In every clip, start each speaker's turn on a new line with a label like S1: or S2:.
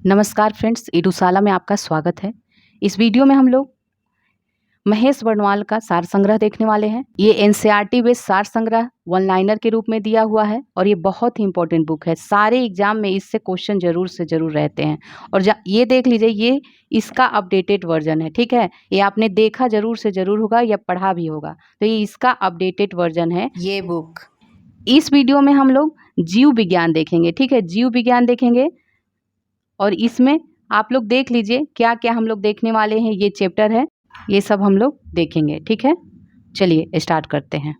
S1: नमस्कार फ्रेंड्स, ईडूशाला में आपका स्वागत है। इस वीडियो में हम लोग महेश बर्णवाल का सार संग्रह देखने वाले हैं। ये एनसीईआरटी बेस्ड सार संग्रह वन लाइनर के रूप में दिया हुआ है और ये बहुत ही इंपॉर्टेंट बुक है। सारे एग्जाम में इससे क्वेश्चन जरूर से जरूर रहते हैं। और ये देख लीजिए, ये इसका अपडेटेड वर्जन है। ठीक है, ये आपने देखा जरूर से जरूर होगा या पढ़ा भी होगा, तो ये इसका अपडेटेड वर्जन है ये बुक। इस वीडियो में हम लोग जीव विज्ञान देखेंगे। ठीक है, जीव विज्ञान देखेंगे और इसमें आप लोग देख लीजिए क्या क्या हम लोग देखने वाले हैं। ये चैप्टर है, ये सब हम लोग देखेंगे। ठीक है, चलिए स्टार्ट करते हैं।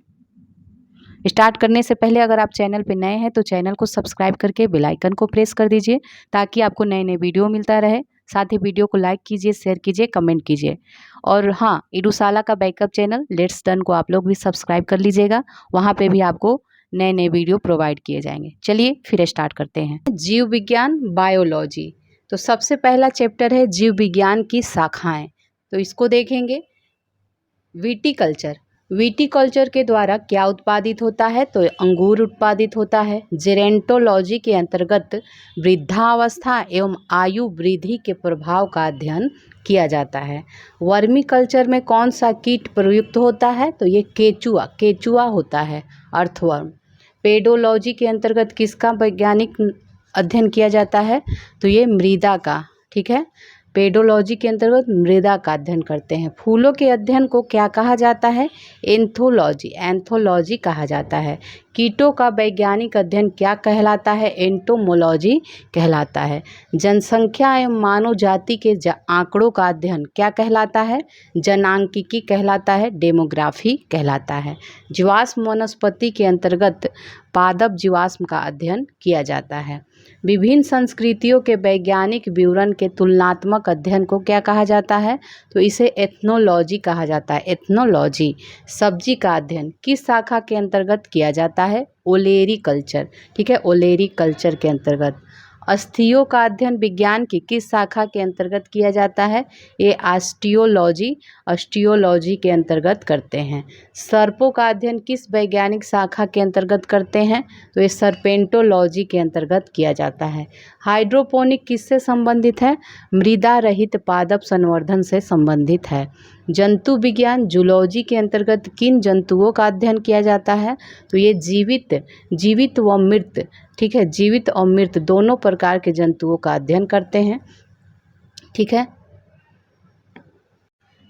S1: स्टार्ट करने से पहले अगर आप चैनल पे नए हैं तो चैनल को सब्सक्राइब करके बेल आइकन को प्रेस कर दीजिए ताकि आपको नए नए वीडियो मिलता रहे। साथ ही वीडियो को लाइक कीजिए, शेयर कीजिए, कमेंट कीजिए। और हाँ, ईडूशाला का बैकअप चैनल लेट्स डन को आप लोग भी सब्सक्राइब कर लीजिएगा। वहाँ पे भी आपको नए नए वीडियो प्रोवाइड किए जाएंगे। चलिए फिर स्टार्ट करते हैं। जीव विज्ञान, बायोलॉजी। तो सबसे पहला चैप्टर है जीव विज्ञान की शाखाएं। तो इसको देखेंगे। विटीकल्चर। विटीकल्चर के द्वारा क्या उत्पादित होता है? तो अंगूर उत्पादित होता है। जेरेंटोलॉजी के अंतर्गत वृद्धावस्था एवं आयु वृद्धि के प्रभाव का अध्ययन किया जाता है। वर्मी कल्चर में कौन सा कीट प्रयुक्त होता है? तो ये केचुआ होता है, अर्थवर्म। पेडोलॉजी के अंतर्गत किसका वैज्ञानिक अध्ययन किया जाता है? तो ये मृदा का। ठीक है, पेडोलॉजी के अंतर्गत मृदा का अध्ययन करते हैं। फूलों के अध्ययन को क्या कहा जाता है? एंथोलॉजी कहा जाता है। कीटों का वैज्ञानिक अध्ययन क्या कहलाता है? एंटोमोलॉजी कहलाता है। जनसंख्या एवं मानव जाति के आंकड़ों का अध्ययन क्या कहलाता है? जनांकिकी कहलाता है, डेमोग्राफी कहलाता है। जीवाश्म वनस्पति के अंतर्गत पादप जीवाश्म का अध्ययन किया जाता है। विभिन्न संस्कृतियों के वैज्ञानिक विवरण के तुलनात्मक अध्ययन को क्या कहा जाता है? तो इसे एथनोलॉजी कहा जाता है। एथनोलॉजी। सब्जी का अध्ययन किस शाखा के अंतर्गत किया जाता है? ओलेरी कल्चर। ठीक है, ओलेरी कल्चर के अंतर्गत। अस्थियों का अध्ययन विज्ञान की किस शाखा के अंतर्गत किया जाता है? ये ऑस्टियोलॉजी के अंतर्गत करते हैं। सर्पों का अध्ययन किस वैज्ञानिक शाखा के अंतर्गत करते हैं? तो ये सर्पेंटोलॉजी के अंतर्गत किया जाता है। हाइड्रोपोनिक किससे संबंधित है? मृदा रहित पादप संवर्धन से संबंधित है। जंतु विज्ञान, जूलॉजी के अंतर्गत किन जंतुओं का अध्ययन किया जाता है? तो ये जीवित व मृत। ठीक है, जीवित और मृत दोनों प्रकार के जंतुओं का अध्ययन करते हैं। ठीक है,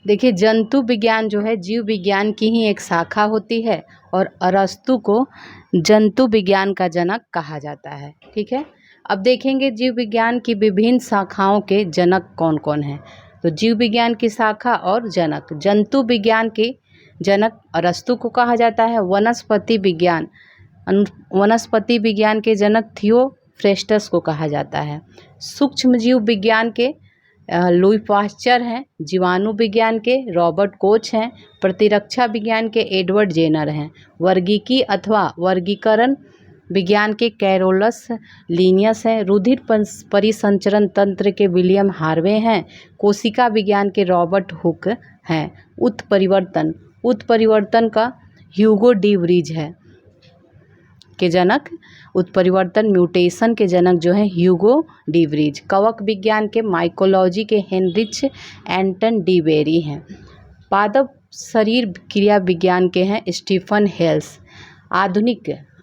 S1: देखिए जंतु विज्ञान जो है जीव विज्ञान की ही एक शाखा होती है और अरस्तु को जंतु विज्ञान का जनक कहा जाता है। ठीक है, अब देखेंगे जीव विज्ञान की विभिन्न शाखाओं के जनक कौन कौन हैं। तो जीव विज्ञान की शाखा और जनक। जंतु विज्ञान के जनक अरस्तु को कहा जाता है। वनस्पति विज्ञान के जनक थियोफ्रेस्टस को कहा जाता है। सूक्ष्म जीव विज्ञान के लुई पाश्चर हैं। जीवाणु विज्ञान के रॉबर्ट कोच हैं। प्रतिरक्षा विज्ञान के एडवर्ड जेनर हैं। वर्गीकी अथवा वर्गीकरण विज्ञान के कैरोलस लीनियस हैं। रुधिर परिसंचरण तंत्र के विलियम हार्वे हैं। कोशिका विज्ञान के रॉबर्ट हुक हैं। उत्परिवर्तन का ह्यूगो डी व्रीज है के जनक। उत्परिवर्तन म्यूटेशन के जनक जो है ह्यूगो डी व्रीज। कवक विज्ञान के माइकोलॉजी के हेनरिच एंटन डी बेरी हैं। पादप शरीर क्रिया विज्ञान के हैं स्टीफन हेल्स।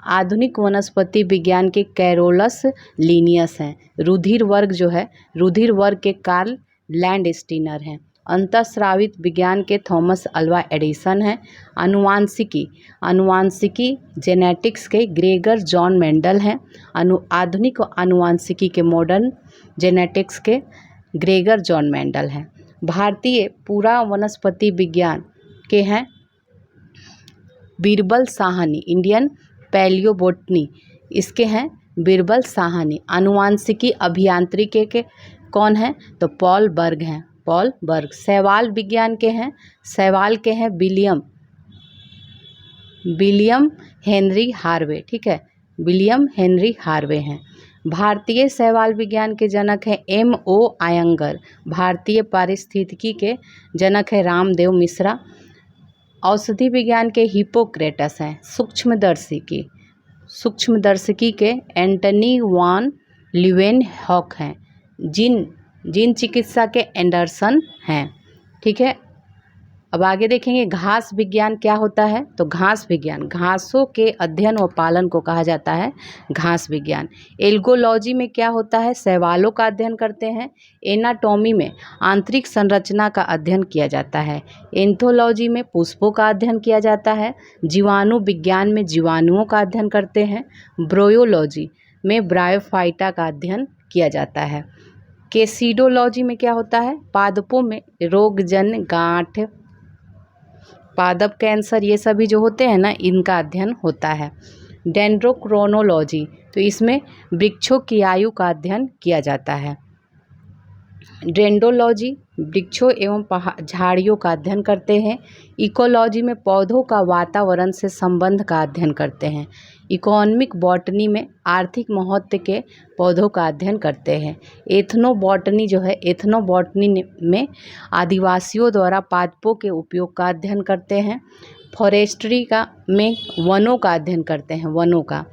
S1: आधुनिक वनस्पति विज्ञान के कैरोलस लीनियस हैं। रुधिर वर्ग के कार्ल लैंडस्टीनर हैं। अंतःस्रावित विज्ञान के थॉमस अल्वा एडिसन हैं। आनुवांशिकी जेनेटिक्स के ग्रेगर जॉन मेंडल हैं। आधुनिक आनुवांशिकी के मॉडर्न जेनेटिक्स के ग्रेगर जॉन मेंडल हैं। भारतीय पूरा वनस्पति विज्ञान के हैं बीरबल साहनी। इंडियन पैलियोबोटनी इसके हैं बीरबल साहनी। आनुवांशिकी अभियांत्रिकी के कौन हैं? तो पॉल बर्ग हैं। शैवाल विज्ञान के हैं विलियम हेनरी हार्वे। ठीक है, विलियम हेनरी हार्वे हैं। भारतीय शैवाल विज्ञान के जनक हैं M.O. आयंगर। भारतीय पारिस्थितिकी के जनक है रामदेव मिश्रा। औषधि विज्ञान के हिप्पोक्रेटस हैं। सूक्ष्मदर्शिकी के एंटनी वान ल्यूवेनहॉक हैं। जीन चिकित्सा के एंडरसन हैं। ठीक है, अब आगे देखेंगे घास विज्ञान क्या होता है। तो घास विज्ञान घासों के अध्ययन व पालन को कहा जाता है घास विज्ञान। एल्गोलॉजी में क्या होता है, शैवालों का अध्ययन करते हैं। एनाटॉमी में आंतरिक संरचना का अध्ययन किया जाता है। एंथोलॉजी में पुष्पों का अध्ययन किया जाता है। जीवाणु विज्ञान में जीवाणुओं का अध्ययन करते हैं। ब्रायोलॉजी में ब्रायोफाइटा का अध्ययन किया जाता है। केसिडोलॉजी में क्या होता है, पादपों में रोगजन्य गांठ, पादप कैंसर, ये सभी जो होते हैं ना, इनका अध्ययन होता है। डेंड्रोक्रोनोलॉजी, तो इसमें वृक्षों की आयु का अध्ययन किया जाता है। डेंड्रोलॉजी वृक्षों एवं झाड़ियों का अध्ययन करते हैं। इकोलॉजी में पौधों का वातावरण से संबंध का अध्ययन करते हैं। इकोनॉमिक बॉटनी में आर्थिक महत्व के पौधों का अध्ययन करते हैं। एथनोबॉटनी जो है, एथनोबॉटनी में आदिवासियों द्वारा पादपों के उपयोग का अध्ययन करते हैं। फॉरेस्ट्री का में वनों का अध्ययन करते हैं, वनों का।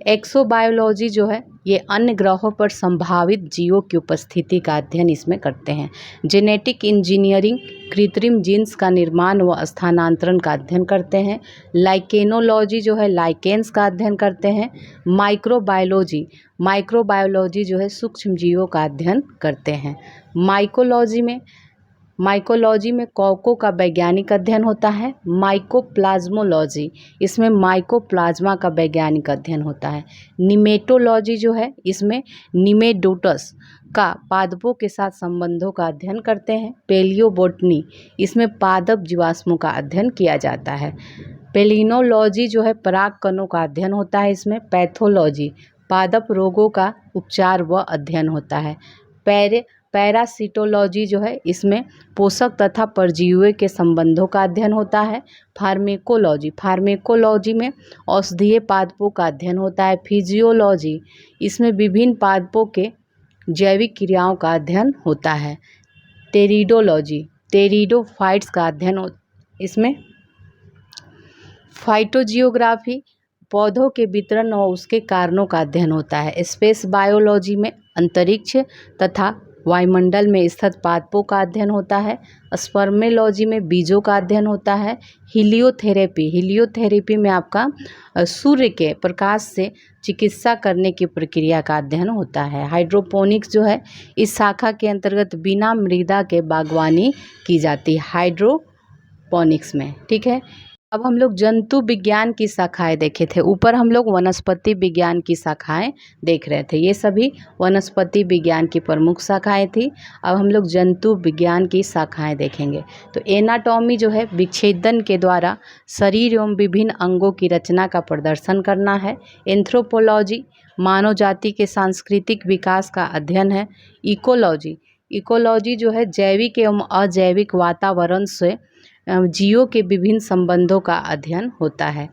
S1: एक्सोबायोलॉजी जो है, ये अन्य ग्रहों पर संभावित जीवों की उपस्थिति का अध्ययन इसमें करते हैं। जेनेटिक इंजीनियरिंग कृत्रिम जीन्स का निर्माण व स्थानांतरण का अध्ययन करते हैं। लाइकेनोलॉजी जो है, लाइकेन्स का अध्ययन करते हैं। माइक्रोबायोलॉजी जो है, सूक्ष्म जीवों का अध्ययन करते हैं। माइकोलॉजी में कवकों का वैज्ञानिक अध्ययन होता है। माइकोप्लाज्मोलॉजी, इसमें माइकोप्लाज्मा का वैज्ञानिक अध्ययन होता है। निमेटोलॉजी जो है, इसमें निमेटोडस का पादपों के साथ संबंधों का अध्ययन करते हैं। पेलियोबोटनी, इसमें पादप जीवाश्मों का अध्ययन किया जाता है। पेलिनोलॉजी जो है, पराग कणों का अध्ययन होता है। इसमें पैथोलॉजी पादप रोगों का उपचार व अध्ययन होता है। पैरासिटोलॉजी जो है, इसमें पोषक तथा परजीवी के संबंधों का अध्ययन होता है। फार्मेकोलॉजी में औषधीय पादपों का अध्ययन होता है। फिजियोलॉजी, इसमें विभिन्न पादपों के जैविक क्रियाओं का अध्ययन होता है। टेरिडोलॉजी टेरिडोफाइट्स का अध्ययन इसमें फाइटोजियोग्राफी पौधों के वितरण और उसके कारणों का अध्ययन होता है। स्पेस बायोलॉजी में अंतरिक्ष तथा वायुमंडल में स्थित पादपों का अध्ययन होता है। स्पर्मेलॉजी में बीजों का अध्ययन होता है। हीलियोथेरेपी में आपका सूर्य के प्रकाश से चिकित्सा करने की प्रक्रिया का अध्ययन होता है। हाइड्रोपोनिक्स जो है, इस शाखा के अंतर्गत बिना मृदा के बागवानी की जाती है हाइड्रोपोनिक्स में। ठीक है, अब हम लोग जंतु विज्ञान की शाखाएं देखे थे। ऊपर हम लोग वनस्पति विज्ञान की शाखाएं देख रहे थे। ये सभी वनस्पति विज्ञान की प्रमुख शाखाएं थी। अब हम लोग जंतु विज्ञान की शाखाएं देखेंगे। तो एनाटॉमी जो है, विच्छेदन के द्वारा शरीर एवं विभिन्न अंगों की रचना का प्रदर्शन करना है। एंथ्रोपोलॉजी मानव जाति के सांस्कृतिक विकास का अध्ययन है। इकोलॉजी जो है, जैविक एवं अजैविक वातावरण से जीवों के विभिन्न संबंधों का अध्ययन होता है।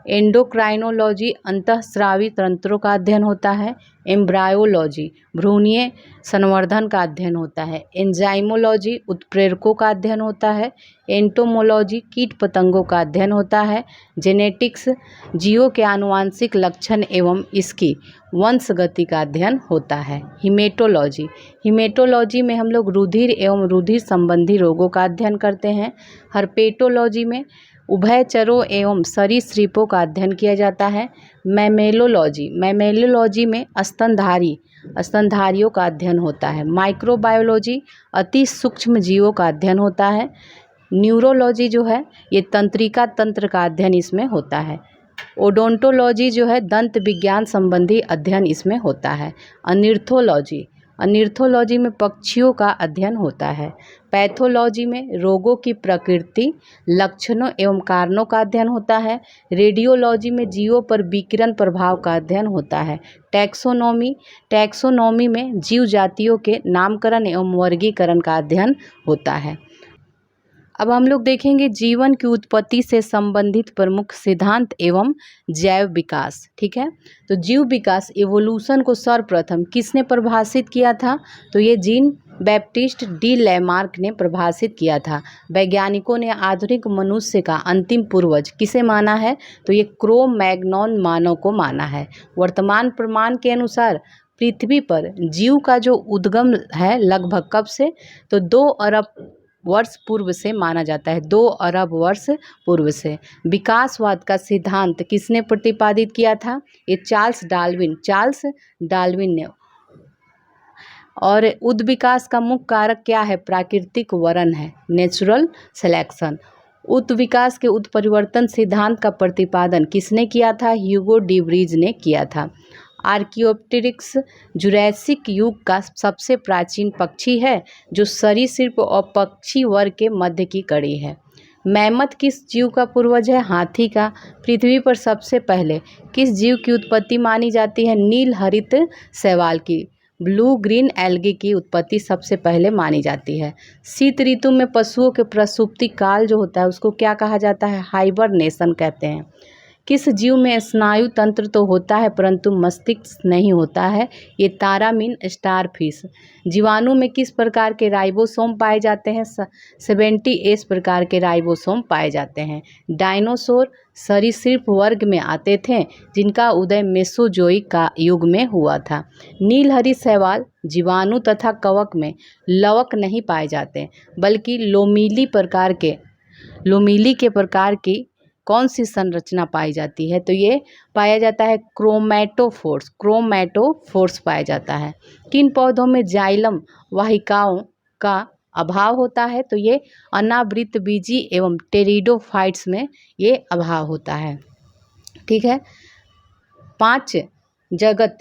S1: एंडोक्राइनोलॉजी अंतःस्रावी तंत्रों का अध्ययन होता है। एम्ब्रायोलॉजी भ्रूणीय संवर्धन का अध्ययन होता है। एंजाइमोलॉजी उत्प्रेरकों का अध्ययन होता है। एंटोमोलॉजी कीट पतंगों का अध्ययन होता है। जेनेटिक्स जीवों के आनुवांशिक लक्षण एवं इसकी वंशगति का अध्ययन होता है। हिमेटोलॉजी में हम लोग रुधिर एवं रुधिर संबंधी रोगों का अध्ययन करते हैं। हर्पेटोलॉजी में उभयचरों एवं सरीसृपों का अध्ययन किया जाता है। मैमेलोलॉजी में स्तनधारियों का अध्ययन होता है। माइक्रोबायोलॉजी अति सूक्ष्म जीवों का अध्ययन होता है। न्यूरोलॉजी जो है, ये तंत्रिका तंत्र का अध्ययन इसमें होता है। ओडोंटोलॉजी जो है, दंत विज्ञान संबंधी अध्ययन इसमें होता है। अनिर्थोलॉजी में पक्षियों का अध्ययन होता है। पैथोलॉजी में रोगों की प्रकृति, लक्षणों एवं कारणों का अध्ययन होता है। रेडियोलॉजी में जीवों पर विकिरण प्रभाव का अध्ययन होता है। टैक्सोनॉमी में जीव जातियों के नामकरण एवं वर्गीकरण का अध्ययन होता है। अब हम लोग देखेंगे जीवन की उत्पत्ति से संबंधित प्रमुख सिद्धांत एवं जैव विकास। ठीक है, तो जीव विकास इवोल्यूशन को सर्वप्रथम किसने परिभाषित किया था? तो ये जीन बैप्टिस्ट डी लैमार्क ने परिभाषित किया था। वैज्ञानिकों ने आधुनिक मनुष्य का अंतिम पूर्वज किसे माना है? तो ये क्रो मैग्नॉन मानव को माना है। वर्तमान प्रमाण के अनुसार पृथ्वी पर जीव का जो उद्गम है लगभग कब से, तो 2 अरब वर्ष पूर्व से माना जाता है, 2 अरब वर्ष पूर्व से। विकासवाद का सिद्धांत किसने प्रतिपादित किया था, ये चार्ल्स डार्विन ने। और उत्विकास का मुख्य कारक क्या है, प्राकृतिक वरण है, नेचुरल सिलेक्शन। उत्विकास के उत्परिवर्तन सिद्धांत का प्रतिपादन किसने किया था, ह्यूगो डी व्रीज ने किया था। आर्कियोप्टेरिक्स जुरैसिक युग का सबसे प्राचीन पक्षी है जो सरीसृप और पक्षी वर्ग के मध्य की कड़ी है। मैमथ किस जीव का पूर्वज है, हाथी का। पृथ्वी पर सबसे पहले किस जीव की उत्पत्ति मानी जाती है, नील हरित शैवाल की। ब्लू ग्रीन एल्गी की उत्पत्ति सबसे पहले मानी जाती है। शीत ऋतु में पशुओं के प्रसूति काल जो होता है उसको क्या कहा जाता है, हाइबरनेशन कहते हैं। किस जीव में स्नायु तंत्र तो होता है परंतु मस्तिष्क नहीं होता है, ये तारामीन स्टारफिश। जीवाणु में किस प्रकार के राइबोसोम पाए जाते हैं, 70S प्रकार के राइबोसोम पाए जाते हैं। डायनासोर सरीसृप वर्ग में आते थे जिनका उदय मेसोजोइक का युग में हुआ था। नीलहरित शैवाल जीवाणु तथा कवक में लवक नहीं पाए जाते बल्कि लोमीली के प्रकार की कौन सी संरचना पाई जाती है, तो ये पाया जाता है क्रोमैटोफोर्स पाया जाता है। किन पौधों में जाइलम वाहिकाओं का अभाव होता है, तो ये अनावृत बीजी एवं टेरिडोफाइट्स में ये अभाव होता है। ठीक है। 5 जगत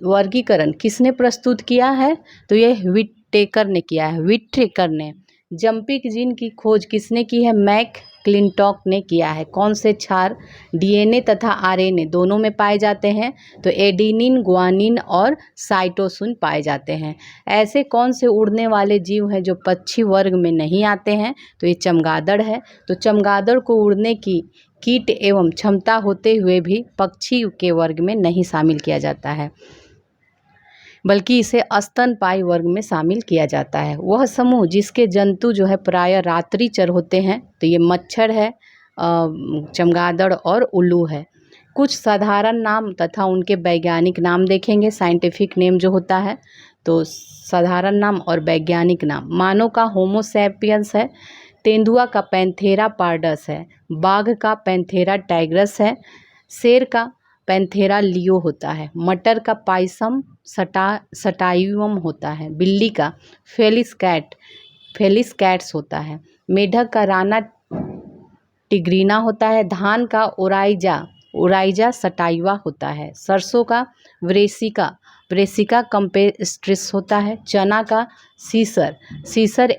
S1: वर्गीकरण किसने प्रस्तुत किया है, तो ये विटेकर ने किया है, विट्रेकर ने। जंपिंग जीन की खोज किसने की है, मैकक्लिंटॉक ने किया है। कौन से क्षार डीएनए तथा आरएनए दोनों में पाए जाते हैं, तो एडेनिन ग्वानिन और साइटोसिन पाए जाते हैं। ऐसे कौन से उड़ने वाले जीव हैं जो पक्षी वर्ग में नहीं आते हैं, तो ये चमगादड़ है। तो चमगादड़ को उड़ने की कीट एवं क्षमता होते हुए भी पक्षी के वर्ग में नहीं शामिल किया जाता है बल्कि इसे स्तनपायी वर्ग में शामिल किया जाता है। वह समूह जिसके जंतु जो है प्रायः रात्रिचर होते हैं, तो ये मच्छर है, चमगादड़ और उल्लू है। कुछ साधारण नाम तथा उनके वैज्ञानिक नाम देखेंगे, साइंटिफिक नेम जो होता है, तो साधारण नाम और वैज्ञानिक नाम। मानव का होमो सैपियंस है, तेंदुआ का पैंथेरा पार्डस है, बाघ का पैंथेरा टाइग्रस है, शेर का पैंथेरा लियो होता है, मटर का पाइसम सटाइवम होता है, बिल्ली का फेलिस कैट्स होता है, मेढक का राना टिग्रीना होता है, धान का ओराइजा सटाइवा होता है, सरसों का व्रेसिका कंपेस्ट्रिस होता है, चना का सीसर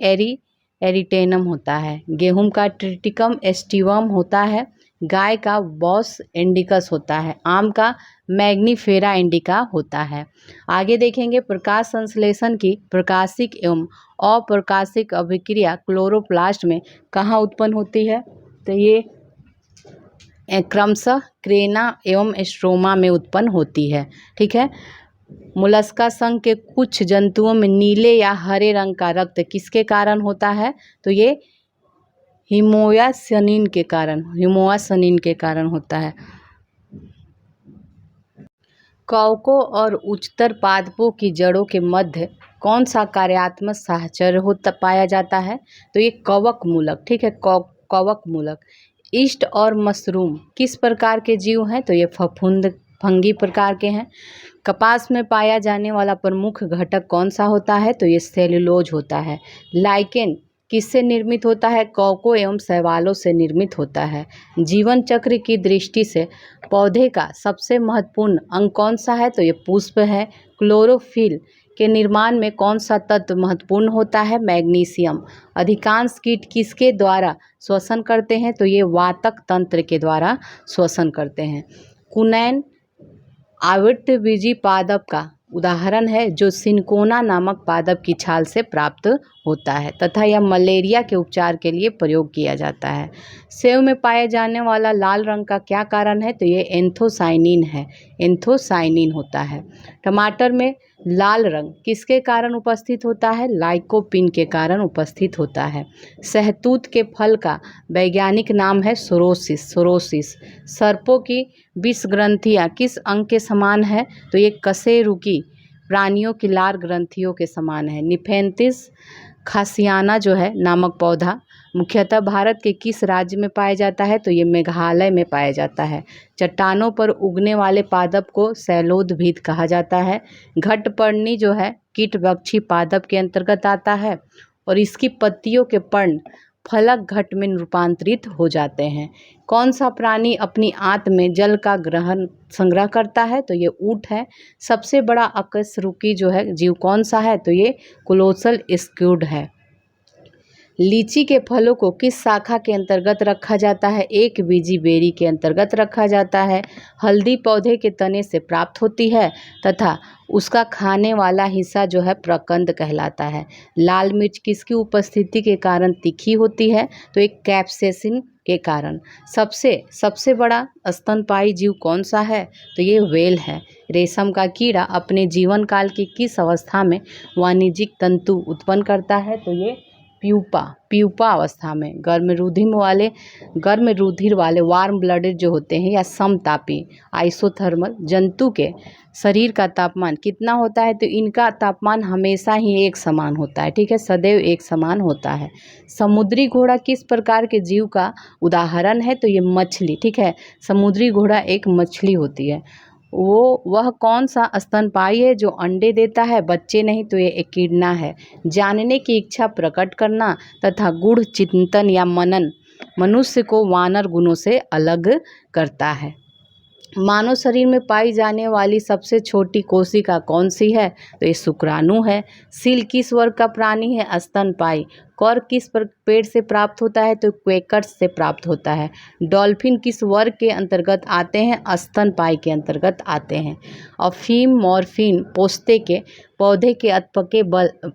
S1: एरिटेनम होता है, गेहूं का ट्रिटिकम एस्टिवम होता है, गाय का बॉस इंडिकस होता है, आम का मैग्नीफेरा इंडिका होता है। आगे देखेंगे प्रकाश संश्लेषण की प्रकाशिक एवं अप्रकाशिक अभिक्रिया क्लोरोप्लास्ट में कहाँ उत्पन्न होती है, तो ये क्रमशः क्रेना एवं स्ट्रोमा में उत्पन्न होती है। ठीक है। मोलस्का संघ के कुछ जंतुओं में नीले या हरे रंग का रक्त किसके कारण होता है, तो ये हीमोयासिन के कारण होता है। कवकों और उच्चतर पादपों की जड़ों के मध्य कौन सा कार्यात्मक साहचर्य पाया जाता है, तो ये कवक मूलक। ठीक है, कवक मूलक। ईस्ट और मशरूम किस प्रकार के जीव हैं, तो ये फंगी प्रकार के हैं। कपास में पाया जाने वाला प्रमुख घटक कौन सा होता है, तो ये सेल्यूलोज होता है। लाइकेन किससे निर्मित होता है, कवकों एवं शैवालों से निर्मित होता है। जीवन चक्र की दृष्टि से पौधे का सबसे महत्वपूर्ण अंग कौन सा है, तो ये पुष्प है। क्लोरोफिल के निर्माण में कौन सा तत्व महत्वपूर्ण होता है, मैग्नीशियम। अधिकांश कीट किसके द्वारा श्वसन करते हैं, तो ये वातक तंत्र के द्वारा श्वसन करते हैं। कुनैन आवृतबीजी पादप का उदाहरण है जो सिनकोना नामक पादप की छाल से प्राप्त होता है तथा यह मलेरिया के उपचार के लिए प्रयोग किया जाता है। सेब में पाए जाने वाला लाल रंग का क्या कारण है, तो ये एंथोसाइनिन होता है। टमाटर में लाल रंग किसके कारण उपस्थित होता है, लाइकोपिन के कारण उपस्थित होता है। सहतूत के फल का वैज्ञानिक नाम है सोरोसिस। सर्पों की विष ग्रंथियाँ किस अंग के समान है, तो ये कशेरुकी प्राणियों की लार ग्रंथियों के समान है। निफेंथिस खासियाना जो है नामक पौधा मुख्यतः भारत के किस राज्य में पाया जाता है? तो ये मेघालय में पाया जाता है। चट्टानों पर उगने वाले पादप को शैलोदभिद कहा जाता है। घटपर्णी जो है कीटभक्षी पादप के अंतर्गत आता है और इसकी पत्तियों के पर्ण फलक घट में रूपांतरित हो जाते हैं। कौन सा प्राणी अपनी आंत में जल का ग्रहण संग्रह करता है? तो ये ऊंट है। सबसे बड़ा अकशेरुकी जो है जीव कौन सा है? तो ये कोलोसल स्क्विड है। लीची के फलों को किस शाखा के अंतर्गत रखा जाता है? एक बीजी बेरी के अंतर्गत रखा जाता है। हल्दी पौधे के तने से प्राप्त होती है तथा उसका खाने वाला हिस्सा जो है प्रकंद कहलाता है। लाल मिर्च किसकी उपस्थिति के कारण तीखी होती है? तो एक कैप्सेसिन के कारण। सबसे बड़ा स्तनपायी जीव कौन सा है? तो ये व्हेल है। रेशम का कीड़ा अपने जीवन काल की किस अवस्था में वाणिज्यिक तंतु उत्पन्न करता है? तो ये प्यूपा अवस्था में। गर्म रुधिर वाले वार्म ब्लडेड जो होते हैं या समतापी आइसोथर्मल जंतु के शरीर का तापमान कितना होता है? तो इनका तापमान हमेशा ही एक समान होता है, ठीक है, सदैव एक समान होता है। समुद्री घोड़ा किस प्रकार के जीव का उदाहरण है? तो ये मछली, ठीक है, समुद्री घोड़ा एक मछली होती है। वह कौन सा स्तनपायी है जो अंडे देता है, बच्चे नहीं? तो ये एकिडना है। जानने की इच्छा प्रकट करना तथा गूढ़ चिंतन या मनन मनुष्य को वानर गुणों से अलग करता है। मानव शरीर में पाई जाने वाली सबसे छोटी कोशिका कौन सी है? तो ये शुक्राणु है। सील किस वर्ग का प्राणी है? स्तनपायी। कॉर्क किस पेड़ से प्राप्त होता है? तो क्वेकर्स से प्राप्त होता है। डॉल्फिन किस वर्ग के अंतर्गत आते हैं? स्तनपायी के अंतर्गत आते हैं। अफीम मॉर्फिन पोस्ते के पौधे के अधपके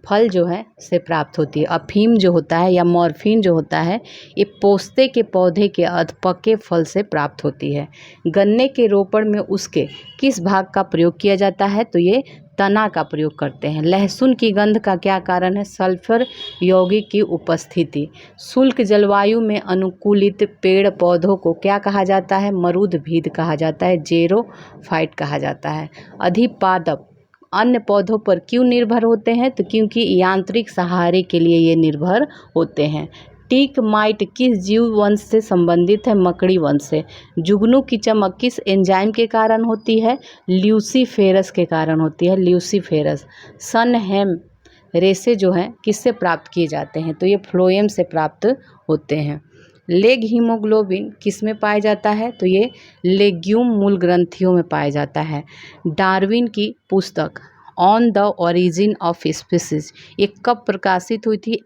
S1: फल जो है से प्राप्त होती है। अफीम जो होता है या मॉर्फिन जो होता है ये पोस्ते के पौधे के अधपके फल से प्राप्त होती है। गन्ने के रोपण में उसके किस भाग का प्रयोग किया जाता है? तो ये तना का प्रयोग करते हैं। लहसुन की गंध का क्या कारण है? सल्फर यौगिक की उपस्थिति। शुष्क जलवायु में अनुकूलित पेड़ पौधों को क्या कहा जाता है? मरुद्भिद कहा जाता है, जेरोफाइट कहा जाता है। अधिपादप अन्य पौधों पर क्यों निर्भर होते हैं? तो क्योंकि यांत्रिक सहारे के लिए ये निर्भर होते हैं। टिक माइट किस जीव वंश से संबंधित है? मकड़ी वंश से। जुगनू की चमक किस एंजाइम के कारण होती है? ल्यूसीफेरस के कारण होती है, ल्यूसीफेरस। सन हेम रेशे जो हैं किससे प्राप्त किए जाते हैं? तो ये फ्लोएम से प्राप्त होते हैं। लेग हीमोग्लोबिन किस में पाया जाता है? तो ये लेग्यूम मूल ग्रंथियों में पाया जाता है। डार्विन की पुस्तक on the origin of species ये कब प्रकाशित हुई थी?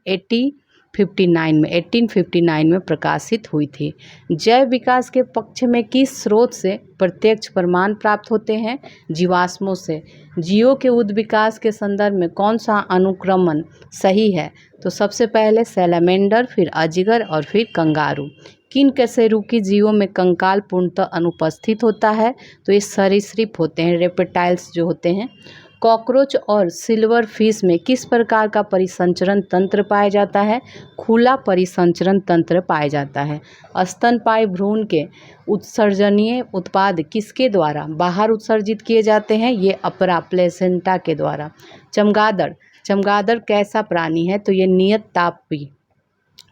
S1: 1859 में प्रकाशित हुई थी। जैव विकास के पक्ष में किस स्रोत से प्रत्यक्ष प्रमाण प्राप्त होते हैं? जीवाश्मों से। जीवों के उद्विकास के संदर्भ में कौन सा अनुक्रमण सही है? तो सबसे पहले सैलामेंडर, फिर अजगर और फिर कंगारू। किन कशेरुकी जीवों में कंकाल पूर्णतः अनुपस्थित होता है? तो ये सरीसृप होते हैं, रेप्टाइल्स जो होते हैं। कॉकरोच और सिल्वर फिश में किस प्रकार का परिसंचरण तंत्र पाया जाता है? खुला परिसंचरण तंत्र पाया जाता है। स्तनपायी भ्रूण के उत्सर्जनीय उत्पाद किसके द्वारा बाहर उत्सर्जित किए जाते हैं? ये अपरा प्लेसेंटा के द्वारा। चमगादड़ कैसा प्राणी है? तो ये नियत तापी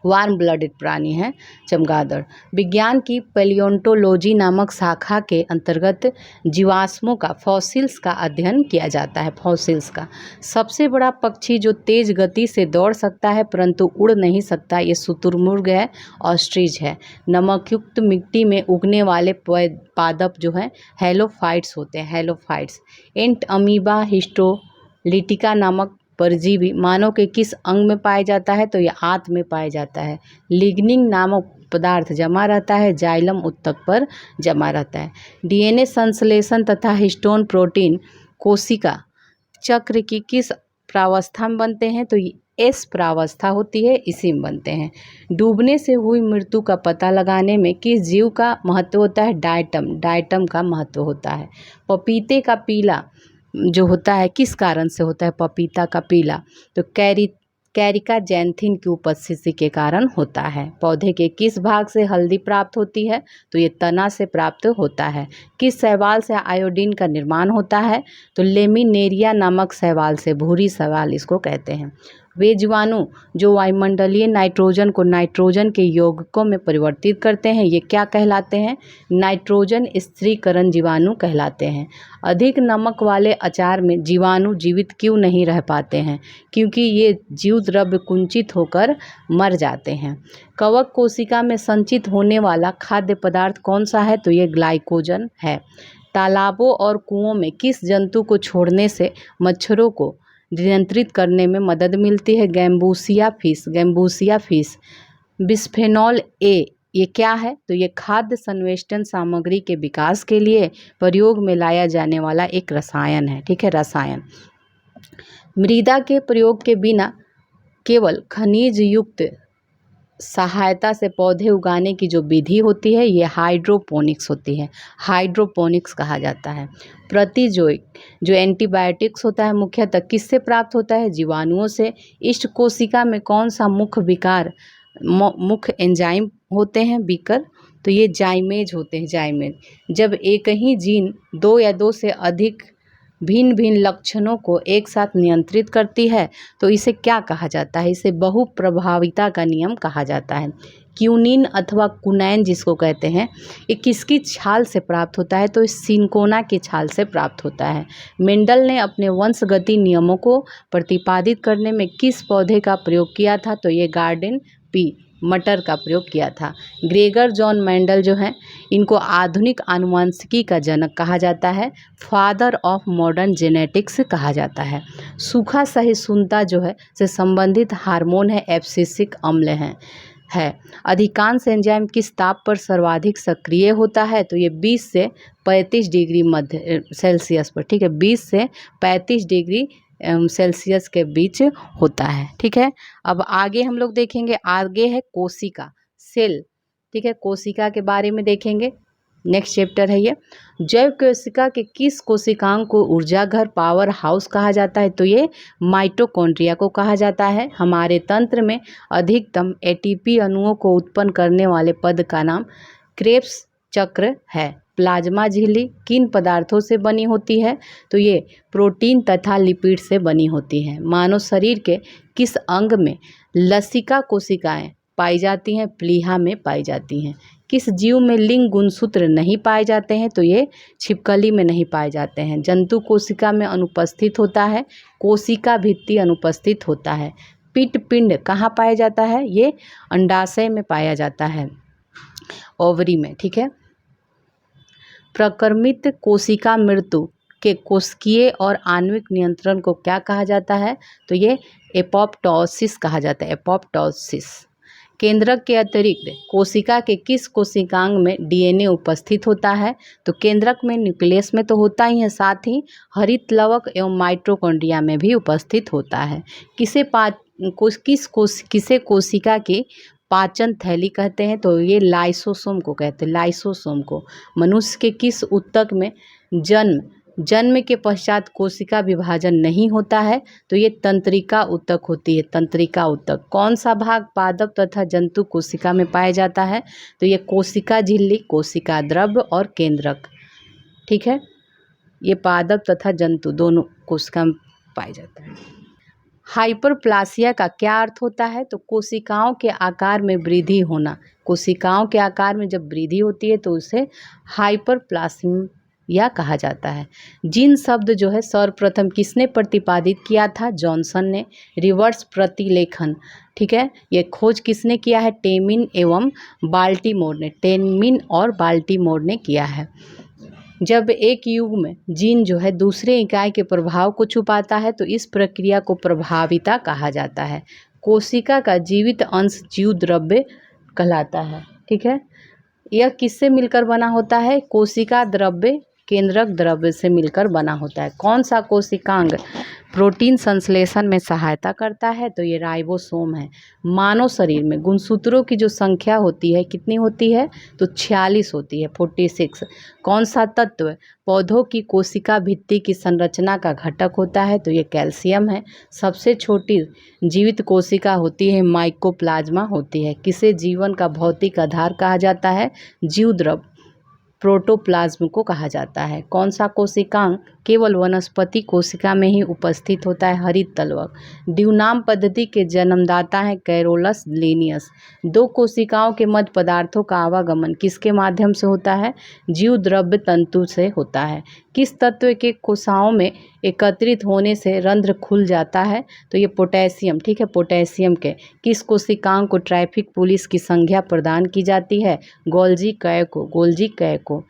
S1: वार्म ब्लडेड प्राणी है चमगादड़। विज्ञान की पैलियोंटोलॉजी नामक शाखा के अंतर्गत जीवाश्मों का फॉसिल्स का अध्ययन किया जाता है। फॉसिल्स का सबसे बड़ा पक्षी जो तेज गति से दौड़ सकता है परंतु उड़ नहीं सकता, ये शुतुरमुर्ग है, ऑस्ट्रिच है। नमकयुक्त मिट्टी में उगने वाले पादप जो है हेलोफाइट्स होते हैं, हेलोफाइट्स। एंट अमीबा हिस्टोलिटिका नामक परजीवी मानव के किस अंग में पाया जाता है? तो यह आंत में पाया जाता है। लिग्निन नामक पदार्थ जमा रहता है, जाइलम उत्तक पर जमा रहता है। डीएनए संश्लेषण तथा हिस्टोन प्रोटीन कोशिका चक्र की किस प्रावस्था में बनते हैं? तो एस प्रावस्था होती है, इसी में बनते हैं। डूबने से हुई मृत्यु का पता लगाने में किस जीव का महत्व होता है? डायटम का महत्व होता है। पपीते का पीला जो होता है किस कारण से होता है? पपीता का पीला तो कैरिका जैंथिन की उपस्थिति के कारण होता है। पौधे के किस भाग से हल्दी प्राप्त होती है? तो ये तना से प्राप्त होता है। किस शैवाल से आयोडीन का निर्माण होता है? तो लेमिनेरिया नामक शैवाल से, भूरी शैवाल इसको कहते हैं। वे जीवाणु जो वायुमंडलीय नाइट्रोजन को नाइट्रोजन के यौगिकों में परिवर्तित करते हैं, ये क्या कहलाते हैं? नाइट्रोजन स्थिरीकरण जीवाणु कहलाते हैं। अधिक नमक वाले अचार में जीवाणु जीवित क्यों नहीं रह पाते हैं? क्योंकि ये जीव द्रव्य कुंचित होकर मर जाते हैं। कवक कोशिका में संचित होने वाला खाद्य पदार्थ कौन सा है? तो ये ग्लाइकोजन है। तालाबों और कुओं में किस जंतु को छोड़ने से मच्छरों को नियंत्रित करने में मदद मिलती है? Gambusia fish. बिस्फेनॉल ए ये क्या है? तो ये खाद्य संवेष्टन सामग्री के विकास के लिए प्रयोग में लाया जाने वाला एक रसायन है। ठीक है, रसायन। मृदा के प्रयोग के बिना केवल खनिज युक्त सहायता से पौधे उगाने की जो विधि होती है, ये हाइड्रोपोनिक्स होती है। हाइड्रोपोनिक्स कहा जाता है। प्रतिजोइक जो एंटीबायोटिक्स होता है मुख्यतः किससे प्राप्त होता है? जीवाणुओं से। इष्ट कोशिका में कौन सा मुख्य एंजाइम होते हैं? बीकर। तो ये जाइमेज होते हैं, जाइमेज। जब एक ही जीन दो या दो से अधिक भिन्न भिन्न लक्षणों को एक साथ नियंत्रित करती है तो इसे क्या कहा जाता है? इसे बहुप्रभाविता का नियम कहा जाता है। क्यूनिन अथवा कुनैन जिसको कहते हैं, ये किसकी छाल से प्राप्त होता है? तो इस सिनकोना की छाल से प्राप्त होता है। मेंडल ने अपने वंशगति नियमों को प्रतिपादित करने में किस पौधे का प्रयोग किया था? तो ये गार्डन पी, मटर का प्रयोग किया था। ग्रेगर जॉन मेंडल जो हैं, इनको आधुनिक आनुवंशिकी का जनक कहा जाता है। फादर ऑफ मॉडर्न जेनेटिक्स कहा जाता है। सूखा सहिष्णुता जो है से संबंधित हार्मोन है एब्सिसिक अम्ल है। अधिकांश एंजाइम किस ताप पर सर्वाधिक सक्रिय होता है? तो ये 20 से 35 डिग्री मध्य सेल्सियस पर। ठीक है, 20 से 35 डिग्री सेल्सियस के बीच होता है। ठीक है, अब आगे हम लोग देखेंगे, आगे है कोशिका, सेल। ठीक है, कोशिका के बारे में देखेंगे, नेक्स्ट चैप्टर है ये। जैव कोशिका के किस कोशिकांग को ऊर्जा घर, पावर हाउस कहा जाता है? तो ये माइटोकॉन्ड्रिया को कहा जाता है। हमारे तंत्र में अधिकतम एटीपी अणुओं को उत्पन्न करने वाले पद का नाम क्रेब्स चक्र है। प्लाज्मा झिल्ली किन पदार्थों से बनी होती है? तो ये प्रोटीन तथा लिपिड से बनी होती है। मानव शरीर के किस अंग में लसिका कोशिकाएं पाई जाती हैं? प्लीहा में पाई जाती हैं। किस जीव में लिंग गुणसूत्र नहीं पाए जाते हैं? तो ये छिपकली में नहीं पाए जाते हैं। जंतु कोशिका में अनुपस्थित होता है, कोशिका भित्ति अनुपस्थित होता है। पिंड कहाँ पाया जाता है? ये अंडाशय में पाया जाता है, ओवरी में। ठीक है, प्रक्रमित कोशिका मृत्यु के कोशिकीय और आणविक नियंत्रण को क्या कहा जाता है? तो ये एपोप्टोसिस कहा जाता है, एपोप्टोसिस। केंद्रक के अतिरिक्त कोशिका के किस कोशिकांग में डीएनए उपस्थित होता है? तो केंद्रक में न्यूक्लियस में तो होता ही है, साथ ही हरित लवक एवं माइटोकॉन्ड्रिया में भी उपस्थित होता है। किसे कोशिका की पाचन थैली कहते हैं? तो ये लाइसोसोम को कहते हैं, लाइसोसोम को। मनुष्य के किस ऊतक में जन्म के पश्चात कोशिका विभाजन नहीं होता है? तो ये तंत्रिका ऊतक होती है, तंत्रिका ऊतक। कौन सा भाग पादप तथा जंतु कोशिका में पाया जाता है? तो ये कोशिका झिल्ली, कोशिका द्रव्य और केंद्रक। ठीक है, ये पादप तथा जंतु दोनों कोशिका में पाया जाता है। हाइपरप्लासिया का क्या अर्थ होता है? तो कोशिकाओं के आकार में वृद्धि होना। कोशिकाओं के आकार में जब वृद्धि होती है तो उसे हाइपरप्लासिया कहा जाता है। जीन शब्द जो है सर्वप्रथम किसने प्रतिपादित किया था? जॉनसन ने। रिवर्स प्रतिलेखन, ठीक है, ये खोज किसने किया है? टेमिन एवं बाल्टीमोर ने, टेमिन और बाल्टीमोर ने किया है। जब एक युग में जीन जो है दूसरे इकाई के प्रभाव को छुपाता है तो इस प्रक्रिया को प्रभाविता कहा जाता है। कोशिका का जीवित अंश जीव द्रव्य कहलाता है। ठीक है, यह किससे मिलकर बना होता है? कोशिका द्रव्य केंद्रक द्रव्य से मिलकर बना होता है। कौन सा कोशिकांग प्रोटीन संश्लेषण में सहायता करता है? तो ये राइबोसोम है। मानव शरीर में गुणसूत्रों की जो संख्या होती है कितनी होती है? तो 46 होती है, 46। कौन सा तत्व पौधों की कोशिका भित्ति की संरचना का घटक होता है? तो ये कैल्शियम है। सबसे छोटी जीवित कोशिका होती है माइकोप्लाज्मा होती है। किसे जीवन का भौतिक आधार कहा जाता है? जीवद्रव्य प्रोटोप्लाज्म को कहा जाता है। कौन सा कोशिकांग केवल वनस्पति कोशिका में ही उपस्थित होता है? हरित तलवक। ड्यूनाम पद्धति के जन्मदाता हैं कैरोलस लीनियस। दो कोशिकाओं के मध्य पदार्थों का आवागमन किसके माध्यम से होता है? जीवद्रव्य तंतु से होता है। किस तत्व के कोशिकाओं में एकत्रित होने से रंध्र खुल जाता है? तो ये पोटेशियम, ठीक है, पोटेशियम के। किस कोशिकांग को ट्रैफिक पुलिस की संज्ञा प्रदान की जाती है? गोल्जी कय को, गोल्जी कय को।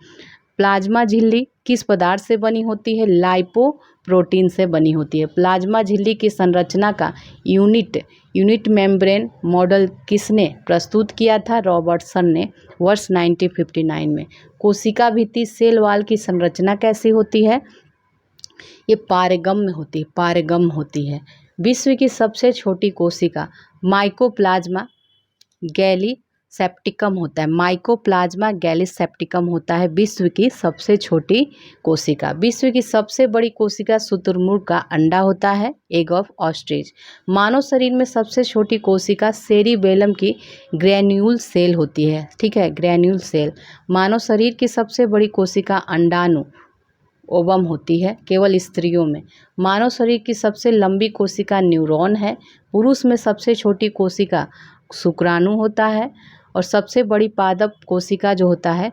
S1: प्लाज्मा झिल्ली किस पदार्थ से बनी होती है? लाइपोप्रोटीन से बनी होती है। प्लाज्मा झिल्ली की संरचना का यूनिट मेम्ब्रेन मॉडल किसने प्रस्तुत किया था? रॉबर्टसन ने वर्ष 1959 में। कोशिका भित्ति सेल वाल की संरचना कैसी होती है? ये पारगम्य होती है, पारगम्य होती है। विश्व की सबसे छोटी कोशिका माइकोप्लाज्मा गैलीसेप्टिकम होता है। माइकोप्लाज्मा गैलीसेप्टिकम होता है विश्व की सबसे छोटी कोशिका। विश्व की सबसे बड़ी कोशिका शुतुरमुर्ग का अंडा होता है, एग ऑफ ऑस्ट्रिच। मानव शरीर में सबसे छोटी कोशिका सेरिबेलम की ग्रैन्यूल सेल होती है, ठीक है, ग्रैन्यूल सेल। मानव शरीर की सबसे बड़ी कोशिका अंडाणु ओवम होती है, केवल स्त्रियों में। मानव शरीर की सबसे लंबी कोशिका न्यूरॉन है। पुरुष में सबसे छोटी कोशिका शुक्राणु होता है और सबसे बड़ी पादप कोशिका जो होता है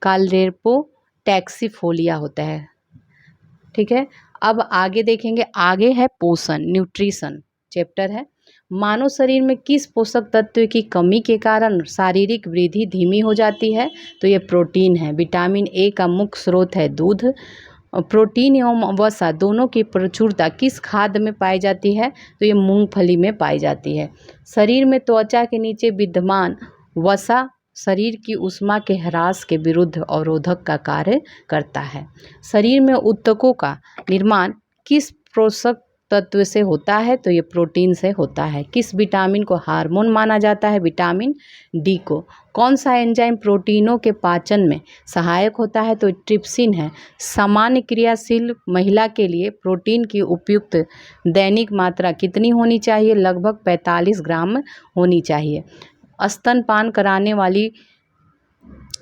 S1: कालरेपो टैक्सीफोलिया होता है, ठीक है। अब आगे देखेंगे, आगे है पोषण, न्यूट्रिशन चैप्टर है। मानव शरीर में किस पोषक तत्व की कमी के कारण शारीरिक वृद्धि धीमी हो जाती है? तो ये प्रोटीन है। विटामिन ए का मुख्य स्रोत है दूध। प्रोटीन एवं वसा दोनों की प्रचुरता किस खाद्य में पाई जाती है? तो ये मूंगफली में पाई जाती है। शरीर में त्वचा के नीचे विद्यमान वसा शरीर की ऊष्मा के ह्रास के विरुद्ध अवरोधक का कार्य करता है। शरीर में ऊतकों का निर्माण किस पोषक तत्व से होता है? तो ये प्रोटीन से होता है। किस विटामिन को हार्मोन माना जाता है? विटामिन डी को। कौन सा एंजाइम प्रोटीनों के पाचन में सहायक होता है? तो ट्रिप्सिन है। सामान्य क्रियाशील महिला के लिए प्रोटीन की उपयुक्त दैनिक मात्रा कितनी होनी चाहिए? लगभग 45 ग्राम होनी चाहिए। स्तनपान कराने वाली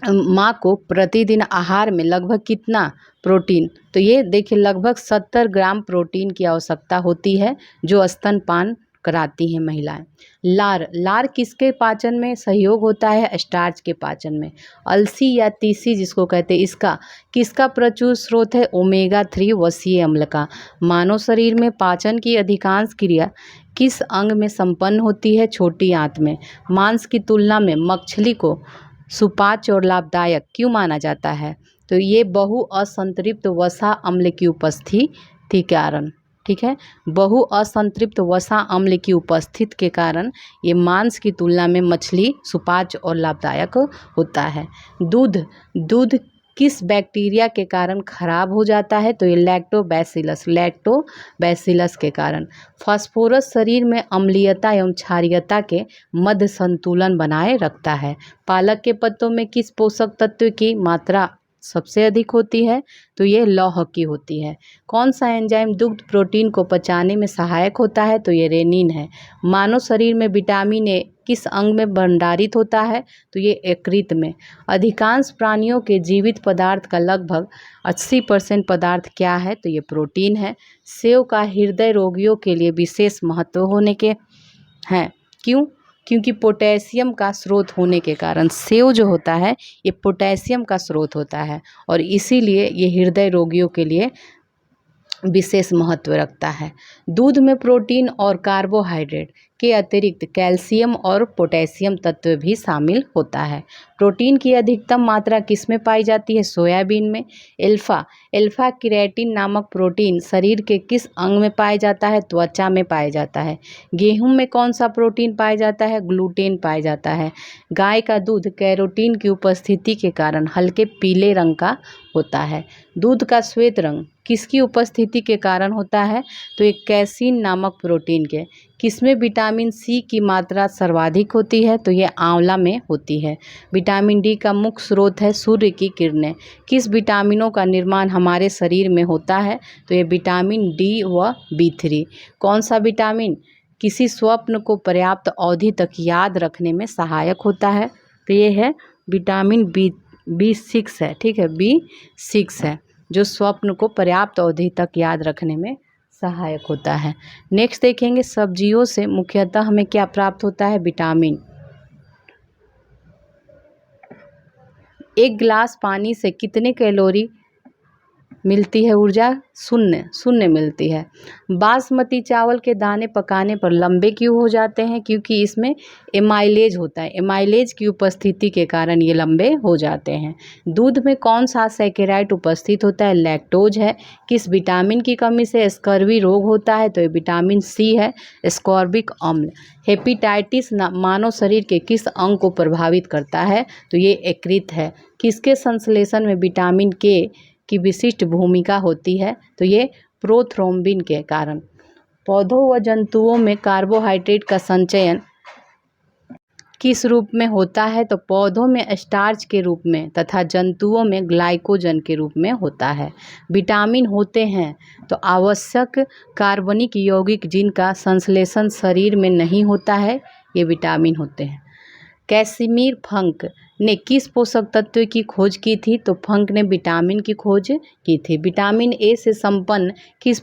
S1: माँ को प्रतिदिन आहार में लगभग कितना प्रोटीन? तो ये देखिए लगभग 70 ग्राम प्रोटीन की आवश्यकता होती है जो स्तनपान कराती हैं महिलाएं। लार किसके पाचन में सहयोग होता है? स्टार्च के पाचन में। अलसी या तीसी जिसको कहते हैं, इसका किसका प्रचुर स्रोत है? ओमेगा 3 वसीय अम्ल का। मानव शरीर में पाचन की अधिकांश क्रिया किस अंग में संपन्न होती है? छोटी आंत में। मांस की तुलना में मछली को सुपाच्य और लाभदायक क्यों माना जाता है? तो ये बहु असंतृप्त वसा अम्ल की उपस्थिति के कारण, ठीक है, बहु असंतृप्त वसा अम्ल की उपस्थिति के कारण ये मांस की तुलना में मछली सुपाच्य और लाभदायक होता है। दूध किस बैक्टीरिया के कारण खराब हो जाता है? तो ये लैक्टोबैसिलस के कारण। फास्फोरस शरीर में अम्लीयता एवं क्षारीयता के मध्य संतुलन बनाए रखता है। पालक के पत्तों में किस पोषक तत्व की मात्रा सबसे अधिक होती है? तो ये लौह की होती है। कौन सा एंजाइम दुग्ध प्रोटीन को पचाने में सहायक होता है? तो ये रेनिन है। मानव शरीर में विटामिन ए किस अंग में भंडारित होता है? तो ये यकृत में। अधिकांश प्राणियों के जीवित पदार्थ का लगभग 80% पदार्थ क्या है? तो ये प्रोटीन है। सेव का हृदय रोगियों के लिए विशेष महत्व होने के हैं, क्यों? क्योंकि पोटेशियम का स्रोत होने के कारण। सेव जो होता है ये पोटेशियम का स्रोत होता है और इसीलिए ये हृदय रोगियों के लिए विशेष महत्व रखता है। दूध में प्रोटीन और कार्बोहाइड्रेट के अतिरिक्त कैल्शियम और पोटेशियम तत्व भी शामिल होता है। प्रोटीन की अधिकतम मात्रा किस में पाई जाती है? सोयाबीन में। अल्फा क्रिएटिन नामक प्रोटीन शरीर के किस अंग में पाया जाता है? त्वचा में पाया जाता है। गेहूं में कौन सा प्रोटीन पाया जाता है? ग्लूटेन पाया जाता है। गाय का दूध कैरोटीन की उपस्थिति के कारण हल्के पीले रंग का होता है। दूध का श्वेत रंग किसकी उपस्थिति के कारण होता है? तो ये कैसीन नामक प्रोटीन के। किसमें विटामिन सी की मात्रा सर्वाधिक होती है? तो ये आंवला में होती है। विटामिन डी का मुख्य स्रोत है सूर्य की किरणें। किस विटामिनों का निर्माण हमारे शरीर में होता है? तो ये विटामिन डी व B3। कौन सा विटामिन किसी स्वप्न को पर्याप्त अवधि तक याद रखने में सहायक होता है? तो ये है विटामिन B6 है, ठीक है, B6 है जो स्वप्न को पर्याप्त अवधि तक याद रखने में सहायक होता है। नेक्स्ट देखेंगे सब्जियों से मुख्यतः हमें क्या प्राप्त होता है? विटामिन। एक गिलास पानी से कितने कैलोरी मिलती है ऊर्जा? शून्य मिलती है। बासमती चावल के दाने पकाने पर लंबे क्यों हो जाते हैं? क्योंकि इसमें एमाइलेज होता है। एमाइलेज की उपस्थिति के कारण ये लंबे हो जाते हैं। दूध में कौन सा सैकेराइड उपस्थित होता है? लैक्टोज है। किस विटामिन की कमी से स्कर्वी रोग होता है? तो ये विटामिन सी है, स्कॉर्बिक अम्ल। हेपेटाइटिस मानव शरीर के किस अंग को प्रभावित करता है? तो ये यकृत है। किसके संश्लेषण में विटामिन के की विशिष्ट भूमिका होती है? तो ये प्रोथ्रोम्बिन के कारण। पौधों व जंतुओं में कार्बोहाइड्रेट का संचयन किस रूप में होता है? तो पौधों में स्टार्च के रूप में तथा जंतुओं में ग्लाइकोजन के रूप में होता है। विटामिन होते हैं तो आवश्यक कार्बनिक यौगिक जिनका संश्लेषण शरीर में नहीं होता है, ये विटामिन होते हैं। कैसिमिर फंक ने किस पोषक तत्व की खोज की थी? तो फंक ने विटामिन की खोज की थी। विटामिन ए से संपन्न किस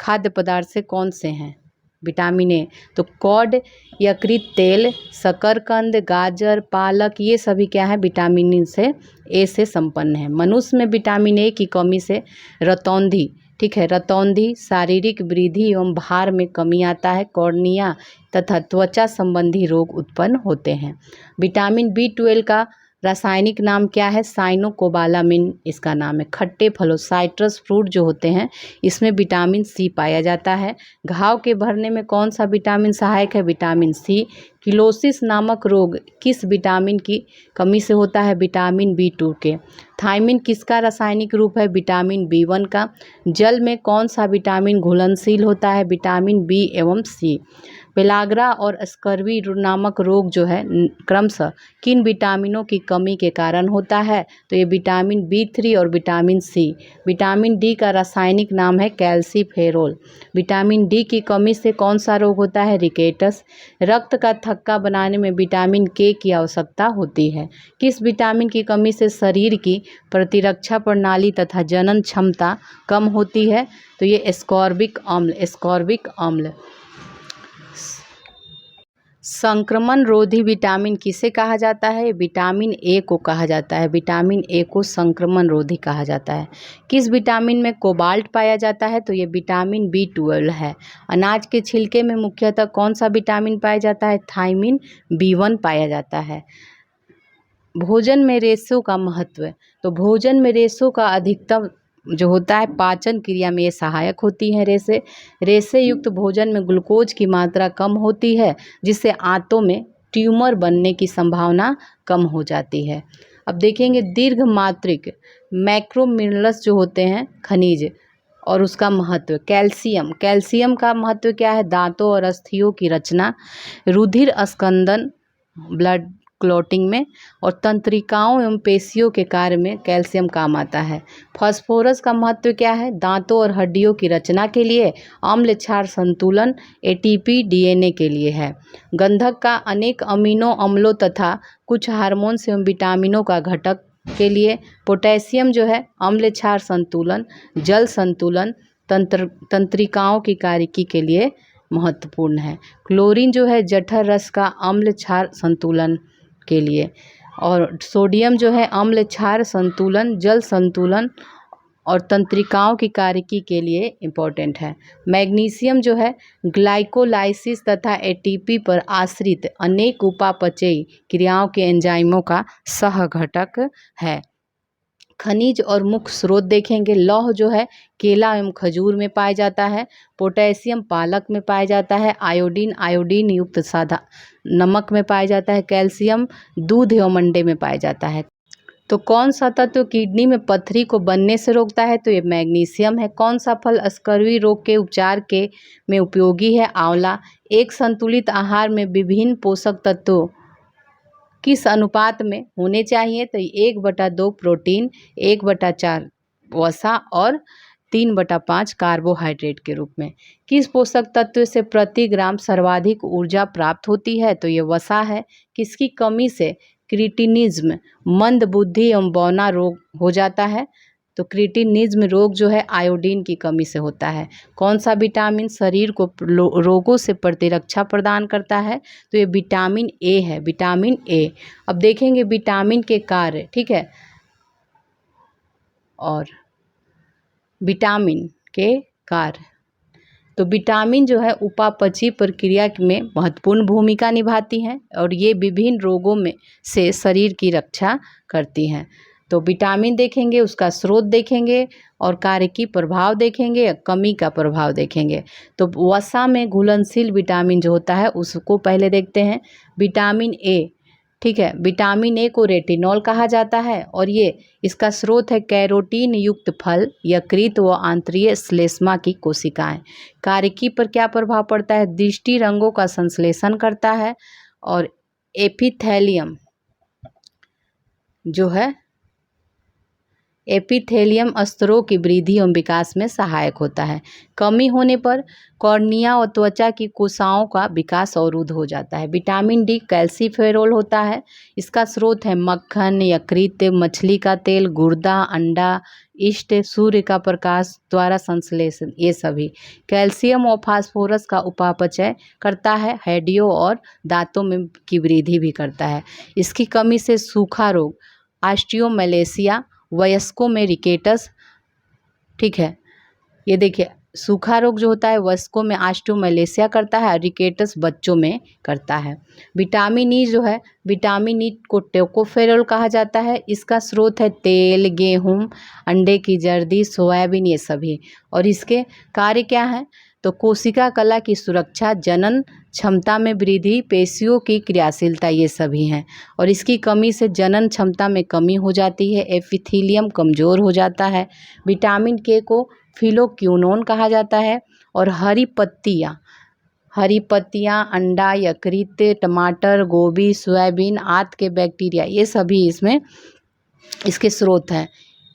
S1: खाद्य पदार्थ से कौन से हैं? विटामिन ए तो कॉड, यकृत तेल, शकरकंद, गाजर, पालक, ये सभी क्या है? विटामिन से ए से संपन्न है। मनुष्य में विटामिन ए की कमी से रतौंधी, ठीक है, रतौंधी, शारीरिक वृद्धि एवं भार में कमी आता है। कॉर्निया तथा त्वचा संबंधी रोग उत्पन्न होते हैं। विटामिन B12 का रासायनिक नाम क्या है? साइनोकोबालामिन इसका नाम है। खट्टे फलों साइट्रस फ्रूट जो होते हैं इसमें विटामिन सी पाया जाता है। घाव के भरने में कौन सा विटामिन सहायक है? Vitamin C. किलोसिस नामक रोग किस विटामिन की कमी से होता है? विटामिन B2 के। थायमिन किसका रासायनिक रूप है? विटामिन B1 का। जल में कौन सा विटामिन घुलनशील होता है? विटामिन B एवं C। पेलाग्रा और स्कर्वी नामक रोग जो है क्रमशः किन विटामिनों की कमी के कारण होता है? तो ये विटामिन B3 और विटामिन C। विटामिन डी का रासायनिक नाम है कैल्सीफेरोल। विटामिन डी की कमी से कौन सा रोग होता है? रिकेटस। रक्त का थक्का बनाने में विटामिन के की आवश्यकता होती है। किस विटामिन की कमी से शरीर की प्रतिरक्षा प्रणाली तथा जनन क्षमता कम होती है? तो ये एस्कॉर्बिक अम्ल। संक्रमण रोधी विटामिन किसे कहा जाता है? विटामिन ए को कहा जाता है। विटामिन ए को संक्रमण रोधी कहा जाता है। किस विटामिन में कोबाल्ट पाया जाता है? तो ये विटामिन B12 है। अनाज के छिलके में मुख्यतः कौन सा विटामिन पाया जाता है? थायमिन B1 पाया जाता है। भोजन में रेशों का महत्व, तो भोजन में रेशों का अधिकतम जो होता है पाचन क्रिया में ये सहायक होती हैं। रेशे युक्त भोजन में ग्लूकोज की मात्रा कम होती है जिससे आंतों में ट्यूमर बनने की संभावना कम हो जाती है। अब देखेंगे दीर्घ मात्रिक मैक्रोमिनरल्स जो होते हैं खनिज और उसका महत्व। कैल्शियम का महत्व क्या है? दांतों और अस्थियों की रचना, रुधिर स्कंदन ब्लड क्लॉटिंग में और तंत्रिकाओं एवं पेशियों के कार्य में कैल्शियम काम आता है। फास्फोरस का महत्व क्या है? दांतों और हड्डियों की रचना के लिए, अम्ल क्षार संतुलन, ATP DNA के लिए है। गंधक का अनेक अमीनो अम्लों तथा कुछ हार्मोन्स एवं विटामिनों का घटक के लिए। पोटेशियम जो है अम्ल क्षार संतुलन, जल संतुलन, तंत्रिकाओं की कार्यकी के लिए महत्वपूर्ण है। क्लोरीन जो है जठर रस का अम्ल क्षार संतुलन के लिए, और सोडियम जो है अम्ल क्षार संतुलन, जल संतुलन और तंत्रिकाओं की कार्यकी के लिए इम्पोर्टेंट है। मैग्नीशियम जो है ग्लाइकोलाइसिस तथा ATP पर आश्रित अनेक उपापचयी क्रियाओं के एंजाइमों का सह घटक है। खनिज और मुख्य स्रोत देखेंगे। लौह जो है केला एवं खजूर में पाया जाता है। पोटेशियम पालक में पाया जाता है। आयोडीन युक्त सादा नमक में पाया जाता है। कैल्शियम दूध एवं अंडे में पाया जाता है। तो कौन सा तत्व किडनी में पत्थरी को बनने से रोकता है? तो ये मैग्नीशियम है। कौन सा फल स्कर्वी रोग के उपचार के में उपयोगी है? आंवला। एक संतुलित आहार में विभिन्न पोषक तत्वों किस अनुपात में होने चाहिए? तो 1/2 प्रोटीन, 1/4 वसा और 3/5 कार्बोहाइड्रेट के रूप में। किस पोषक तत्व से प्रति ग्राम सर्वाधिक ऊर्जा प्राप्त होती है? तो ये वसा है। किसकी कमी से क्रिटिनिज्म, मंद बुद्धि एवं बौना रोग हो जाता है? तो क्रिटिनिज्म रोग जो है आयोडीन की कमी से होता है। कौन सा विटामिन शरीर को रोगों से प्रतिरक्षा प्रदान करता है? तो ये विटामिन ए है, विटामिन ए। अब देखेंगे विटामिन के कार्य, ठीक है, और विटामिन के कार्य। तो विटामिन जो है उपापचयी प्रक्रिया में महत्वपूर्ण भूमिका निभाती हैं और ये विभिन्न रोगों में से शरीर की रक्षा करती हैं। तो विटामिन देखेंगे, उसका स्रोत देखेंगे और कार्य की प्रभाव देखेंगे, कमी का प्रभाव देखेंगे। तो वसा में घुलनशील विटामिन जो होता है उसको पहले देखते हैं। विटामिन ए, ठीक है, विटामिन ए को रेटिनॉल कहा जाता है और ये इसका स्रोत है कैरोटीन युक्त फल, यकृत व आंतरीय श्लेष्मा की कोशिकाएं। कार्यकी पर क्या प्रभाव पड़ता है? दृष्टि रंगों का संश्लेषण करता है और एपिथेलियम जो है एपिथेलियम स्तरों की वृद्धि एवं विकास में सहायक होता है। कमी होने पर कॉर्निया और त्वचा की कोशिकाओं का विकास अवरुद्ध हो जाता है। विटामिन डी कैल्सीफेरोल होता है। इसका स्रोत है मक्खन, यकृत, मछली का तेल, गुर्दा, अंडा, इष्ट, सूर्य का प्रकाश द्वारा संश्लेषण, ये सभी। कैल्शियम और फास्फोरस का उपापचय करता है, हड्डियों और दांतों में की वृद्धि भी करता है। इसकी कमी से सूखा रोग, ऑस्टियोमैलेशिया, वयस्कों में रिकेटस, ठीक है, ये देखिए सूखा रोग जो होता है वयस्कों में ऑस्टियोमैलेशिया करता है और रिकेटस बच्चों में करता है। विटामिन ई जो है, विटामिन ई को टोकोफेरोल कहा जाता है। इसका स्रोत है तेल, गेहूं, अंडे की जर्दी, सोयाबीन, ये सभी। और इसके कार्य क्या है? तो कोशिका कला की सुरक्षा, जनन क्षमता में वृद्धि, पेशियों की क्रियाशीलता, ये सभी हैं। और इसकी कमी से जनन क्षमता में कमी हो जाती है, एपिथेलियम कमज़ोर हो जाता है। विटामिन के को फिलोक्विनोन कहा जाता है। और हरी पत्तियाँ, अंडा, यकृत, टमाटर, गोभी, सोयाबीन आदि के बैक्टीरिया, ये सभी इसमें इसके स्रोत हैं।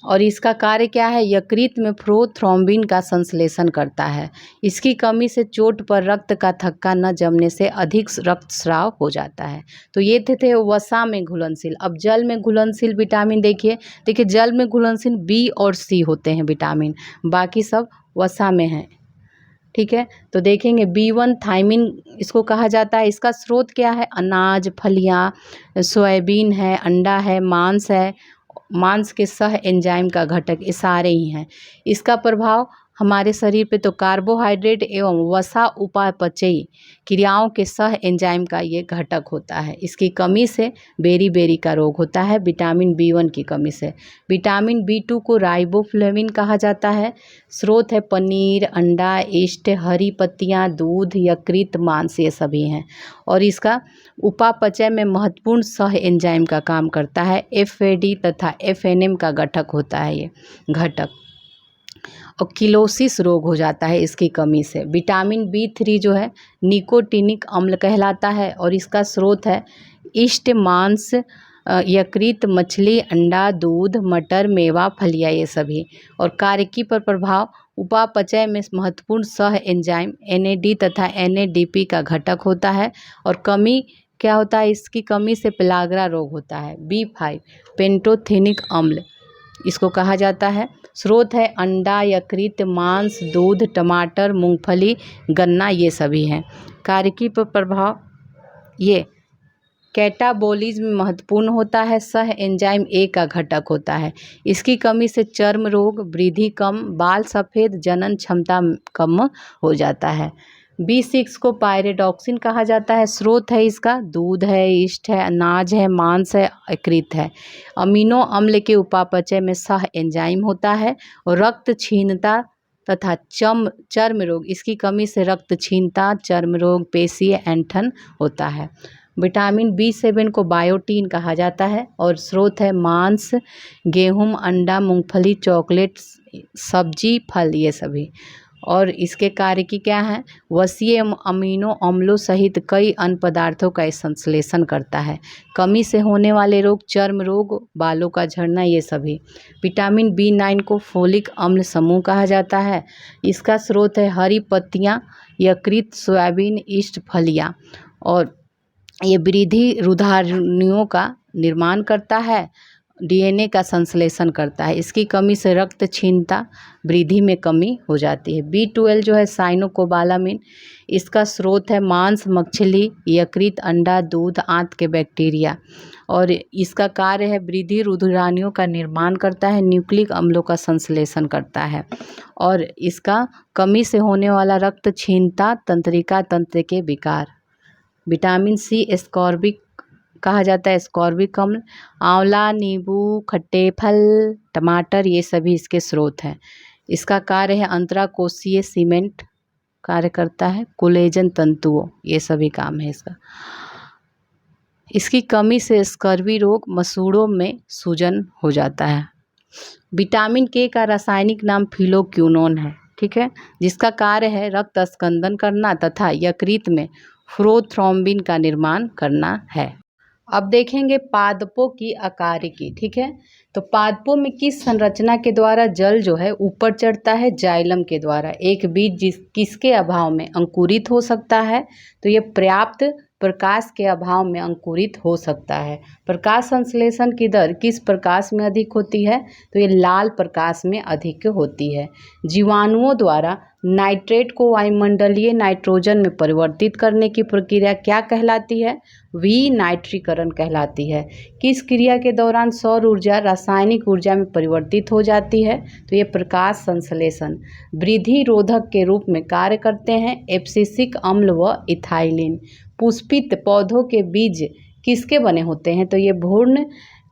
S1: और इसका कार्य क्या है? यकृत में प्रोथ्रोम्बिन का संश्लेषण करता है। इसकी कमी से चोट पर रक्त का थक्का न जमने से अधिक रक्तस्राव हो जाता है। तो ये थे वसा में घुलनशील। अब जल में घुलनशील विटामिन देखिए जल में घुलनशील बी और सी होते हैं विटामिन, बाकी सब वसा में हैं, ठीक है। तो देखेंगे B1 थायमिन इसको कहा जाता है। इसका स्रोत क्या है? अनाज, फलियां, सोयाबीन है, अंडा है, मांस है, मांस के सह एंजाइम का घटक, ये सारे ही हैं। इसका प्रभाव हमारे शरीर पे तो कार्बोहाइड्रेट एवं वसा उपापचयी क्रियाओं के सह एंजाइम का ये घटक होता है। इसकी कमी से बेरी का रोग होता है, विटामिन B1 की कमी से। विटामिन B2 को राइबोफ्लेविन कहा जाता है। स्रोत है पनीर, अंडा, इष्ट, हरी पत्तियाँ, दूध, यकृत, मांस, ये सभी हैं। और इसका उपापचय में महत्वपूर्ण सह एंजाइम का काम करता है। FAD तथा FNM का घटक होता है ये घटक। और किलोसिस रोग हो जाता है इसकी कमी से। विटामिन B3 जो है निकोटिनिक अम्ल कहलाता है और इसका स्रोत है इष्ट, मांस, यकृत, मछली, अंडा, दूध, मटर, मेवा, फलियां, ये सभी। और कार्यकी पर प्रभाव, उपापचय में महत्वपूर्ण सह एंजाइम NAD तथा NADP का घटक होता है। और कमी क्या होता है? इसकी कमी से पेलाग्रा रोग होता है। B5 पेंटोथेनिक अम्ल इसको कहा जाता है। स्रोत है अंडा, यकृत, मांस, दूध, टमाटर, मूंगफली, गन्ना, ये सभी हैं। कार्यकी पर प्रभाव, ये कैटाबॉलिज्म महत्वपूर्ण होता है, सह एंजाइम A का घटक होता है। इसकी कमी से चर्म रोग, वृद्धि कम, बाल सफ़ेद, जनन क्षमता कम हो जाता है। B6 को पायरिडॉक्सिन कहा जाता है। स्रोत है इसका दूध है, इष्ट है, अनाज है, मांस है, यकृत है। अमीनो अम्ल के उपापचय में सह एंजाइम होता है। और रक्त क्षीणता तथा चर्म रोग, इसकी कमी से रक्त क्षीणता, चर्म रोग, पेशीय ऐंठन होता है। विटामिन B7 को बायोटीन कहा जाता है और स्रोत है मांस, गेहूं, अंडा, मूंगफली, चॉकलेट, सब्जी, फल, ये सभी। और इसके कार्य की क्या है, वसीय अमीनो अम्लों सहित कई अन्य पदार्थों का संश्लेषण करता है। कमी से होने वाले रोग, चर्म रोग, बालों का झड़ना, ये सभी। विटामिन B9 को फोलिक अम्ल समूह कहा जाता है। इसका स्रोत है हरी पत्तियां, यकृत, सोयाबीन, ईस्ट फलियां। और ये वृद्धि रुधारणियों का निर्माण करता है, DNA का संश्लेषण करता है। इसकी कमी से रक्त क्षीणता, वृद्धि में कमी हो जाती है। B12 जो है साइनोकोबालामिन, इसका स्रोत है मांस, मछली, यकृत, अंडा, दूध, आंत के बैक्टीरिया। और इसका कार्य है वृद्धि रुधिराणुओं का निर्माण करता है, न्यूक्लिक अम्लों का संश्लेषण करता है। और इसका कमी से होने वाला रक्त क्षीणता, तंत्रिका तंत्र के विकार। विटामिन C एस्कॉर्बिक कहा जाता है, एस्कॉर्बिक अम्ल। आंवला, नींबू, खट्टे फल, टमाटर, ये सभी इसके स्रोत हैं। इसका कार्य है अंतराकोशीय सीमेंट कार्य करता है, कोलेजन तंतुओं, ये सभी काम है इसका। इसकी कमी से स्कर्वी रोग, मसूड़ों में सूजन हो जाता है। विटामिन K का रासायनिक नाम फिलोक्विनोन है, ठीक है, जिसका कार्य है रक्त स्कंदन करना तथा यकृत में प्रोथ्रोम्बिन का निर्माण करना है। अब देखेंगे पादपों की आकारिकी, ठीक है। तो पादपों में किस संरचना के द्वारा जल जो है ऊपर चढ़ता है, जाइलम के द्वारा। एक बीज किसके अभाव में अंकुरित हो सकता है, तो ये पर्याप्त प्रकाश के अभाव में अंकुरित हो सकता है। प्रकाश संश्लेषण की दर किस प्रकाश में अधिक होती है, तो ये लाल प्रकाश में अधिक होती है। जीवाणुओं द्वारा नाइट्रेट को वायुमंडलीय नाइट्रोजन में परिवर्तित करने की प्रक्रिया क्या कहलाती है, विनाइट्रीकरण कहलाती है। किस क्रिया के दौरान सौर ऊर्जा रासायनिक ऊर्जा में परिवर्तित हो जाती है, तो ये प्रकाश संश्लेषण। वृद्धि रोधक के रूप में कार्य करते हैं एब्सिसिक अम्ल व इथाइलिन। पुष्पित पौधों के बीज किसके बने होते हैं, तो ये भ्रूण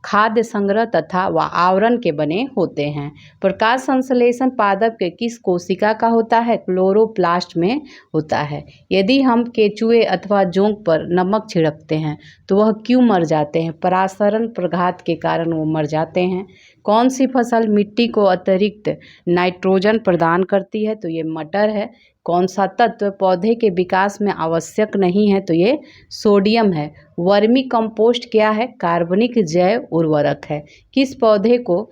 S1: खाद्य संग्रह तथा आवरण के बने होते हैं। प्रकाश संश्लेषण पादप के किस कोशिका का होता है, क्लोरोप्लास्ट में होता है। यदि हम केचुए अथवा जोंक पर नमक छिड़कते हैं तो वह क्यों मर जाते हैं, परासरण प्रघात के कारण वो मर जाते हैं। कौन सी फसल मिट्टी को अतिरिक्त नाइट्रोजन प्रदान करती है, तो ये मटर है। कौन सा तत्व पौधे के विकास में आवश्यक नहीं है, तो ये सोडियम है। वर्मी कंपोस्ट क्या है, कार्बनिक जैव उर्वरक है। किस पौधे को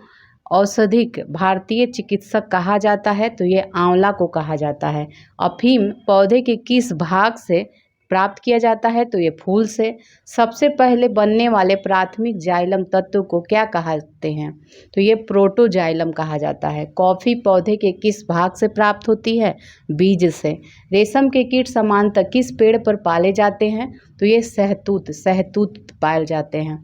S1: औषधिक भारतीय चिकित्सक कहा जाता है, तो ये आंवला को कहा जाता है। अफीम पौधे के किस भाग से प्राप्त किया जाता है, तो ये फूल से। सबसे पहले बनने वाले प्राथमिक जाइलम तत्व को क्या कहते हैं, तो ये प्रोटोजाइलम कहा जाता है। कॉफ़ी पौधे के किस भाग से प्राप्त होती है, बीज से। रेशम के कीट समानतः किस पेड़ पर पाले जाते हैं, तो ये सहतूत पाए जाते हैं।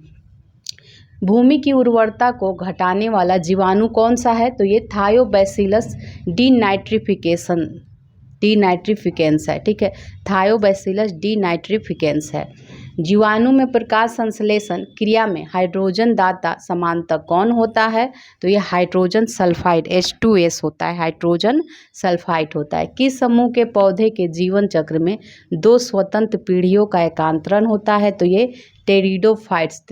S1: भूमि की उर्वरता को घटाने वाला जीवाणु कौन सा है, तो ये थायोबैसिलस डीनाइट्रिफिकेंस है, ठीक है। थायोबैसिलस डीनाइट्रिफिकेंस है। जीवाणु में प्रकाश संश्लेषण क्रिया में हाइड्रोजन दाता समानतः कौन होता है, तो ये हाइड्रोजन सल्फाइड H2S होता है, हाइड्रोजन सल्फाइड होता है। किस समूह के पौधे के जीवन चक्र में 2 स्वतंत्र पीढ़ियों का एकांतरण होता है, तो ये टेरिडोफाइट्स।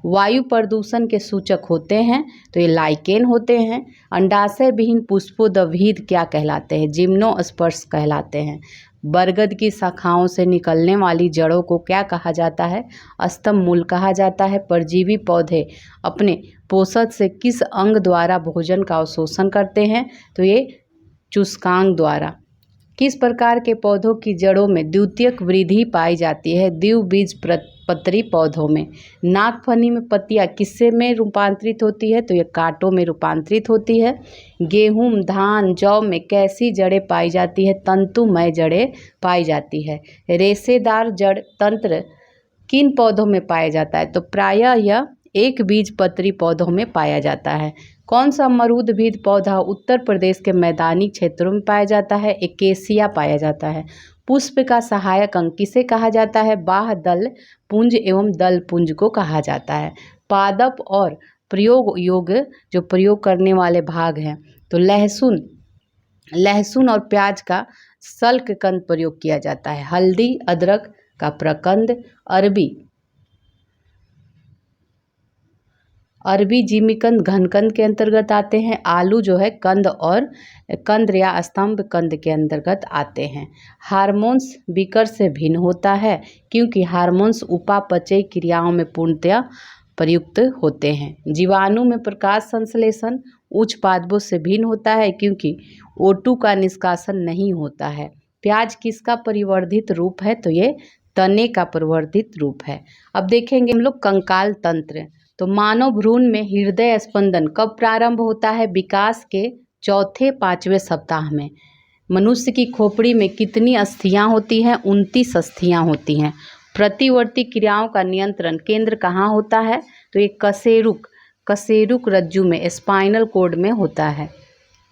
S1: वायु प्रदूषण के सूचक होते हैं, तो ये लाइकेन होते हैं। अंडाशय विहीन पुष्पोद्भिद क्या कहलाते हैं, जिम्नोस्पर्श कहलाते हैं। बरगद की शाखाओं से निकलने वाली जड़ों को क्या कहा जाता है, स्तंभ मूल कहा जाता है। परजीवी पौधे अपने पोषक से किस अंग द्वारा भोजन का अवशोषण करते हैं, तो ये चूस्कांग द्वारा। किस प्रकार के पौधों की जड़ों में द्वितीयक वृद्धि पाई जाती है, द्विबीजपत्री पौधों में। नागफनी में पत्तियां किससे में रूपांतरित होती है, तो ये कांटों में रूपांतरित होती है। गेहूं, धान, जौ में कैसी जड़ें पाई जाती है, तंतुमय जड़ें पाई जाती है। रेशेदार जड़ तंत्र किन पौधों में पाया जाता है, तो प्रायः यह एक बीजपत्री पौधों में पाया जाता है। कौन सा मरूदभिद पौधा उत्तर प्रदेश के मैदानी क्षेत्रों में पाया जाता है, एकेसिया पाया जाता है। पुष्प का सहायक अंग किसे कहा जाता है, बाह्य दल पुंज एवं दल पुंज को कहा जाता है। पादप और प्रयोग योग्य जो प्रयोग करने वाले भाग हैं, तो लहसुन और प्याज का सल्क कंद प्रयोग किया जाता है। हल्दी, अदरक, का प्रकंद अरबी जिमीकंद घनकंद के अंतर्गत आते हैं। आलू जो है कंद और कंद या स्तंभ कंद के अंतर्गत आते हैं। हार्मोन्स बीकर से भिन्न होता है क्योंकि हार्मोन्स उपापचयी क्रियाओं में पूर्णतया प्रयुक्त होते हैं। जीवाणु में प्रकाश संश्लेषण उच्च पादपों से भिन्न होता है क्योंकि O2 का निष्कासन नहीं होता है। प्याज किसका परिवर्धित रूप है? तो ये तने का परिवर्धित रूप है। अब देखेंगे हम लोग कंकाल तंत्र। तो मानव भ्रूण में हृदय स्पंदन कब प्रारंभ होता है? विकास के चौथे पांचवें सप्ताह में। मनुष्य की खोपड़ी में कितनी अस्थियां होती हैं? 29 अस्थियां होती हैं। प्रतिवर्ती क्रियाओं का नियंत्रण केंद्र कहाँ होता है? तो ये कशेरुक रज्जु में स्पाइनल कॉर्ड में होता है।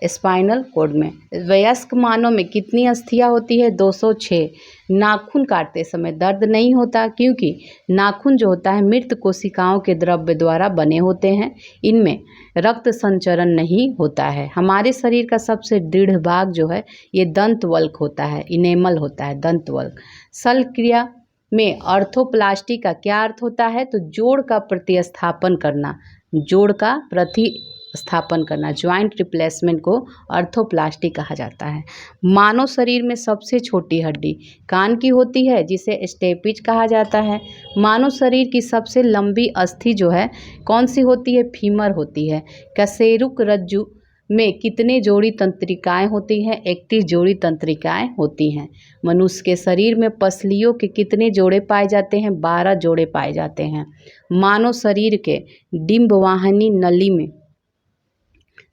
S1: स्पाइनल कॉर्ड में। वयस्क मानव में कितनी अस्थियां होती है? 206। नाखून काटते समय दर्द नहीं होता क्योंकि नाखून जो होता है मृत कोशिकाओं के द्रव्य द्वारा बने होते हैं। इनमें रक्त संचरण नहीं होता है। हमारे शरीर का सबसे दृढ़ भाग जो है ये दंतवल्क होता है, इनेमल होता है दंतवल्क। शल्य क्रिया में ऑर्थोप्लास्टी का क्या अर्थ होता है? तो जोड़ का प्रतिस्थापन करना, जोड़ का प्रतिस्थापन करना, ज्वाइंट रिप्लेसमेंट को ऑर्थोप्लास्टी कहा जाता है। मानव शरीर में सबसे छोटी हड्डी कान की होती है जिसे स्टेपिज कहा जाता है। मानव शरीर की सबसे लंबी अस्थि जो है कौन सी होती है? फीमर होती है। कशेरुक रज्जु में कितने जोड़ी तंत्रिकाएं होती हैं? 31 जोड़ी तंत्रिकाएं होती हैं। मनुष्य के शरीर में पसलियों के कितने जोड़े पाए जाते हैं? 12 जोड़े पाए जाते हैं। मानव शरीर के डिंबवाहिनी नली में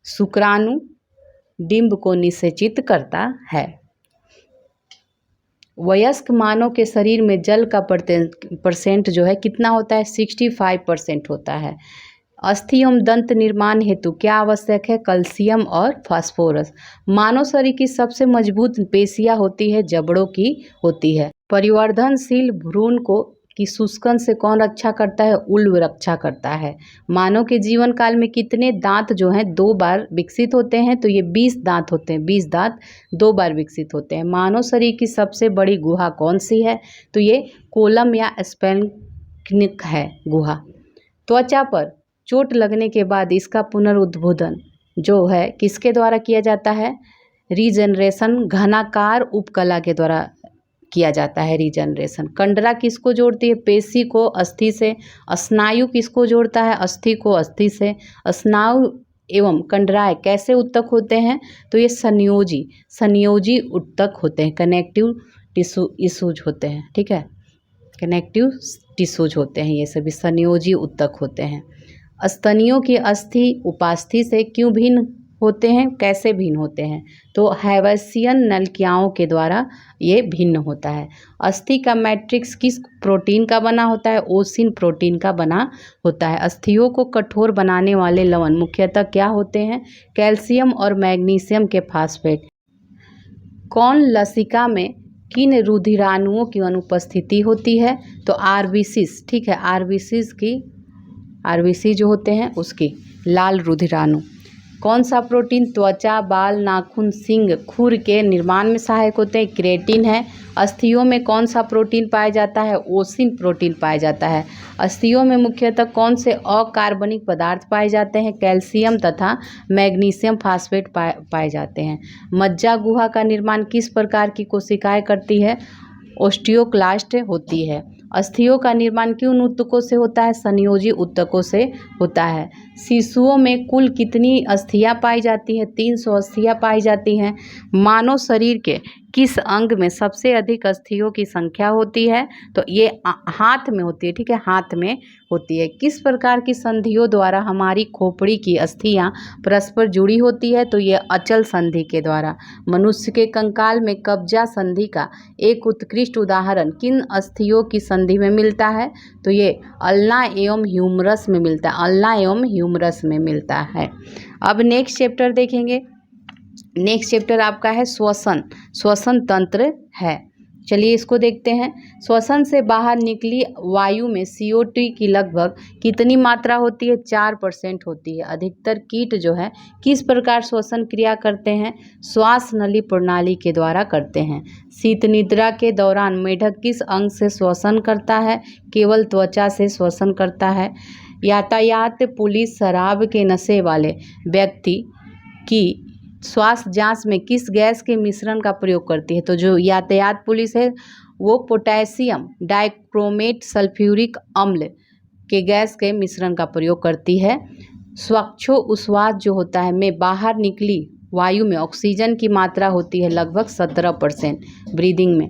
S1: शुक्राणु डिंब को निषेचित करता है। वयस्क मानव के शरीर में जल का परसेंट जो है कितना होता है? 65% होता है। अस्थि एवं दंत निर्माण हेतु क्या आवश्यक है? कैल्शियम और फास्फोरस। मानव शरीर की सबसे मजबूत पेशियां होती है जबड़ों की होती है। परिवर्धनशील भ्रूण को की शुष्कन से कौन रक्षा करता है? उल्व रक्षा करता है। मानव के जीवन काल में कितने दांत जो हैं 2 बार विकसित होते हैं? तो ये 20 दांत होते हैं। 20 दांत 2 बार विकसित होते हैं। मानव शरीर की सबसे बड़ी गुहा कौन सी है? तो ये कोलम या स्फेंक्निक है गुहा। त्वचा पर चोट लगने के बाद इसका पुनरुद्भोधन जो है किसके द्वारा किया जाता है? रीजनरेशन घनाकार उपकला के द्वारा किया जाता है रीजनरेशन। कंडरा किसको जोड़ती है? पेशी को अस्थि से। स्नायु किसको जोड़ता है? अस्थि को अस्थि से। स्नायु एवं कंडराएं कैसे उत्तक होते हैं? तो ये संयोजी उत्तक होते हैं। कनेक्टिव टिश्यूज होते हैं। ठीक है, कनेक्टिव टिश्यूज होते हैं, ये सभी संयोजी उत्तक होते हैं। स्तनियों की अस्थि उपास्थि से क्यों भिन्न होते हैं? कैसे भिन्न होते हैं? तो हैवसियन नलिकाओं के द्वारा ये भिन्न होता है। अस्थि का मैट्रिक्स किस प्रोटीन का बना होता है? ओसिन प्रोटीन का बना होता है। अस्थियों को कठोर बनाने वाले लवण मुख्यतः क्या होते हैं? कैल्शियम और मैग्नीशियम के फास्फेट। कौन लसिका में किन रुधिराणुओं की अनुपस्थिति होती है? तो आरबीसीज। ठीक है, आरबीसी जो होते हैं उसकी लाल रुधिराणु। कौन सा प्रोटीन त्वचा, बाल, नाखून, सींग, खुर के निर्माण में सहायक होते हैं? क्रेटिन है। अस्थियों में कौन सा प्रोटीन पाया जाता है? ओसिन प्रोटीन पाया जाता है। अस्थियों में मुख्यतः कौन से अकार्बनिक पदार्थ पाए जाते हैं? कैल्शियम तथा मैग्नीशियम फास्फेट पाए जाते हैं। मज्जा गुहा का निर्माण किस प्रकार की कोशिकाएं करती है? ओस्टियोक्लास्ट होती है। अस्थियों का निर्माण किन उत्तकों से होता है? संयोजी उत्तकों से होता है। शिशुओं में कुल कितनी अस्थियां पाई जाती हैं? 300 अस्थियां पाई जाती हैं। मानव शरीर के किस अंग में सबसे अधिक अस्थियों की संख्या होती है? तो ये हाथ में होती है। ठीक है, हाथ में होती है। किस प्रकार की संधियों द्वारा हमारी खोपड़ी की अस्थियां परस्पर जुड़ी होती है? तो ये अचल संधि के द्वारा। मनुष्य के कंकाल में कब्जा संधि का एक उत्कृष्ट उदाहरण किन अस्थियों की संधि में मिलता है? तो ये अल्ना एवं ह्यूमरस में मिलता है। अल्ना एवं ह्यूमरस में मिलता है। अब नेक्स्ट चैप्टर देखेंगे। नेक्स्ट चैप्टर आपका है श्वसन तंत्र है। चलिए इसको देखते हैं। श्वसन से बाहर निकली वायु में CO2 की लगभग कितनी मात्रा होती है? 4% होती है। अधिकतर कीट जो है किस प्रकार श्वसन क्रिया करते हैं? श्वास नली प्रणाली के द्वारा करते हैं। शीत निद्रा के दौरान मेढक किस अंग से श्वसन करता है? केवल त्वचा से श्वसन करता है। यातायात पुलिस शराब के नशे वाले व्यक्ति की स्वास्थ्य जांच में किस गैस के मिश्रण का प्रयोग करती है? तो जो यातायात पुलिस है वो पोटेशियम डाइक्रोमेट सल्फ्यूरिक अम्ल के गैस के मिश्रण का प्रयोग करती है। श्वासोच्छ्वास जो होता है में बाहर निकली वायु में ऑक्सीजन की मात्रा होती है लगभग 17% ब्रीदिंग में।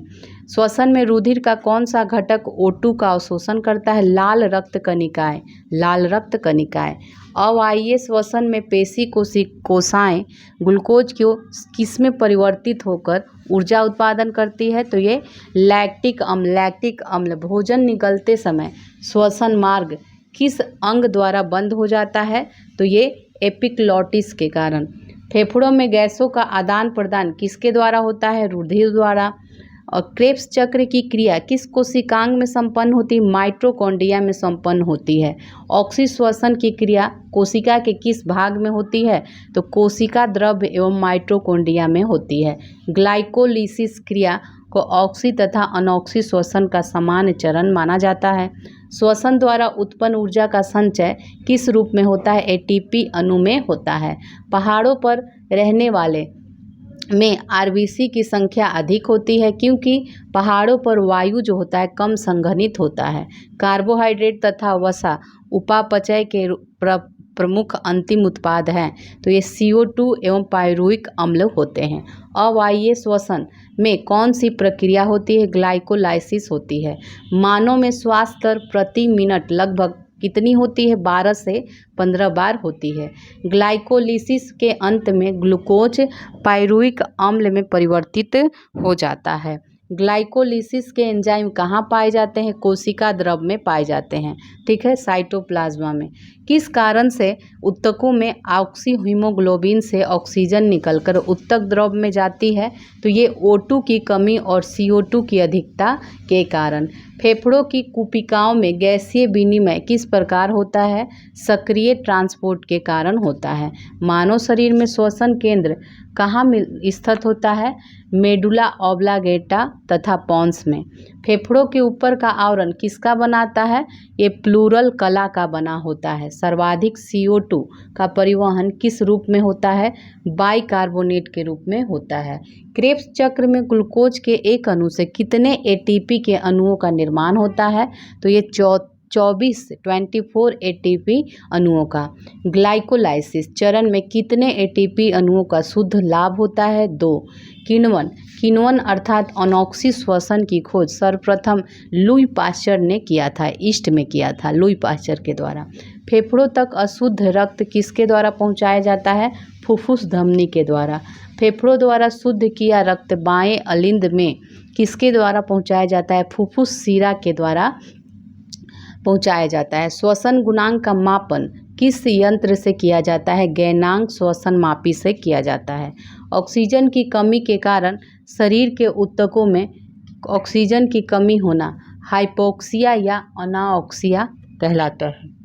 S1: श्वसन में रुधिर का कौन सा घटक O2 का अवशोषण करता है? लाल रक्त कणिकाएं। लाल रक्त कणिकाएं। अवायवीय श्वसन में पेशी कोशिकाएं ग्लूकोज को किसमें परिवर्तित होकर ऊर्जा उत्पादन करती है? तो ये लैक्टिक अम्ल। लैक्टिक अम्ल। भोजन निगलते समय श्वसन मार्ग किस अंग द्वारा बंद हो जाता है? तो ये एपिग्लॉटिस के कारण। फेफड़ों में गैसों का आदान प्रदान किसके द्वारा होता है? रुधिर द्वारा। और क्रेब्स चक्र की क्रिया किस कोशिकांग में संपन्न होती है? माइटोकॉन्ड्रिया में संपन्न होती है। ऑक्सीश्वसन की क्रिया कोशिका के किस भाग में होती है? तो कोशिका द्रव्य एवं माइटोकॉन्ड्रिया में होती है। ग्लाइकोलिसिस क्रिया को ऑक्सी तथा अनॉक्सी श्वसन का समान चरण माना जाता है। श्वसन द्वारा उत्पन्न ऊर्जा का संचय किस रूप में होता है? ATP अणु में होता है। पहाड़ों पर रहने वाले में RBC की संख्या अधिक होती है क्योंकि पहाड़ों पर वायु जो होता है कम संघनित होता है। कार्बोहाइड्रेट तथा वसा उपापचय के प्रमुख अंतिम उत्पाद हैं, तो ये CO2 एवं पायरुविक अम्ल होते हैं। अवायवीय श्वसन में कौन सी प्रक्रिया होती है? ग्लाइकोलाइसिस होती है। मानव में श्वास दर प्रति मिनट लगभग कितनी होती है? 12 से 15 बार होती है। ग्लाइकोलिसिस के अंत में ग्लूकोज पायरुविक अम्ल में परिवर्तित हो जाता है। ग्लाइकोलिसिस के एंजाइम कहाँ पाए जाते हैं? कोशिका द्रव में पाए जाते हैं, ठीक है, साइटोप्लाज्मा में। किस कारण से ऊतकों में ऑक्सीहीमोग्लोबिन से ऑक्सीजन निकलकर ऊतक द्रव में जाती है? तो ये O2 की कमी और CO2 की अधिकता के कारण। फेफड़ों की कुपिकाओं में गैसीय विनिमय किस प्रकार होता है? सक्रिय ट्रांसपोर्ट के कारण होता है। मानव शरीर में श्वसन केंद्र कहाँ स्थित होता है? मेडुला ऑब्लांगेटा तथा पॉन्स में। फेफड़ों के ऊपर का आवरण किसका बनाता है? ये प्लूरल कला का बना होता है। सर्वाधिक CO2 का परिवहन किस रूप में होता है? बाइकार्बोनेट के रूप में होता है। क्रेब्स चक्र में ग्लूकोज के एक अणु से कितने ATP के अणुओं का निर्माण होता है? तो ये 24 ATP अणुओं का। ग्लाइकोलाइसिस चरण में कितने ATP अणुओं का शुद्ध लाभ होता है? 2। किण्वन अर्थात अनॉक्सी श्वसन की खोज सर्वप्रथम लुई पाश्चर ने किया था, ईस्ट में किया था लुई पाश्चर के द्वारा। फेफड़ों तक अशुद्ध रक्त किसके द्वारा पहुंचाया जाता है? फुफ्फुस धमनी के द्वारा। फेफड़ों द्वारा शुद्ध किया रक्त बाएं अलिंद में किसके द्वारा पहुंचाया जाता है? फुफ्फुस शिरा के द्वारा पहुंचाया जाता है। श्वसन गुणांक का मापन किस यंत्र से किया जाता है? गैनांक श्वसन मापी से किया जाता है। ऑक्सीजन की कमी के कारण शरीर के ऊतकों में ऑक्सीजन की कमी होना हाइपोक्सिया या अनाऑक्सिया कहलाता है।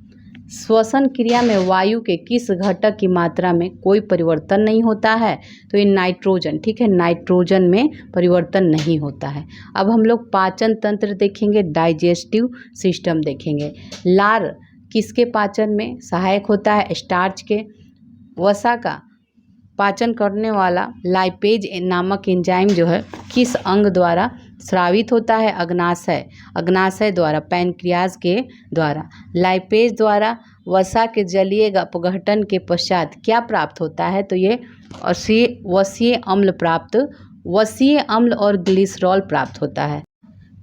S1: श्वसन क्रिया में वायु के किस घटक की मात्रा में कोई परिवर्तन नहीं होता है? तो ये नाइट्रोजन, ठीक है, नाइट्रोजन में परिवर्तन नहीं होता है। अब हम लोग पाचन तंत्र देखेंगे, डाइजेस्टिव सिस्टम देखेंगे। लार किसके पाचन में सहायक होता है? स्टार्च के। वसा का पाचन करने वाला लाइपेज नामक एंजाइम जो है किस अंग द्वारा स्रावित होता है? अग्नाशय। अग्नाशय द्वारा, पैनक्रियाज के द्वारा। लाइपेज द्वारा वसा के जलीय अपघटन के पश्चात क्या प्राप्त होता है? तो ये वसीय अम्ल और ग्लिसरॉल प्राप्त होता है।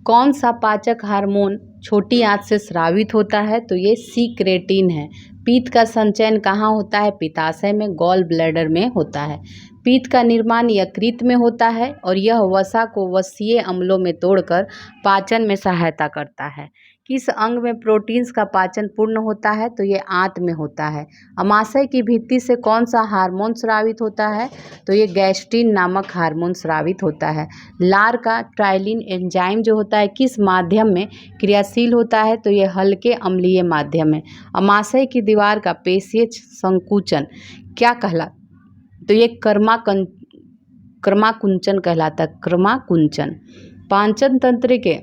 S1: कौन सा पाचक हार्मोन छोटी आंत से स्रावित होता है? तो ये सीक्रेटिन है। पित्त का संचयन कहाँ होता है? पित्ताशय में, गॉल ब्लैडर में होता है। पित्त का निर्माण यकृत में होता है और यह वसा को वसीय अम्लों में तोड़कर पाचन में सहायता करता है। किस अंग में प्रोटीन्स का पाचन पूर्ण होता है? तो ये आंत में होता है। अमाशय की भित्ति से कौन सा हार्मोन स्रावित होता है? तो ये गैस्ट्रिन नामक हार्मोन स्रावित होता है। लार का ट्राइलिन एंजाइम जो होता है किस माध्यम में क्रियाशील होता है? तो ये हल्के अम्लीय माध्यम में। अमाशय की दीवार का पेशीय संकुचन क्या कहलाता? तो ये क्रमाकुंचन कहलाता है, क्रमाकुंचन। पाचन तंत्र के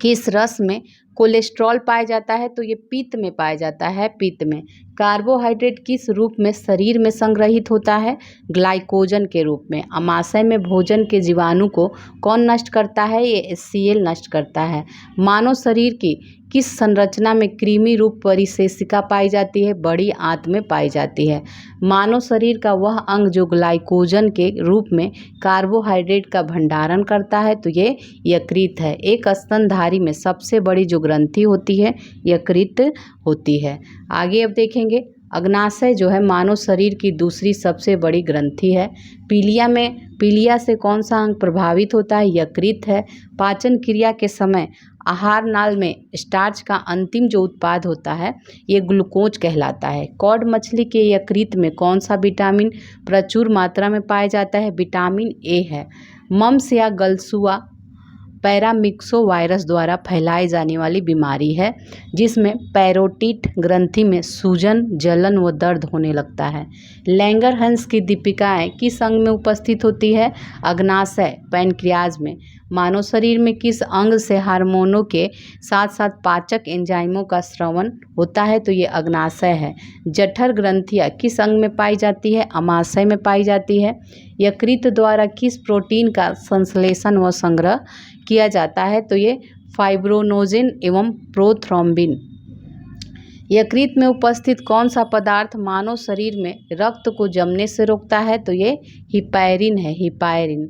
S1: किस रस में कोलेस्ट्रॉल पाया जाता है? तो ये पित्त में पाया जाता है, पित्त में। कार्बोहाइड्रेट किस रूप में शरीर में संग्रहित होता है? ग्लाइकोजन के रूप में। अमाशय में भोजन के जीवाणु को कौन नष्ट करता है? ये HCl नष्ट करता है। मानव शरीर की किस संरचना में कृमि रूप परिशेषिका पाई जाती है? बड़ी आंत में पाई जाती है। मानव शरीर का वह अंग जो ग्लाइकोजन के रूप में कार्बोहाइड्रेट का भंडारण करता है, तो ये यकृत है। एक स्तनधारी में सबसे बड़ी जो ग्रंथि होती है यकृत होती है। आगे अब देखेंगे, अग्नाशय जो है मानव शरीर की दूसरी सबसे बड़ी ग्रंथि है। पीलिया से कौन सा अंग प्रभावित होता है? यकृत है। पाचन क्रिया के समय आहार नाल में स्टार्च का अंतिम जो उत्पाद होता है ये ग्लूकोज कहलाता है। कॉड मछली के यकृत में कौन सा विटामिन प्रचुर मात्रा में पाया जाता है? विटामिन ए है। मम्स या गलसुआ पैरामिक्सो वायरस द्वारा फैलाई जाने वाली बीमारी है जिसमें पैरोटिट ग्रंथि में सूजन, जलन व दर्द होने लगता है। लैंगरहंस की दीपिकाएं किस अंग में उपस्थित होती है? अग्नाशय, पैनक्रियाज में। मानव शरीर में किस अंग से हार्मोनों के साथ साथ पाचक एंजाइमों का स्रवण होता है? तो ये अग्नाशय है। जठर ग्रंथियां किस अंग में पाई जाती है? अमाशय में पाई जाती है। यकृत द्वारा किस प्रोटीन का संश्लेषण व संग्रह किया जाता है? तो ये फाइब्रोनोजिन एवं प्रोथ्रोम्बिन। यकृत में उपस्थित कौन सा पदार्थ मानव शरीर में रक्त को जमने से रोकता है? तो ये हिपैरिन है, हिपैरिन।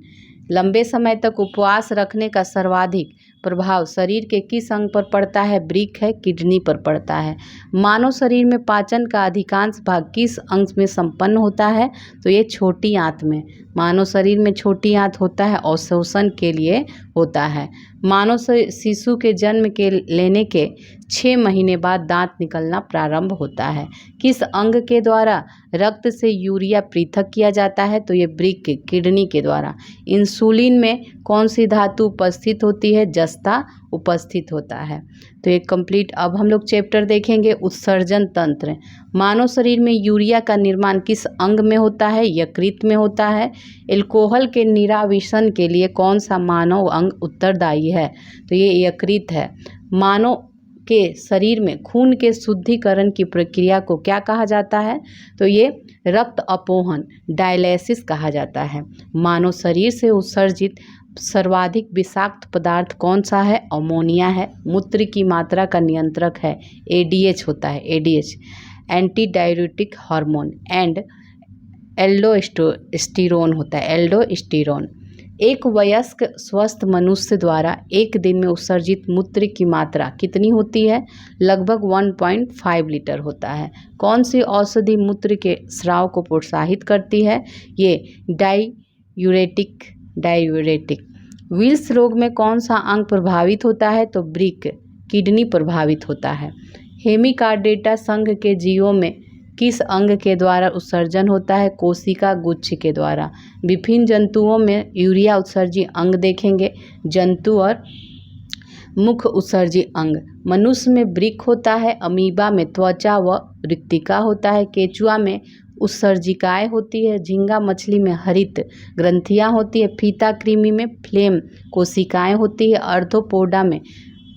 S1: लंबे समय तक उपवास रखने का सर्वाधिक प्रभाव शरीर के किस अंग पर पड़ता है? वृक्क है, किडनी पर पड़ता है। मानव शरीर में पाचन का अधिकांश भाग किस अंग में संपन्न होता है? तो ये छोटी आंत में। मानव शरीर में छोटी आंत होता है, अवशोषण के लिए होता है। मानव शिशु के जन्म के लेने के 6 महीने बाद दांत निकलना प्रारंभ होता है। किस अंग के द्वारा रक्त से यूरिया पृथक किया जाता है? तो ये वृक्क, किडनी के द्वारा। इंसुलिन में कौन सी धातु उपस्थित होती है? जस्ता उपस्थित होता है। तो ये कंप्लीट। अब हम लोग चैप्टर देखेंगे उत्सर्जन तंत्र। मानव शरीर में यूरिया का निर्माण किस अंग में होता है? यकृत में होता है। एल्कोहल के निराविशन के लिए कौन सा मानव अंग उत्तरदायी है? तो ये यकृत है। मानव के शरीर में खून के शुद्धिकरण की प्रक्रिया को क्या कहा जाता है? तो ये रक्त अपोहन, डायलिसिस कहा जाता है। मानव शरीर से उत्सर्जित सर्वाधिक विषाक्त पदार्थ कौन सा है? अमोनिया है। मूत्र की मात्रा का नियंत्रक है, ADH होता है, ADH, anti diuretic hormone. And aldosterone होता है, एल्डोस्टेरोन। एक वयस्क स्वस्थ मनुष्य द्वारा एक दिन में उत्सर्जित मूत्र की मात्रा कितनी होती है? लगभग 1.5 लीटर होता है। कौन सी औषधि मूत्र के स्राव को प्रोत्साहित करती है? ये डाययूरेटिक। विल्स रोग में कौन सा अंग प्रभावित होता है? तो वृक्क, किडनी प्रभावित होता है। हेमिकार्डेटा संघ के जीवों में किस अंग के द्वारा उत्सर्जन होता है? कोशिका गुच्छ के द्वारा। विभिन्न जंतुओं में यूरिया उत्सर्जी अंग देखेंगे, जंतु और मुख्य उत्सर्जी अंग। मनुष्य में वृक्क होता है, अमीबा में त्वचा व रिक्तिका होता है, केचुआ में उत्सर्जिकाएँ होती है, झींगा मछली में हरित ग्रंथियाँ होती है, फीता कृमि में फ्लेम कोशिकाएँ होती है, आर्थ्रोपोडा में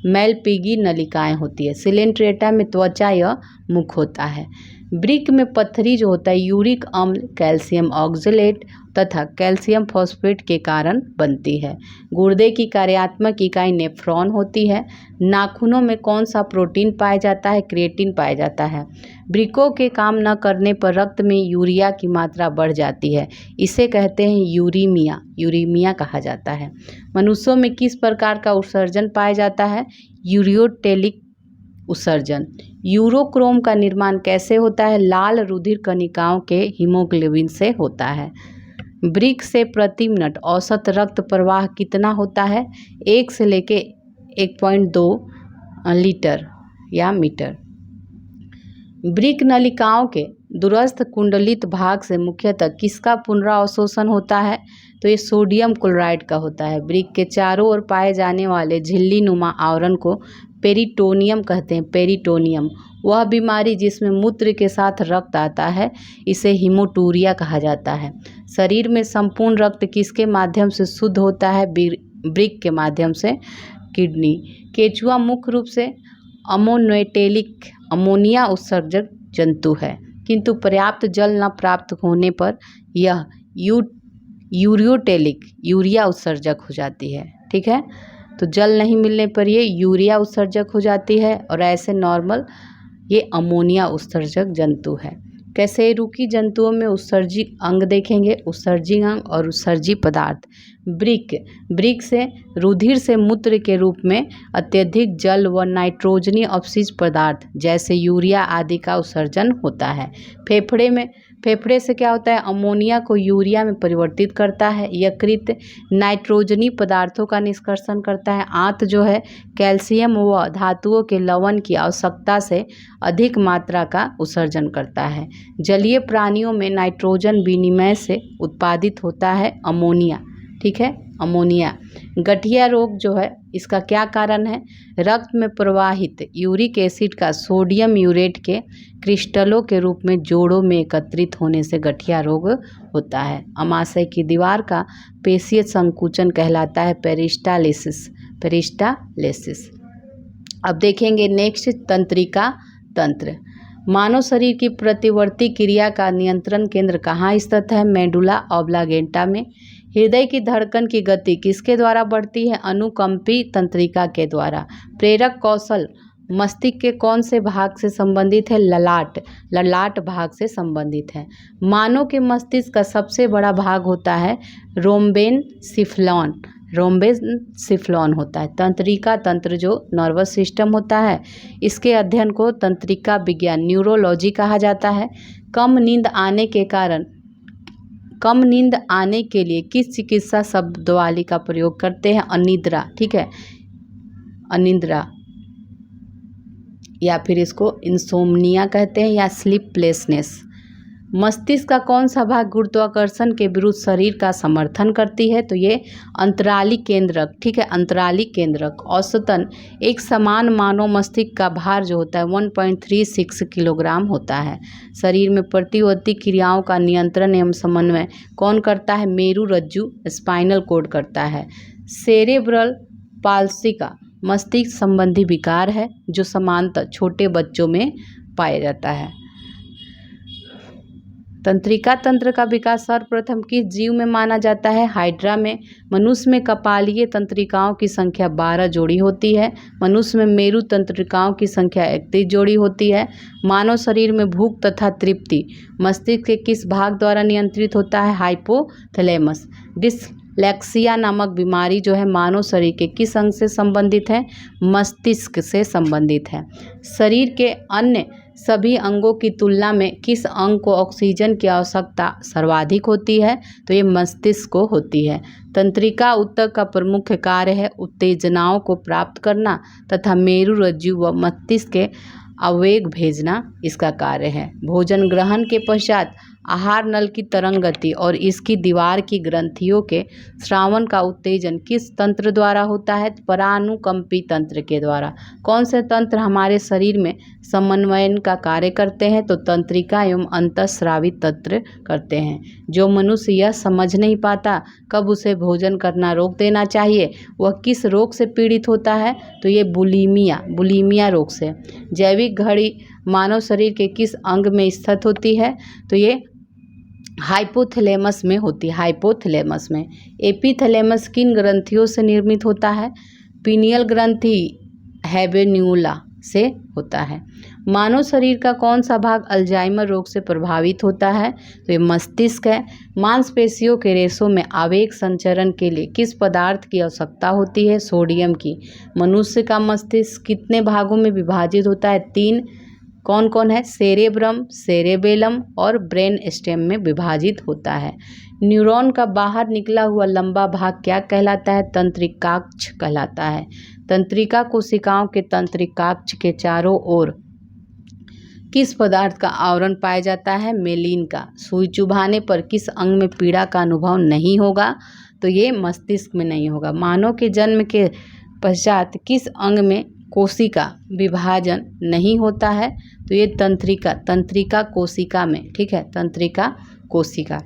S1: मैलपिगी नलिकाएँ होती है, सिलेंट्रेटा में त्वचा या मुख होता है। वृक्क में पत्थरी जो होता है यूरिक अम्ल, कैल्शियम ऑक्जेलेट तथा कैल्शियम फॉस्फेट के कारण बनती है। गुर्दे की कार्यात्मक इकाई नेफ्रॉन होती है। नाखूनों में कौन सा प्रोटीन पाया जाता है? क्रिएटिन पाया जाता है। वृक्कों के काम न करने पर रक्त में यूरिया की मात्रा बढ़ जाती है, इसे कहते हैं यूरीमिया, यूरीमिया कहा जाता है। मनुष्यों में किस प्रकार का उत्सर्जन पाया जाता है? यूरियोटेलिक उत्सर्जन। यूरोक्रोम का निर्माण कैसे होता है? लाल रुधिर कणिकाओं के हीमोग्लोबिन से होता है। वृक्क से प्रति मिनट औसत रक्त प्रवाह कितना होता है? 1 से लेके 1.2 लीटर या मीटर। वृक्क नलिकाओं के दूरस्थ कुंडलित भाग से मुख्यतः किसका पुनरावशोषण होता है? तो ये सोडियम क्लोराइड का होता है। वृक्क के चारों ओर पाए जाने वाले झिल्ली नुमा आवरण को पेरिटोनियम कहते हैं। पेरिटोनियम वह बीमारी जिसमें मूत्र के साथ रक्त आता है, इसे हीमोटूरिया कहा जाता है। शरीर में संपूर्ण रक्त किसके माध्यम से शुद्ध होता है? वृक्क के माध्यम से, किडनी। केचुआ मुख्य रूप से अमोनोटेलिक अमोनिया उत्सर्जक जंतु है, किंतु पर्याप्त जल न प्राप्त होने पर यह यूरियोटेलिक यूरिया उत्सर्जक हो जाती है। ठीक है, तो जल नहीं मिलने पर ये यूरिया उत्सर्जक हो जाती है और ऐसे नॉर्मल ये अमोनिया उत्सर्जक जंतु है। कशेरुकी जंतुओं में उत्सर्जी अंग देखेंगे, उत्सर्जी अंग और उत्सर्जी पदार्थ। वृक्क से रुधिर से मूत्र के रूप में अत्यधिक जल व नाइट्रोजनी अपशिष्ट पदार्थ जैसे यूरिया आदि का उत्सर्जन होता है। फेफड़े से क्या होता है? अमोनिया को यूरिया में परिवर्तित करता है। यकृत नाइट्रोजनी पदार्थों का निष्कर्षण करता है। आंत जो है कैल्शियम व धातुओं के लवण की आवश्यकता से अधिक मात्रा का उत्सर्जन करता है। जलीय प्राणियों में नाइट्रोजन विनिमय से उत्पादित होता है अमोनिया। ठीक है, अमोनिया। गठिया रोग जो है इसका क्या कारण है? रक्त में प्रवाहित यूरिक एसिड का सोडियम यूरेट के क्रिस्टलों के रूप में जोड़ों में एकत्रित होने से गठिया रोग होता है। अमाशय की दीवार का पेशीय संकुचन कहलाता है पेरिस्टालिसिस। अब देखेंगे नेक्स्ट, तंत्रिका तंत्र। मानव शरीर की प्रतिवर्ती क्रिया का नियंत्रण केंद्र कहाँ स्थित है? मेडुला ऑब्लांगेटा में। हृदय की धड़कन की गति किसके द्वारा बढ़ती है? अनुकंपी तंत्रिका के द्वारा। प्रेरक कौशल मस्तिष्क के कौन से भाग से संबंधित है? ललाट भाग से संबंधित है। मानव के मस्तिष्क का सबसे बड़ा भाग होता है रोम्बेनसिफ्लॉन होता है। तंत्रिका तंत्र जो नर्वस सिस्टम होता है, इसके अध्ययन को तंत्रिका विज्ञान न्यूरोलॉजी कहा जाता है। कम नींद आने के लिए किस चिकित्सा शब्दावली का प्रयोग करते हैं? अनिद्रा। ठीक है, अनिद्रा या फिर इसको इंसोम्निया कहते हैं या स्लीपलेसनेस। मस्तिष्क का कौन सा भाग गुरुत्वाकर्षण के विरुद्ध शरीर का समर्थन करती है? तो ये अंतराली केंद्रक। ठीक है, अंतराली केंद्रक। औसतन एक समान मानव मस्तिष्क का भार जो होता है 1.36 किलोग्राम होता है। शरीर में प्रतिवर्ती क्रियाओं का नियंत्रण एवं समन्वय कौन करता है? मेरु रज्जु स्पाइनल कॉर्ड करता है। सेरेब्रल पाल्सी का मस्तिष्क संबंधी विकार है जो सामान्यतः छोटे बच्चों में पाया जाता है। तंत्रिका तंत्र का विकास सर्वप्रथम किस जीव में माना जाता है? हाइड्रा में। मनुष्य में कपालीय तंत्रिकाओं की संख्या 12 जोड़ी होती है। मनुष्य में मेरु तंत्रिकाओं की संख्या 31 जोड़ी होती है। मानव शरीर में भूख तथा तृप्ति मस्तिष्क के किस भाग द्वारा नियंत्रित होता है? हाइपोथैलेमस। डिसलेक्सिया नामक बीमारी जो है मानव शरीर के किस अंग से संबंधित है? मस्तिष्क से संबंधित है। शरीर के अन्य सभी अंगों की तुलना में किस अंग को ऑक्सीजन की आवश्यकता सर्वाधिक होती है? तो ये मस्तिष्क को होती है। तंत्रिका ऊतक का प्रमुख कार्य है उत्तेजनाओं को प्राप्त करना तथा मेरु रज्जु व मस्तिष्क के आवेग भेजना इसका कार्य है। भोजन ग्रहण के पश्चात आहार नल की तरंग गति और इसकी दीवार की ग्रंथियों के स्रावन का उत्तेजन किस तंत्र द्वारा होता है? परानुकंपी तंत्र के द्वारा। कौन से तंत्र हमारे शरीर में समन्वयन का कार्य करते हैं? तो तंत्रिका एवं अंतःस्रावी तंत्र करते हैं। जो मनुष्य यह समझ नहीं पाता कब उसे भोजन करना रोक देना चाहिए, वह किस रोग से पीड़ित होता है? तो ये बुलीमिया रोग से। जैविक घड़ी मानव शरीर के किस अंग में स्थित होती है? तो ये हाइपोथैलेमस में होती है। हाइपोथैलेमस में। एपिथैलेमस किन ग्रंथियों से निर्मित होता है? पीनियल ग्रंथि हैवेन्यूला से होता है। मानव शरीर का कौन सा भाग अल्जाइमर रोग से प्रभावित होता है? तो ये मस्तिष्क है। मांसपेशियों के रेशों में आवेग संचरण के लिए किस पदार्थ की आवश्यकता होती है? सोडियम की। मनुष्य का मस्तिष्क कितने भागों में विभाजित होता है? 3। कौन कौन है? सेरेब्रम, सेरेबेलम और ब्रेन स्टेम में विभाजित होता है। न्यूरॉन का बाहर निकला हुआ लंबा भाग क्या कहलाता है? तंत्रिकाक्ष कहलाता है। तंत्रिका कोशिकाओं के तंत्रिकाक्ष के चारों ओर किस पदार्थ का आवरण पाया जाता है? मेलिन का। सुई चुभाने पर किस अंग में पीड़ा का अनुभव नहीं होगा? तो ये मस्तिष्क में नहीं होगा। मानव के जन्म के पश्चात किस अंग में कोशिका विभाजन नहीं होता है? तो ये तंत्रिका कोशिका में, ठीक है, तंत्रिका कोशिका।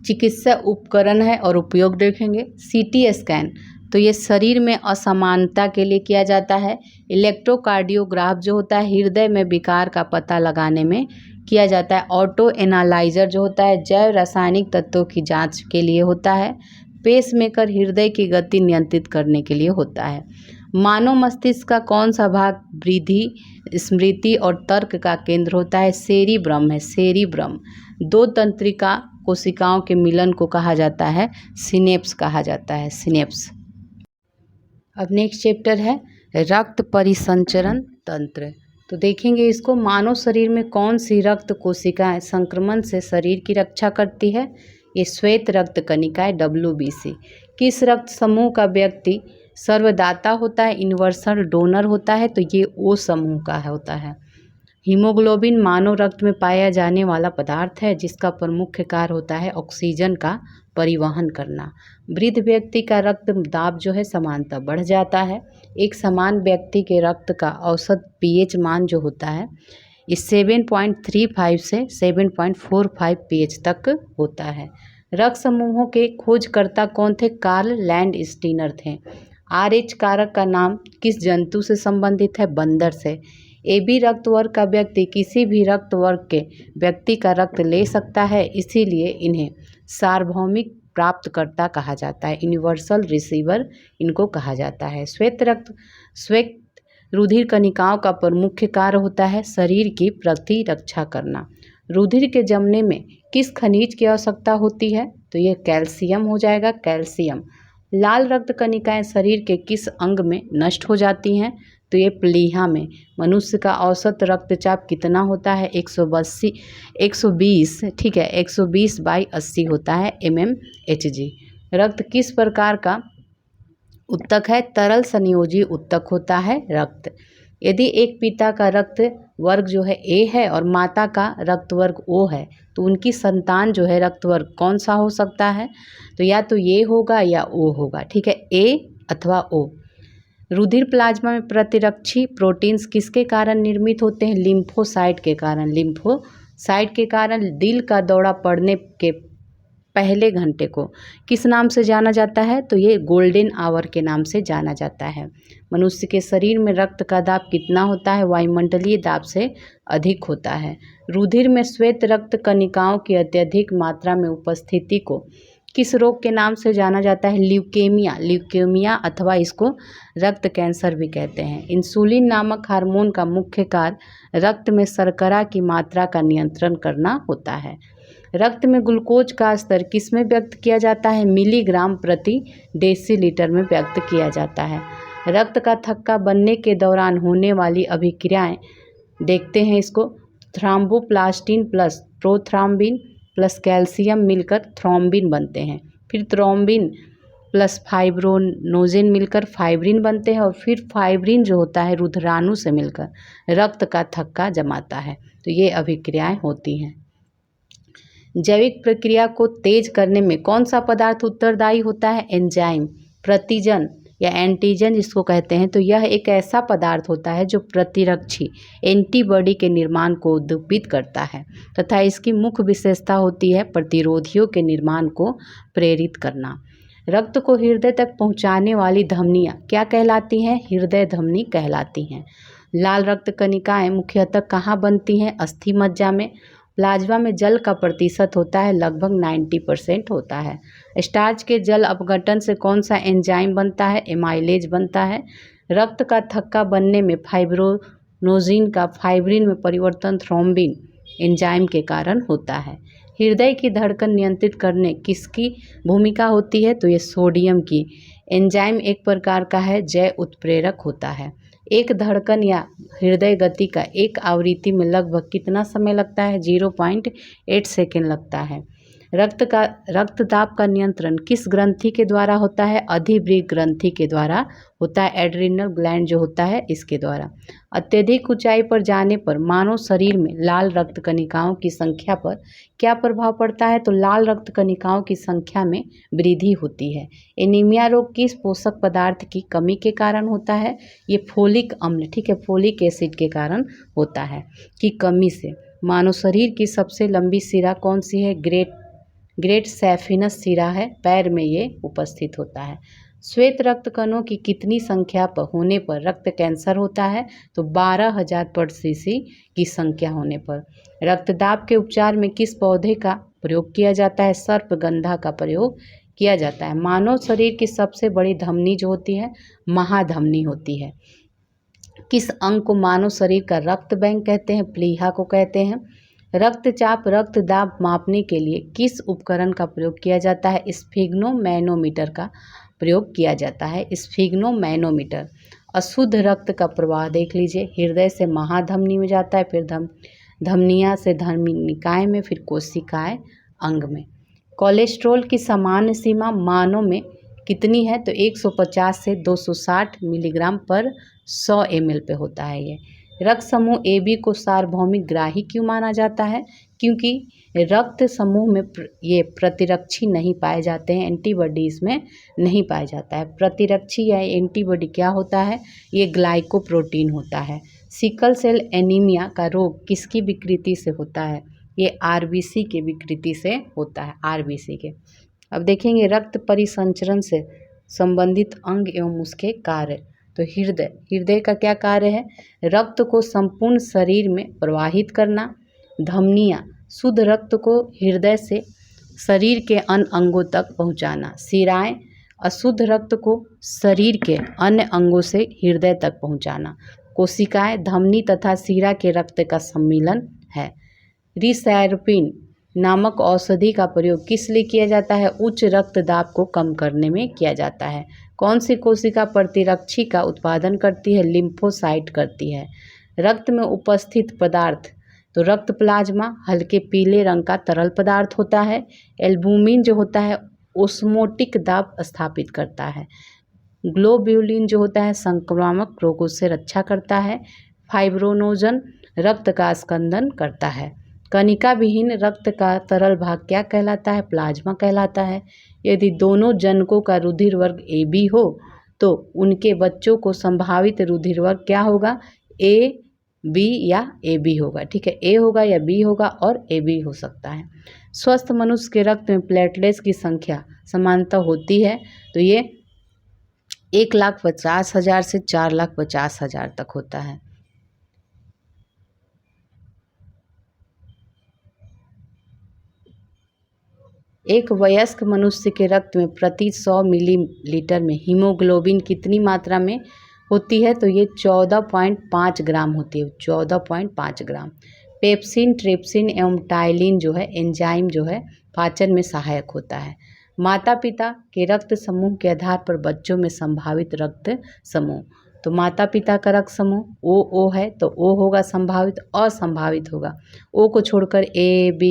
S1: चिकित्सा उपकरण है और उपयोग देखेंगे। सीटी स्कैन, तो ये शरीर में असमानता के लिए किया जाता है। इलेक्ट्रोकार्डियोग्राफ जो होता है हृदय में विकार का पता लगाने में किया जाता है। ऑटो एनालाइजर जो होता है जैव रासायनिक तत्वों की जांच के लिए होता है। पेसमेकर हृदय की गति नियंत्रित करने के लिए होता है। मानव मस्तिष्क का कौन सा भाग वृद्धि, स्मृति और तर्क का केंद्र होता है? सेरिब्रम है, सेरिब्रम। दो तंत्रिका कोशिकाओं के मिलन को कहा जाता है सिनेप्स कहा जाता है, सिनेप्स। अब नेक्स्ट चैप्टर है रक्त परिसंचरण तंत्र। तो देखेंगे इसको, मानव शरीर में कौन सी रक्त कोशिकाएं संक्रमण से शरीर की रक्षा करती है? ये श्वेत रक्त कणिकाएं, WBC। किस रक्त समूह का व्यक्ति सर्वदाता होता है, यूनिवर्सल डोनर होता है? तो ये O समूह का होता है। हीमोग्लोबिन मानव रक्त में पाया जाने वाला पदार्थ है जिसका प्रमुख कार्य होता है ऑक्सीजन का परिवहन करना। वृद्ध व्यक्ति का रक्त दाब जो है समानता बढ़ जाता है। एक समान व्यक्ति के रक्त का औसत pH मान जो होता है इस 7.35 से 7.45 pH तक होता है। रक्त समूहों के खोजकर्ता कौन थे? कार्ल लैंडस्टीनर थे। RH कारक का नाम किस जंतु से संबंधित है? बंदर से। AB रक्त वर्ग का व्यक्ति किसी भी रक्त वर्ग के व्यक्ति का रक्त ले सकता है, इसीलिए इन्हें सार्वभौमिक प्राप्तकर्ता कहा जाता है, यूनिवर्सल रिसीवर इनको कहा जाता है। श्वेत रुधिर कणिकाओं का प्रमुख कार्य होता है शरीर की प्रतिरक्षा करना। रुधिर के जमने में किस खनिज की आवश्यकता होती है? तो ये कैल्शियम हो जाएगा, कैल्शियम। लाल रक्त कणिकाएं शरीर के किस अंग में नष्ट हो जाती हैं? तो ये प्लीहा में। मनुष्य का औसत रक्तचाप कितना होता है? 120, ठीक है, 120/80 होता है mmHg। रक्त किस प्रकार का उत्तक है? तरल संयोजी उत्तक होता है रक्त। यदि एक पिता का रक्त वर्ग जो है A है और माता का रक्त वर्ग O है तो उनकी संतान जो है रक्त वर्ग कौन सा हो सकता है? तो या तो ये होगा या O होगा, ठीक है, A अथवा O। रुधिर प्लाज्मा में प्रतिरक्षी प्रोटीन्स किसके कारण निर्मित होते हैं? लिम्फोसाइट के कारण। लिम्फोसाइट के कारण दिल का दौरा पड़ने के पहले घंटे को किस नाम से जाना जाता है? तो ये गोल्डन आवर के नाम से जाना जाता है। मनुष्य के शरीर में रक्त का दाब कितना होता है? वायुमंडलीय दाब से अधिक होता है। रुधिर में श्वेत रक्त कणिकाओं की अत्यधिक मात्रा में उपस्थिति को किस रोग के नाम से जाना जाता है? ल्यूकेमिया अथवा इसको रक्त कैंसर भी कहते हैं। इंसुलिन नामक हार्मोन का मुख्य कार्य रक्त में शर्करा की मात्रा का नियंत्रण करना होता है। रक्त में ग्लूकोज का स्तर किस में व्यक्त किया जाता है? मिलीग्राम प्रति डेसीलीटर में व्यक्त किया जाता है। रक्त का थक्का बनने के दौरान होने वाली अभिक्रियाएं देखते हैं इसको। थ्रोम्बोप्लास्टिन प्लस प्रोथ्रॉम्बिन प्लस कैल्शियम मिलकर थ्रोम्बिन बनते हैं। फिर थ्रोम्बिन प्लस फाइब्रोनोजेन मिलकर फाइब्रिन बनते हैं और फिर फाइब्रिन जो होता है रुधिराणु से मिलकर रक्त का थक्का जमाता है। तो ये अभिक्रियाएं होती हैं। जैविक प्रक्रिया को तेज करने में कौन सा पदार्थ उत्तरदायी होता है? एंजाइम, प्रतिजन या एंटीजन जिसको कहते हैं। तो यह एक ऐसा पदार्थ होता है जो प्रतिरक्षी एंटीबॉडी के निर्माण को उद्दीपित करता है तथा इसकी मुख्य विशेषता होती है प्रतिरोधियों के निर्माण को प्रेरित करना। रक्त को हृदय तक पहुंचाने वाली धमनियां क्या कहलाती हैं? हृदय धमनी कहलाती हैं। लाल रक्त कणिकाएं मुख्यतः कहाँ बनती हैं? अस्थि मज्जा में। प्लाज्मा में जल का प्रतिशत होता है लगभग 90% होता है। स्टार्च के जल अपघटन से कौन सा एंजाइम बनता है? एमाइलेज बनता है। रक्त का थक्का बनने में फाइब्रोनोजिन का फाइब्रिन में परिवर्तन थ्रोम्बिन एंजाइम के कारण होता है। हृदय की धड़कन नियंत्रित करने किसकी भूमिका होती है? तो ये सोडियम की। एंजाइम एक प्रकार का है जैव उत्प्रेरक होता है। एक धड़कन या हृदय गति का एक आवृत्ति में लगभग कितना समय लगता है? 0.8 सेकेंड लगता है। रक्तदाब का नियंत्रण किस ग्रंथि के द्वारा होता है? अधिवृक्क ग्रंथि के द्वारा होता है। एड्रिनल ग्लैंड जो होता है इसके द्वारा। अत्यधिक ऊंचाई पर जाने पर मानव शरीर में लाल रक्त कणिकाओं की संख्या पर क्या प्रभाव पड़ता है? तो लाल रक्त कणिकाओं की संख्या में वृद्धि होती है। एनीमिया रोग किस पोषक पदार्थ की कमी के कारण होता है? ये फोलिक अम्ल, ठीक है, फोलिक एसिड के कारण होता है की कमी से। मानव शरीर की सबसे लंबी सिरा कौन सी है? ग्रेट सैफिनस सिरा है, पैर में ये उपस्थित होता है। श्वेत रक्त कणों की कितनी संख्या पर होने पर रक्त कैंसर होता है? तो 12,000 पर सीसी की संख्या होने पर। रक्तदाब के उपचार में किस पौधे का प्रयोग किया जाता है? सर्पगंधा का प्रयोग किया जाता है। मानव शरीर की सबसे बड़ी धमनी जो होती है महाधमनी होती है। किस अंग को मानव शरीर का रक्त बैंक कहते हैं? प्लीहा को कहते हैं। रक्तचाप रक्तदाब मापने के लिए किस उपकरण का प्रयोग किया जाता है? स्फिग्नोमैनोमीटर का प्रयोग किया जाता है। स्फिग्नोमैनोमीटर। अशुद्ध रक्त का प्रवाह देख लीजिए, हृदय से महाधमनी में जाता है, फिर धमनिया से धमनिकाय में, फिर कोशिकाएं अंग में। कोलेस्ट्रॉल की सामान्य सीमा मानव में कितनी है? तो 150 से 260 मिलीग्राम पर 100 ml पे होता है ये। रक्त समूह AB को सार्वभौमिक ग्राही क्यों माना जाता है? क्योंकि रक्त समूह में ये प्रतिरक्षी नहीं पाए जाते हैं, एंटीबॉडी इसमें नहीं पाया जाता है। प्रतिरक्षी या एंटीबॉडी क्या होता है? ये ग्लाइकोप्रोटीन होता है। सिकल सेल एनीमिया का रोग किसकी विकृति से होता है? ये RBC के विकृति से होता है, RBC के। अब देखेंगे रक्त परिसंचरण से संबंधित अंग एवं उसके कार्य। तो हृदय का क्या कार्य है? रक्त को संपूर्ण शरीर में प्रवाहित करना। धमनियाँ शुद्ध रक्त को हृदय से शरीर के अन्य अंगों तक पहुँचाना। सिराएं अशुद्ध रक्त को शरीर के अन्य अंगों से हृदय तक पहुँचाना। कोशिकाएं धमनी तथा सिरा के रक्त का सम्मिलन है। रिसैरपिन नामक औषधि का प्रयोग किस लिए किया जाता है? उच्च रक्तदाब को कम करने में किया जाता है। कौन सी कोशिका प्रतिरक्षी का उत्पादन करती है? लिम्फोसाइट करती है। रक्त में उपस्थित पदार्थ, तो रक्त प्लाज्मा हल्के पीले रंग का तरल पदार्थ होता है। एल्बुमिन जो होता है ओस्मोटिक दाब स्थापित करता है। ग्लोब्यूलिन जो होता है संक्रामक रोगों से रक्षा करता है। फाइब्रोनोजन रक्त का स्कंदन करता है। कणिका विहीन रक्त का तरल भाग क्या कहलाता है? प्लाज्मा कहलाता है। यदि दोनों जनकों का रुधिर वर्ग AB हो तो उनके बच्चों को संभावित रुधिर वर्ग क्या होगा? AB या AB होगा, ठीक है, A होगा या B होगा और AB हो सकता है। स्वस्थ मनुष्य के रक्त में प्लेटलेट्स की संख्या समानता होती है, तो ये 1,50,000 से 4,50,000 तक होता है। एक वयस्क मनुष्य के रक्त में प्रति 100 मिलीलीटर में हीमोग्लोबिन कितनी मात्रा में होती है? तो ये 14.5 ग्राम होती है, 14.5 ग्राम। पेप्सिन, ट्रिप्सिन एवं टाइलिन जो है एंजाइम जो है पाचन में सहायक होता है। माता पिता के रक्त समूह के आधार पर बच्चों में संभावित रक्त समूह, तो माता पिता का रक्त समूह O है तो O होगा संभावित, असंभावित होगा O को छोड़कर AB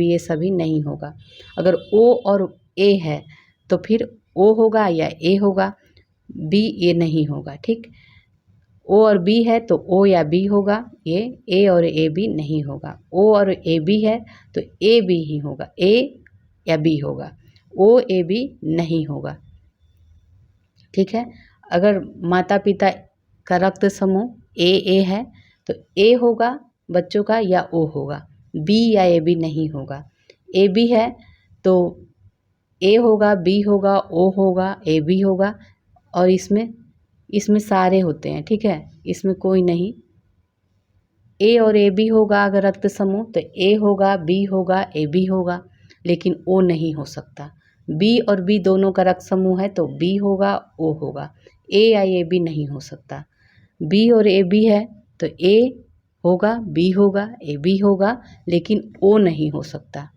S1: ये सभी नहीं होगा। अगर O और A है तो फिर O होगा या A होगा, B ये नहीं होगा, ठीक। O और B है तो O या B होगा, ये A और AB नहीं होगा। O और AB है तो AB ही होगा, A या B होगा, OAB नहीं होगा, ठीक है। अगर माता पिता का रक्त समूह AA है तो A होगा बच्चों का या O होगा, B या AB नहीं होगा। AB है तो A होगा, B होगा, O होगा, AB होगा, और इसमें सारे होते हैं, ठीक है, इसमें कोई नहीं। A और AB होगा अगर रक्त समूह तो A होगा, B होगा, AB होगा, लेकिन O नहीं हो सकता। B और B दोनों का रक्त समूह है तो B होगा, O होगा, A या AB नहीं हो सकता। B और AB है तो A होगा, B होगा, AB होगा, लेकिन O नहीं हो सकता।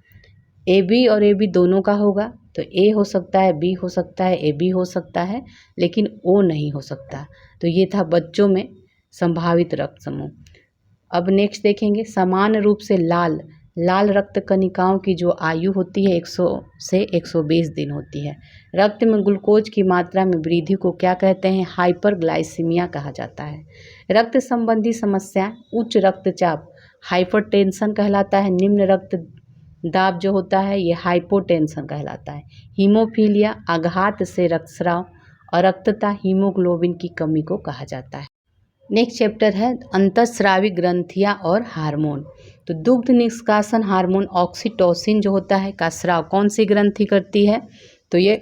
S1: AB और AB दोनों का होगा तो A हो सकता है, B हो सकता है, AB हो सकता है, लेकिन O नहीं हो सकता। तो ये था बच्चों में संभावित रक्त समूह। अब नेक्स्ट देखेंगे, समान रूप से लाल लाल रक्त कणिकाओं की जो आयु होती है 100 से 120 दिन होती है। रक्त में ग्लूकोज की मात्रा में वृद्धि को क्या कहते हैं? हाइपरग्लाइसीमिया कहा जाता है। रक्त संबंधी समस्या, उच्च रक्तचाप हाइपरटेंशन कहलाता है। निम्न रक्त दाब जो होता है ये हाइपोटेंशन कहलाता है। हीमोफीलिया, आघात से रक्तस्राव, अरक्तता, हीमोग्लोबिन की कमी को कहा जाता है। नेक्स्ट चैप्टर है अंतःस्रावी ग्रंथियां और हार्मोन। तो दुग्ध निष्कासन हार्मोन ऑक्सीटोसिन जो होता है का स्राव कौन सी ग्रंथि करती है? तो ये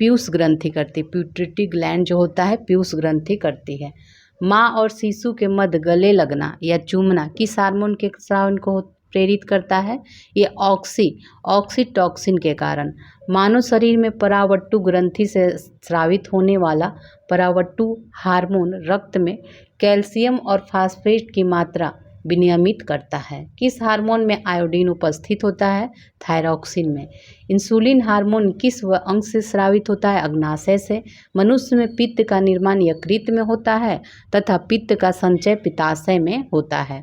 S1: पीयूष ग्रंथि करती है। पिट्यूटरी ग्लैंड जो होता है पीयूष ग्रंथि करती है। माँ और शिशु के मध्य गले लगना या चूमना किस हार्मोन के स्राव को प्रेरित करता है? ये ऑक्सीटोसिन के कारण। मानव शरीर में परावट्टु ग्रंथि से स्रावित होने वाला परावट्टु हार्मोन रक्त में कैल्शियम और फास्फेट की मात्रा विनियमित करता है। किस हार्मोन में आयोडीन उपस्थित होता है? थायरॉक्सिन में। इंसुलिन हार्मोन किस अंग से स्रावित होता है? अग्नाशय से। मनुष्य में पित्त का निर्माण यकृत में होता है तथा पित्त का संचय पित्ताशय में होता है।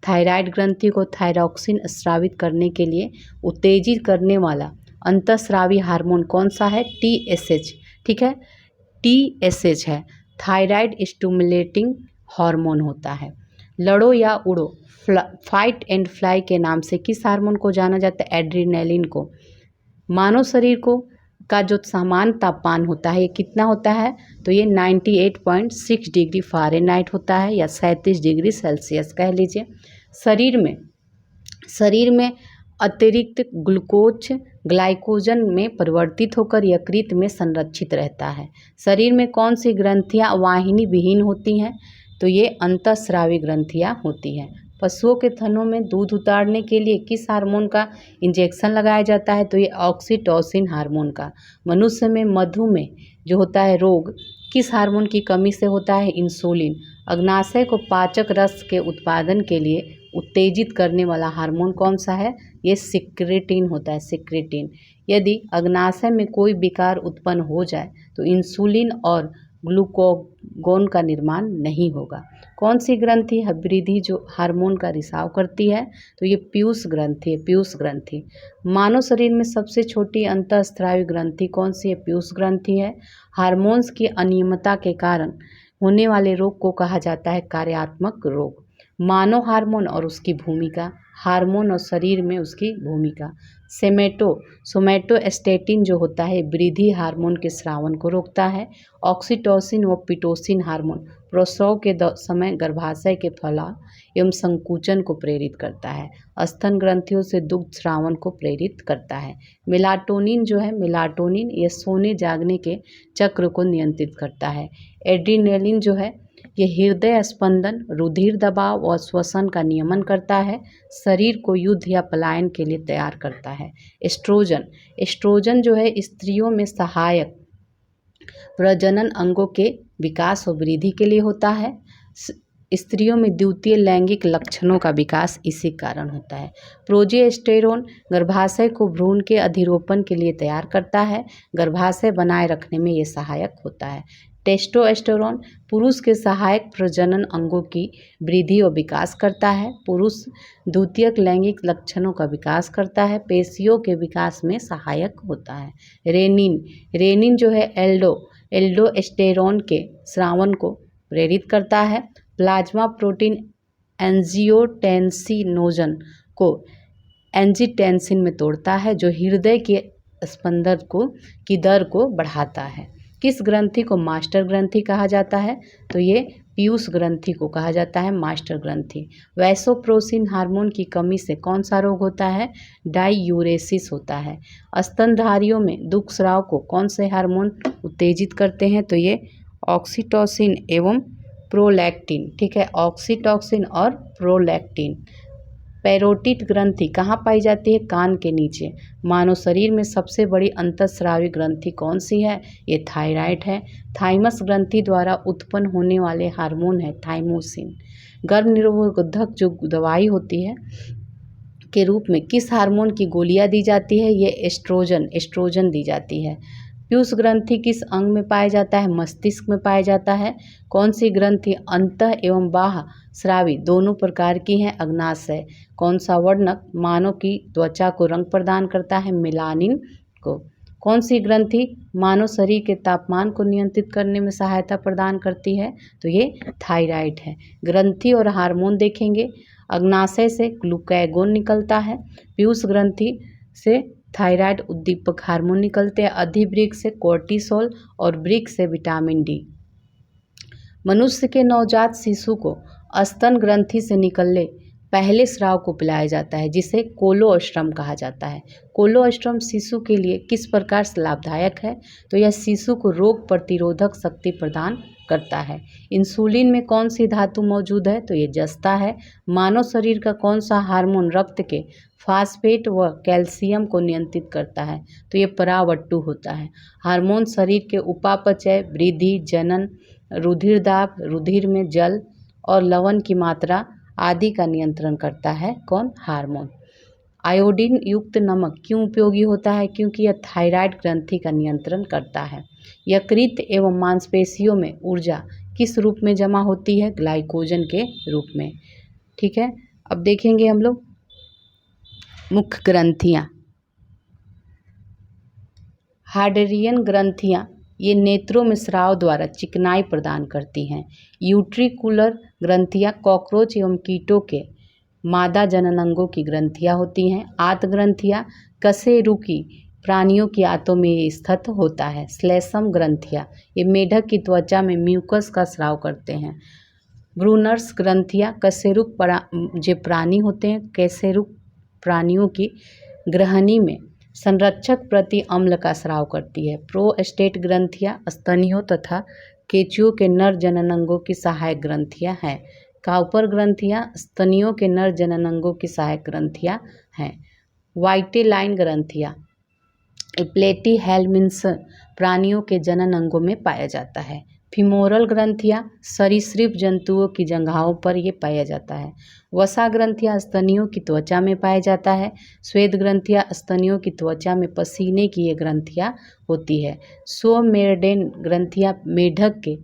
S1: थायराइड ग्रंथि को थायरॉक्सिन स्रावित करने के लिए उत्तेजित करने वाला अंतःस्रावी हार्मोन कौन सा है? TSH। ठीक है, TSH है, थायराइड स्टिमुलेटिंग हार्मोन होता है। लड़ो या उड़ो, फाइट एंड फ्लाई के नाम से किस हार्मोन को जाना जाता है? एड्रेनालिन को। मानव शरीर को का जो सामान्य तापमान होता है ये कितना होता है? तो ये 98.6 डिग्री फ़ारेनहाइट होता है या 37 डिग्री सेल्सियस कह लीजिए। शरीर में अतिरिक्त ग्लूकोज ग्लाइकोजन में परिवर्तित होकर यकृत में संरक्षित रहता है। शरीर में कौन सी ग्रंथियां वाहिनी विहीन होती हैं? तो ये अंतःस्रावी ग्रंथियां होती हैं। पशुओं के थनों में दूध उतारने के लिए किस हार्मोन का इंजेक्शन लगाया जाता है? तो ये ऑक्सीटोसिन हार्मोन का। मनुष्य में मधुमेह जो होता है रोग किस हार्मोन की कमी से होता है? इंसुलिन। अग्नाशय को पाचक रस के उत्पादन के लिए उत्तेजित करने वाला हार्मोन कौन सा है? ये सिक्रेटिन होता है, सिक्रेटिन। यदि अग्नाशय में कोई विकार उत्पन्न हो जाए तो इंसुलिन और ग्लूकागोन का निर्माण नहीं होगा। कौन सी ग्रंथि है वृद्धि जो हार्मोन का रिसाव करती है? तो ये पीयूष ग्रंथि है, पीयूष ग्रंथि। मानव शरीर में सबसे छोटी अंतःस्रावी ग्रंथि कौन सी है? पीयूष ग्रंथि है। हार्मोन्स की अनियमितता के कारण होने वाले रोग को कहा जाता है कार्यात्मक रोग। मानव हार्मोन और उसकी भूमिका, हार्मोन और शरीर में उसकी भूमिका। सोमैटोस्टेटिन जो होता है वृद्धि हार्मोन के स्रावन को रोकता है। ऑक्सीटोसिन व पिटोसिन हार्मोन प्रसव के समय गर्भाशय के फैलाव एवं संकुचन को प्रेरित करता है। स्तन ग्रंथियों से दुग्ध स्रावन को प्रेरित करता है। मेलाटोनिन जो है, मेलाटोनिन ये सोने जागने के चक्र को नियंत्रित करता है। एड्रेनालिन जो है ये हृदय स्पंदन, रुधिर दबाव और श्वसन का नियमन करता है। शरीर को युद्ध या पलायन के लिए तैयार करता है। एस्ट्रोजन जो है स्त्रियों में सहायक प्रजनन अंगों के विकास और वृद्धि के लिए होता है। स्त्रियों में द्वितीय लैंगिक लक्षणों का विकास इसी कारण होता है। प्रोजेस्टेरोन गर्भाशय को भ्रूण के अधिरोपण के लिए तैयार करता है। गर्भाशय बनाए रखने में ये सहायक होता है। टेस्टोस्टेरोन पुरुष के सहायक प्रजनन अंगों की वृद्धि और विकास करता है। पुरुष द्वितीयक लैंगिक लक्षणों का विकास करता है। पेशियों के विकास में सहायक होता है। रेनिन जो है एल्डोस्टेरोन के स्रावन को प्रेरित करता है। प्लाज्मा प्रोटीन एंजियोटेंसिनोजन को एंजिटेंसिन में तोड़ता है जो हृदय के स्पंदन की दर को बढ़ाता है। किस ग्रंथि को मास्टर ग्रंथि कहा जाता है? तो ये पीयूष ग्रंथि को कहा जाता है मास्टर ग्रंथि। वैसोप्रेसिन हार्मोन की कमी से कौन सा रोग होता है? डाययूरेसिस होता है। स्तनधारियों में दुग्ध स्राव को कौन से हार्मोन उत्तेजित करते हैं? तो ये ऑक्सीटोसिन एवं प्रोलैक्टिन। ठीक है, ऑक्सीटोसिन और प्रोलैक्टिन। पैरोटिड ग्रंथि कहाँ पाई जाती है? कान के नीचे। मानव शरीर में सबसे बड़ी अंतःस्रावी ग्रंथि कौन सी है? ये थायराइड है। थाइमस ग्रंथि द्वारा उत्पन्न होने वाले हार्मोन है थाइमोसिन। गर्भ निरोधक जो दवाई होती है के रूप में किस हार्मोन की गोलियां दी जाती है? ये एस्ट्रोजन दी जाती है। पीयूष ग्रंथि किस अंग में पाया जाता है? मस्तिष्क में पाया जाता है। कौन सी ग्रंथि अंतः एवं बाह्य स्रावी दोनों प्रकार की है? अग्नाशय। कौन सा वर्णक मानव की त्वचा को रंग प्रदान करता है? मेलानिन को। कौन सी ग्रंथि मानव शरीर के तापमान को नियंत्रित करने में सहायता प्रदान करती है? तो ये थायराइड है। ग्रंथि और हार्मोन देखेंगे। अग्नाशय से ग्लूकागोन निकलता है। पीयूष ग्रंथि से थायराइड उद्दीपक हार्मोन निकलते हैं। अधिवृक्क से कोर्टिसोल और वृक्क से विटामिन डी। मनुष्य के नवजात शिशु को स्तन ग्रंथि से निकलने पहले स्राव को पिलाया जाता है, जिसे कोलोस्ट्रम कहा जाता है। कोलोस्ट्रम शिशु के लिए किस प्रकार से लाभदायक है? तो यह शिशु को रोग प्रतिरोधक शक्ति प्रदान करता है। इंसुलिन में कौन सी धातु मौजूद है? तो ये जस्ता है। मानव शरीर का कौन सा हार्मोन रक्त के फास्फेट व कैल्शियम को नियंत्रित करता है? तो ये परावट्टु होता है। हार्मोन शरीर के उपापचय, वृद्धि, जनन, रुधिर दाब, रुधिर में जल और लवण की मात्रा आदि का नियंत्रण करता है। कौन? हार्मोन। आयोडीन युक्त नमक क्यों उपयोगी होता है? क्योंकि यह थायराइड ग्रंथि का नियंत्रण करता है। यकृत एवं मांसपेशियों में ऊर्जा किस रूप में जमा होती है? ग्लाइकोजन के रूप में। ठीक है, अब देखेंगे हम लोग मुख्य ग्रंथियाँ। हार्डेरियन ग्रंथियाँ ये नेत्रों में स्राव द्वारा चिकनाई प्रदान करती हैं। यूट्रिकुलर ग्रंथियाँ कॉकरोच एवं कीटों के मादा जननांगों की ग्रंथियाँ होती हैं। आंत ग्रंथियाँ कशेरुकी प्राणियों की आंतों में स्थित होता है। श्लेष्म ग्रंथियाँ ये मेढक की त्वचा में म्यूकस का स्राव करते हैं। ब्रूनर्स ग्रंथियाँ कशेरुक जो प्राणी होते हैं, कशेरुक प्राणियों की ग्रहणी में संरक्षक प्रति अम्ल का स्राव करती है। प्रोस्टेट ग्रंथियाँ स्तनियों तथा केंचुओं के नर जननांगों की सहायक ग्रंथियाँ हैं। काउपर ग्रंथियाँ स्तनियों के नर जननांगों की सहायक ग्रंथियाँ हैं। वाइटेलाइन ग्रंथियाँ प्लेटीहेल्मिन्थ प्राणियों के जनन अंगों में पाया जाता है। फीमोरल ग्रंथियाँ सरीसृप जंतुओं की जंघाओं पर ये पाया जाता है। वसा ग्रंथियाँ स्तनियों की त्वचा में पाया जाता है। श्वेत ग्रंथियाँ स्तनियों की त्वचा में पसीने की ये ग्रंथियाँ होती है। सोमेरडेन ग्रंथियाँ मेढक के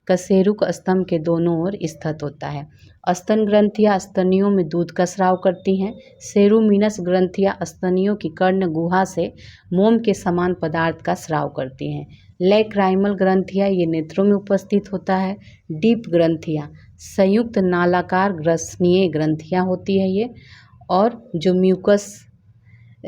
S1: कशेरुक स्तंभ के दोनों ओर स्थित होता है। स्तन ग्रंथियाँ स्तनियों में दूध का स्राव करती हैं। सेरुमिनस ग्रंथियाँ स्तनियों की कर्ण गुहा से मोम के समान पदार्थ का स्राव करती हैं। लैक्राइमल ग्रंथियाँ ये नेत्रों में उपस्थित होता है। डीप ग्रंथियाँ संयुक्त नालाकार ग्रसनीय ग्रंथियाँ होती है ये, और जो म्यूकस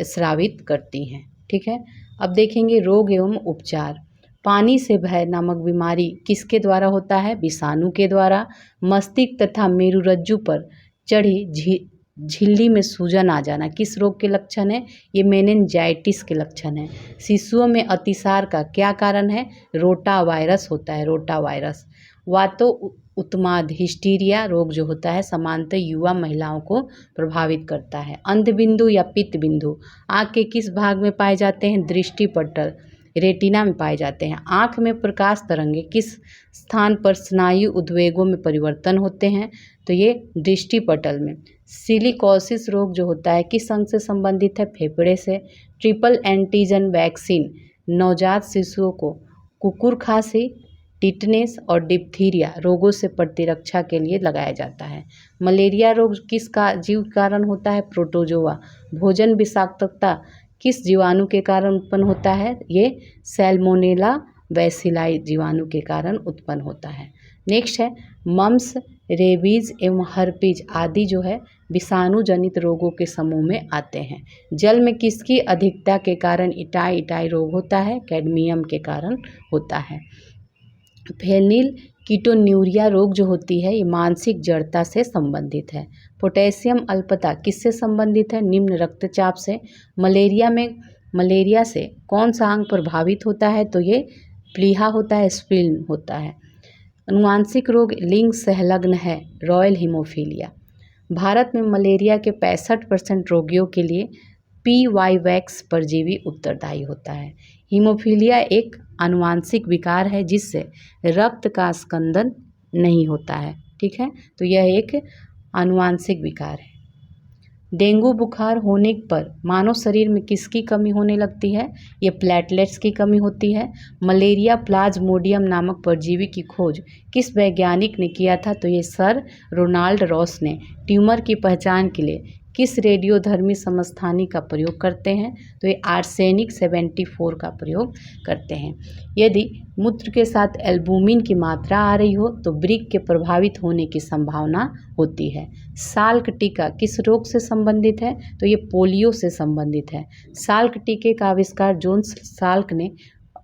S1: स्रावित करती हैं। ठीक है, अब देखेंगे रोग एवं उपचार। पानी से भय नामक बीमारी किसके द्वारा होता है? विषाणु के द्वारा। मस्तिष्क तथा मेरुरज्जु पर चढ़ी झिल्ली में सूजन आ जाना किस रोग के लक्षण है? ये मेनिंजाइटिस के लक्षण है। शिशुओं में अतिसार का क्या कारण है? रोटा वायरस होता है, रोटा वायरस। वातो उत्माद हिस्टीरिया रोग जो होता है सामान्यतः युवा महिलाओं को प्रभावित करता है। अंधबिंदु या पित्त बिंदु आँख के किस भाग में पाए जाते हैं? दृष्टिपटल रेटिना में पाए जाते हैं। आँख में प्रकाश तरंगे किस स्थान पर स्नायु उद्वेगों में परिवर्तन होते हैं? तो ये दृष्टिपटल में। सिलिकोसिस रोग जो होता है किस अंग से संबंधित है? फेफड़े से। ट्रिपल एंटीजन वैक्सीन नवजात शिशुओं को कुकुर खांसी, टिटनेस और डिप्थीरिया रोगों से प्रतिरक्षा के लिए लगाया जाता है। मलेरिया रोग किस का जीव कारण होता है? प्रोटोजोआ। भोजन विषाक्तता किस जीवाणु के कारण उत्पन्न होता है? ये सैल्मोनेला बैसिलाई जीवाणु के कारण उत्पन्न होता है। नेक्स्ट है मम्स, रेबीज एवं हर्पीज आदि जो है विषाणु जनित रोगों के समूह में आते हैं। जल में किसकी अधिकता के कारण इटाई रोग होता है? कैडमियम के कारण होता है। फेनिल कीटोन्यूरिया रोग जो होती है ये मानसिक जड़ता से संबंधित है। पोटेशियम अल्पता किससे संबंधित है? निम्न रक्तचाप से। मलेरिया से कौन सा अंग प्रभावित होता है? तो ये प्लीहा होता है, स्प्लीन होता है। अनुवांशिक रोग लिंग संलग्न है, रॉयल हीमोफीलिया। भारत में मलेरिया के 65% रोगियों के लिए पीवाईवैक्स परजीवी उत्तरदायी होता है। हीमोफीलिया एक आनुवांशिक विकार है जिससे रक्त का स्कंदन नहीं होता है। ठीक है, तो यह एक आनुवांशिक विकार है। डेंगू बुखार होने पर मानव शरीर में किसकी कमी होने लगती है? ये प्लेटलेट्स की कमी होती है। मलेरिया प्लाज्मोडियम नामक परजीवी की खोज किस वैज्ञानिक ने किया था? तो ये सर रोनाल्ड रॉस ने। ट्यूमर की पहचान के लिए किस रेडियोधर्मी समस्थानी का प्रयोग करते हैं? तो ये आर्सेनिक 74 का प्रयोग करते हैं। यदि मूत्र के साथ एल्बुमिन की मात्रा आ रही हो तो वृक्क के प्रभावित होने की संभावना होती है। साल्क टीका किस रोग से संबंधित है? तो ये पोलियो से संबंधित है। साल्क टीके का आविष्कार जोन्स साल्क ने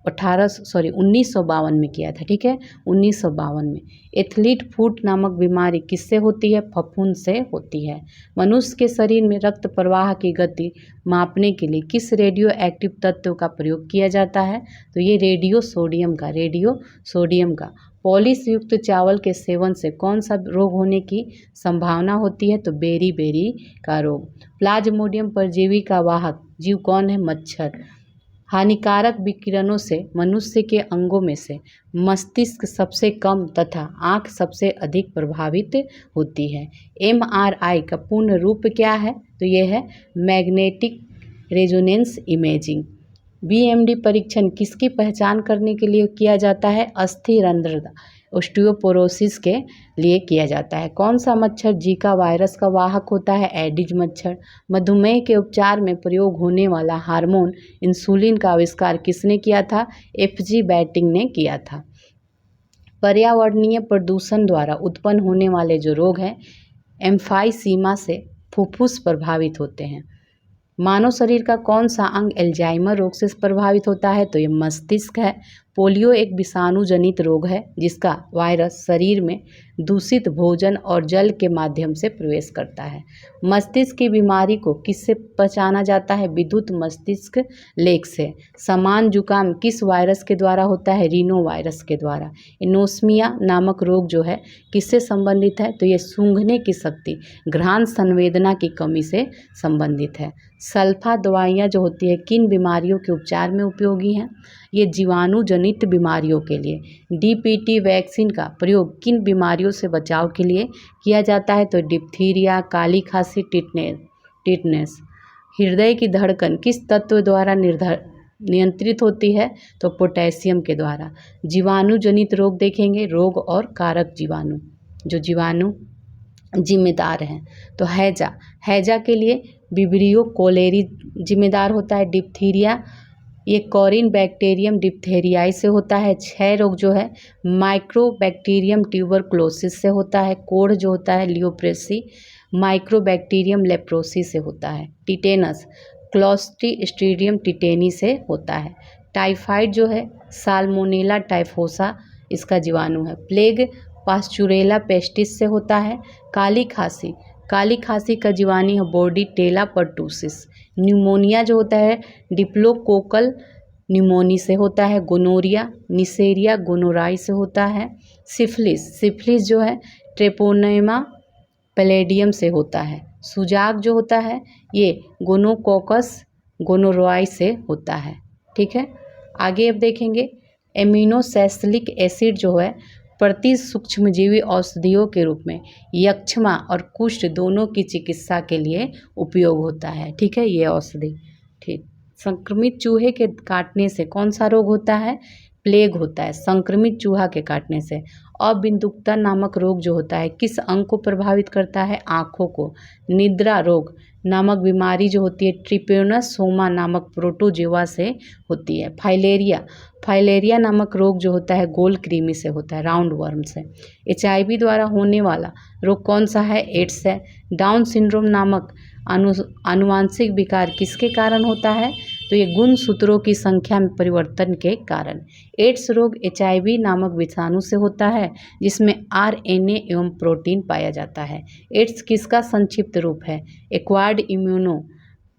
S1: 1952 में किया था। ठीक है, 1952 में। एथलीट फुट नामक बीमारी किससे होती है? फफूंद से होती है। मनुष्य के शरीर में रक्त प्रवाह की गति मापने के लिए किस रेडियो एक्टिव तत्व का प्रयोग किया जाता है? तो ये रेडियो सोडियम का। पॉलिश युक्त चावल के सेवन से कौन सा रोग होने की संभावना होती है? तो बेरी का रोग। प्लाज्मोडियम परजीवी का वाहक जीव कौन है? मच्छर। हानिकारक विकिरणों से मनुष्य के अंगों में से मस्तिष्क सबसे कम तथा आँख सबसे अधिक प्रभावित होती है। MRI का पूर्ण रूप क्या है? तो ये है मैग्नेटिक रेजोनेंस इमेजिंग। BMD परीक्षण किसकी पहचान करने के लिए किया जाता है? अस्थि रंध्रता ओस्टियोपोरोसिस के लिए किया जाता है। कौन सा मच्छर जीका वायरस का वाहक होता है? एडिज मच्छर। मधुमेह के उपचार में प्रयोग होने वाला हार्मोन इंसुलिन का आविष्कार किसने किया था? FG बैटिंग ने किया था। पर्यावरणीय प्रदूषण द्वारा उत्पन्न होने वाले जो रोग हैं एम्फाइसीमा से फुफ्फुस प्रभावित होते हैं। मानव शरीर का कौन सा अंग एल्जाइमर रोग से प्रभावित होता है? तो ये मस्तिष्क है। पोलियो एक विषाणु जनित रोग है जिसका वायरस शरीर में दूषित भोजन और जल के माध्यम से प्रवेश करता है। मस्तिष्क की बीमारी को किससे पहचाना जाता है? विद्युत मस्तिष्क लेख से। समान जुकाम किस वायरस के द्वारा होता है? रीनो वायरस के द्वारा। एनोस्मिया नामक रोग जो है किससे संबंधित है? तो ये सूंघने की शक्ति, घ्राण संवेदना की कमी से संबंधित है। सल्फा दवाइयाँ जो होती है किन बीमारियों के उपचार में उपयोगी हैं? ये जीवाणु जनित बीमारियों के लिए। DPT वैक्सीन का प्रयोग किन बीमारियों से बचाव के लिए किया जाता है? तो डिप्थीरिया, काली खांसी, टिटनेस। हृदय की धड़कन किस तत्व द्वारा नियंत्रित होती है? तो पोटेशियम के द्वारा। जीवाणु जनित रोग देखेंगे, रोग और कारक जीवाणु, जो जीवाणु जिम्मेदार हैं। तो हैजा के लिए विब्रियो कोलेरी जिम्मेदार होता है। डिप्थीरिया ये कॉरिन बैक्टीरियम डिप्थेरियाई से होता है। क्षय रोग जो है माइक्रोबैक्टीरियम ट्यूबरक्लोसिस से होता है। कोढ़ जो होता है लियोप्रेसी माइक्रोबैक्टीरियम लेप्रोसी से होता है। टिटेनस क्लोस्ट्रीडियम टिटेनी से होता है। टाइफाइड जो है साल्मोनेला टाइफोसा इसका जीवाणु है। प्लेग पास्चुरेला पेस्टिस से होता है। काली खांसी का जीवाणु है बोर्डीटेला पर्टुसिस। न्यूमोनिया जो होता है डिप्लोकोकल न्यूमोनी से होता है। गोनोरिया निसेरिया गोनोराई से होता है। सिफिलिस जो है ट्रेपोनेमा पैलेडियम से होता है। सुजाग जो होता है ये गोनोकोकस गोनोरॉय से होता है। ठीक है, आगे अब देखेंगे एमिनोसैलिसिलिक एसिड जो है प्रति सूक्ष्मजीवी औषधियों के रूप में यक्ष्मा और कुष्ठ दोनों की चिकित्सा के लिए उपयोग होता है। ठीक है, ये औषधि। ठीक, संक्रमित चूहे के काटने से कौन सा रोग होता है? प्लेग होता है संक्रमित चूहा के काटने से। अबिंदुकता नामक रोग जो होता है किस अंग को प्रभावित करता है? आँखों को। निद्रा रोग नामक बीमारी जो होती है ट्रिपेनोसोमा नामक प्रोटोजोआ से होती है। फाइलेरिया नामक रोग जो होता है गोल कृमि से होता है, राउंड वर्म से। HIV द्वारा होने वाला रोग कौन सा है? एड्स है। डाउन सिंड्रोम नामक आनुवांशिक विकार किसके कारण होता है? तो ये गुणसूत्रों की संख्या में परिवर्तन के कारण। एड्स रोग HIV नामक विषाणु से होता है जिसमें RNA एवं प्रोटीन पाया जाता है। एड्स किसका संक्षिप्त रूप है? एक्वायर्ड इम्यूनो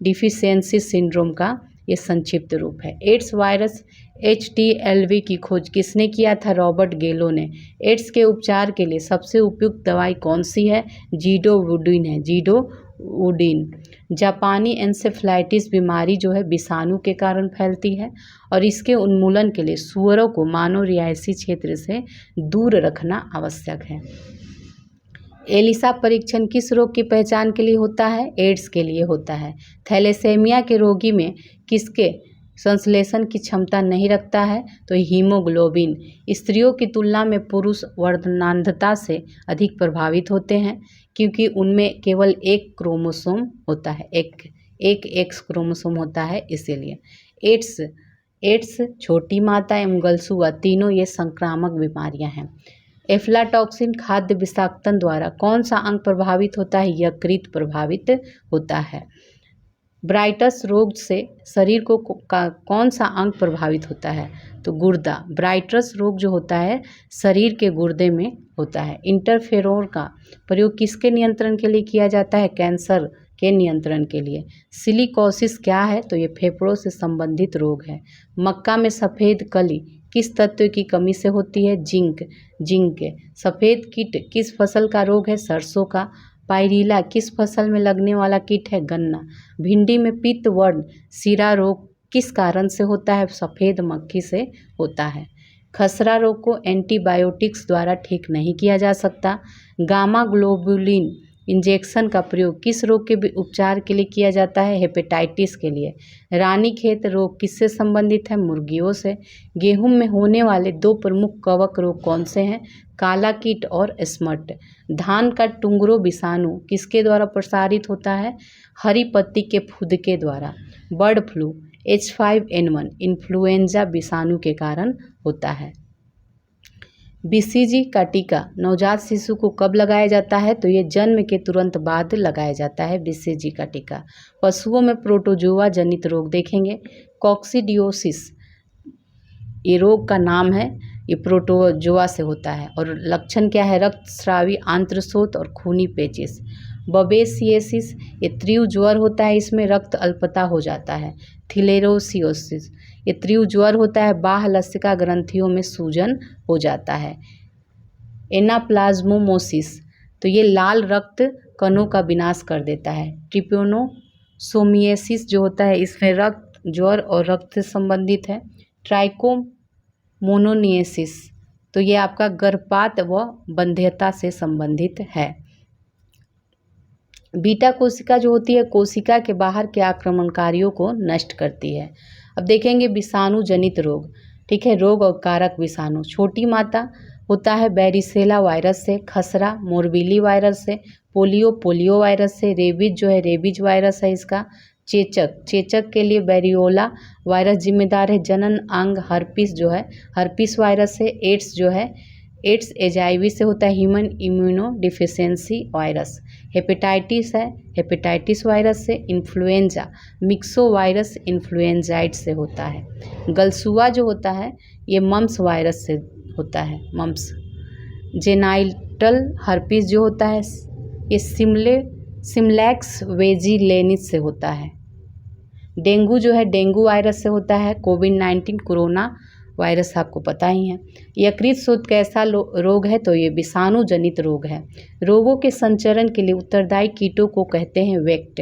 S1: डिफिशियंसी सिंड्रोम का ये संक्षिप्त रूप है। एड्स वायरस HTLV की खोज किसने किया था? रॉबर्ट गेलो ने। एड्स के उपचार के लिए सबसे उपयुक्त दवाई कौन सी है? जीडोवुडिन है, जीडोवुडिन। जापानी एन्सेफ्लाइटिस बीमारी जो है विषाणु के कारण फैलती है और इसके उन्मूलन के लिए सूअरों को मानव रिहायशी क्षेत्र से दूर रखना आवश्यक है। एलिसा परीक्षण किस रोग की पहचान के लिए होता है? एड्स के लिए होता है। थैलेसेमिया के रोगी में किसके संश्लेषण की क्षमता नहीं रखता है? तो हीमोग्लोबिन। स्त्रियों की तुलना में पुरुष वर्धनांधता से अधिक प्रभावित होते हैं क्योंकि उनमें केवल एक क्रोमोसोम होता है, एक एक्स क्रोमोसोम होता है, इसीलिए। एड्स, छोटी माता एवं गलसुआ तीनों ये संक्रामक बीमारियां हैं। एफ्लाटॉक्सिन खाद्य विषाक्तन द्वारा कौन सा अंग प्रभावित होता है? यकृत प्रभावित होता है। ब्राइटस रोग से शरीर को कौन सा अंग प्रभावित होता है? तो गुर्दा। ब्राइटस रोग जो होता है शरीर के गुर्दे में होता है। इंटरफेरोन का प्रयोग किसके नियंत्रण के लिए किया जाता है? कैंसर के नियंत्रण के लिए। सिलिकोसिस क्या है? तो ये फेफड़ों से संबंधित रोग है। मक्का में सफ़ेद कली किस तत्व की कमी से होती है? जिंक। सफ़ेद कीट किस फसल का रोग है? सरसों का। पायरिला किस फसल में लगने वाला कीट है? गन्ना। भिंडी में पित्त वर्ण सिरा रोग किस कारण से होता है? सफ़ेद मक्खी से होता है। खसरा रोग को एंटीबायोटिक्स द्वारा ठीक नहीं किया जा सकता। गामा ग्लोबुलिन इंजेक्शन का प्रयोग किस रोग के उपचार के लिए किया जाता है? हेपेटाइटिस के लिए। रानीखेत रोग किससे संबंधित है? मुर्गियों से। गेहूं में होने वाले दो प्रमुख कवक रोग कौन से हैं? काला कीट और स्मट। धान का टुंगरो विषाणु किसके द्वारा प्रसारित होता है? हरी पत्ती के फुदके द्वारा। बर्ड फ्लू H5N1 इन्फ्लुएंजा विषाणु के कारण होता है। BCG का टीका नवजात शिशु को कब लगाया जाता है? तो ये जन्म के तुरंत बाद लगाया जाता है BCG का टीका। पशुओं में प्रोटोजोआ जनित रोग देखेंगे। कॉक्सीडियोसिस ये रोग का नाम है, ये प्रोटोजोआ से होता है और लक्षण क्या है? रक्तस्रावी आंत्रशोथ और खूनी पेचिश। बबेसिएसिस ये तीव्र ज्वर होता है, इसमें रक्त अल्पता हो जाता है। थिलेरोसियोसिस ये तीव्र ज्वर होता है, बाह्य लसिका ग्रंथियों में सूजन हो जाता है। एनाप्लाज्मोसिस तो ये लाल रक्त कणों का विनाश कर देता है। ट्रिप्योनोसोमियासिस जो होता है इसमें रक्त ज्वर और रक्त से संबंधित है। ट्राइकोमोनोनियासिस तो ये आपका गर्भपात व बंध्यता से संबंधित है। बीटा कोशिका जो होती है कोशिका के बाहर के आक्रमणकारियों को नष्ट करती है। अब देखेंगे विषाणु जनित रोग, ठीक है, रोग और कारक विषाणु। छोटी माता होता है बैरिसेला वायरस से, खसरा मोरबीली वायरस से, पोलियो वायरस से, रेबीज जो है रेबीज वायरस है इसका, चेचक के लिए बैरियोला वायरस जिम्मेदार है, जनन अंग हर्पिस जो है हर्पिस वायरस से, एड्स जो है एड्स HIV से होता है, human immuno deficiency virus. Hepatitis है हेपेटाइटिस वायरस से, इन्फ्लुएंजा मिक्सो वायरस इन्फ्लुएंजाइट से होता है। गलसुआ जो होता है ये मम्स वायरस से होता है, मम्स। जेनाइटल हर्पिस जो होता है ये सिमलैक्स वेजिलेनिस से होता है। डेंगू जो है डेंगू वायरस से होता है। कोविड-19 कोरोना वायरस आपको पता ही है। यकृत शोथ कैसा रोग है? तो ये विषाणु जनित रोग है। रोगों के संचरण के लिए उत्तरदायी कीटों को कहते हैं वेक्ट।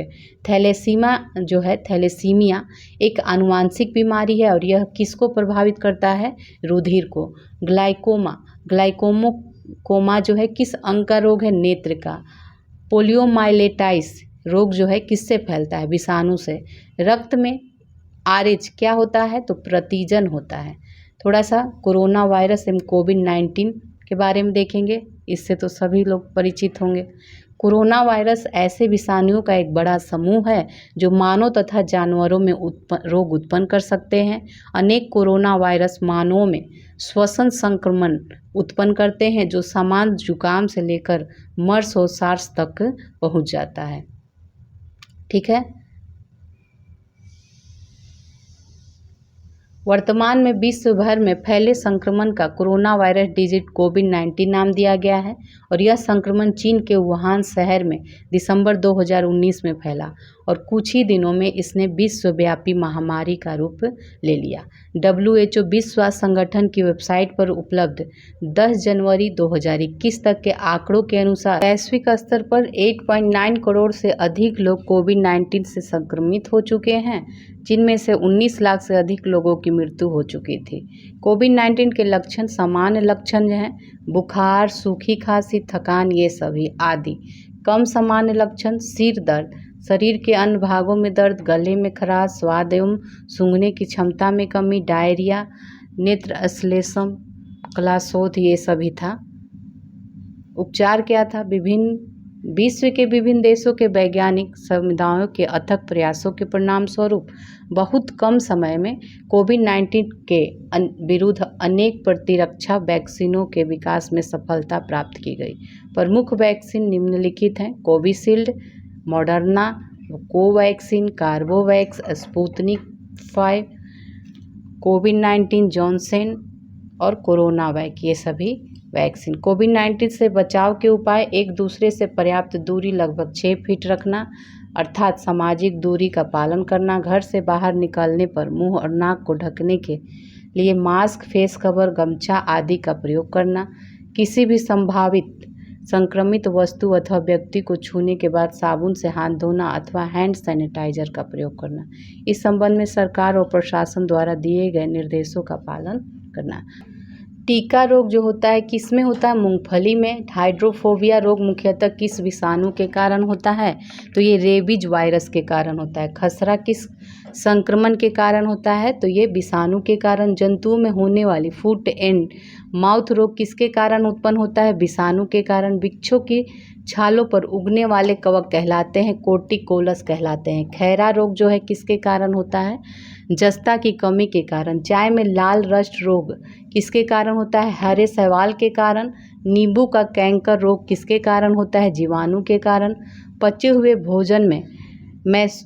S1: थैलेसीमिया एक आनुवांशिक बीमारी है और यह किसको प्रभावित करता है? रुधिर को। ग्लाइकोमा जो है किस अंग का रोग है? नेत्र का। पोलियोमाइलेटाइस रोग जो है किससे फैलता है? विषाणु से। रक्त में RH क्या होता है? तो प्रतिजन होता है। थोड़ा सा कोरोना वायरस एवं कोविड-19 के बारे में देखेंगे, इससे तो सभी लोग परिचित होंगे। कोरोना वायरस ऐसे विषाणुओं का एक बड़ा समूह है जो मानव तथा जानवरों में रोग उत्पन्न कर सकते हैं। अनेक कोरोना वायरस मानवों में श्वसन संक्रमण उत्पन्न करते हैं जो सामान्य जुकाम से लेकर मर्स और सार्स तक पहुंच जाता है, ठीक है। वर्तमान में विश्व भर में फैले संक्रमण का कोरोना वायरस डिजिट कोविड-19 नाम दिया गया है और यह संक्रमण चीन के वुहान शहर में दिसंबर 2019 में फैला और कुछ ही दिनों में इसने विश्वव्यापी महामारी का रूप ले लिया। WHO विश्व स्वास्थ्य संगठन की वेबसाइट पर उपलब्ध 10 जनवरी 2021 तक के आंकड़ों के अनुसार वैश्विक स्तर पर 8.9 करोड़ से अधिक लोग कोविड-19 से संक्रमित हो चुके हैं, जिनमें से 19 लाख से अधिक लोगों की मृत्यु हो चुकी थी। कोविड-19 के लक्षण सामान्य लक्षण हैं, बुखार, सूखी खांसी, थकान, ये सभी आदि। कम सामान्य लक्षण सिर दर्द, शरीर के अन्य भागों में दर्द, गले में खराश, स्वाद एवं सूंघने की क्षमता में कमी, डायरिया, नेत्र श्लेष्म, क्लाशोथ, ये सभी था। उपचार क्या था? विश्व के विभिन्न देशों के वैज्ञानिक समुदायों के अथक प्रयासों के परिणाम स्वरूप बहुत कम समय में कोविड-19 के विरुद्ध अनेक प्रतिरक्षा वैक्सीनों के विकास में सफलता प्राप्त की गई। प्रमुख वैक्सीन निम्नलिखित हैं: Covishield, Moderna, Covaxin, Corbevax, Sputnik 5, कोविड-19, जॉनसन और कोरोनावैक, ये सभी वैक्सीन। कोविड-19 से बचाव के उपाय: एक दूसरे से पर्याप्त दूरी लगभग 6 फीट रखना, अर्थात सामाजिक दूरी का पालन करना, घर से बाहर निकलने पर मुंह और नाक को ढकने के लिए मास्क, फेस कवर, गमछा आदि का प्रयोग करना, किसी भी संभावित संक्रमित वस्तु अथवा व्यक्ति को छूने के बाद साबुन से हाथ धोना अथवा हैंड सैनिटाइजर का प्रयोग करना। इस संबंध में सरकार और प्रशासन द्वारा दिए गए निर्देशों का पालन करना। टीका रोग जो होता है किस में होता है? मूंगफली में। हाइड्रोफोबिया रोग मुख्यतः किस विषाणु के कारण होता है? तो ये रेबीज वायरस के कारण होता है। खसरा किस संक्रमण के कारण होता है? तो ये विषाणु के कारण। जंतुओं में होने वाली फुट एंड माउथ रोग किसके कारण उत्पन्न होता है? विषाणु के कारण। वृक्षों की छालों पर उगने वाले कवक कहलाते हैं कोर्टिकोलस कहलाते हैं। खैरा रोग जो है किसके कारण होता है? जस्ता की कमी के कारण। चाय में लाल रस्ट रोग किसके कारण होता है? हरे शैवाल के कारण। नींबू का कैंकर रोग किसके कारण होता है? जीवाणु के कारण। पचे हुए भोजन में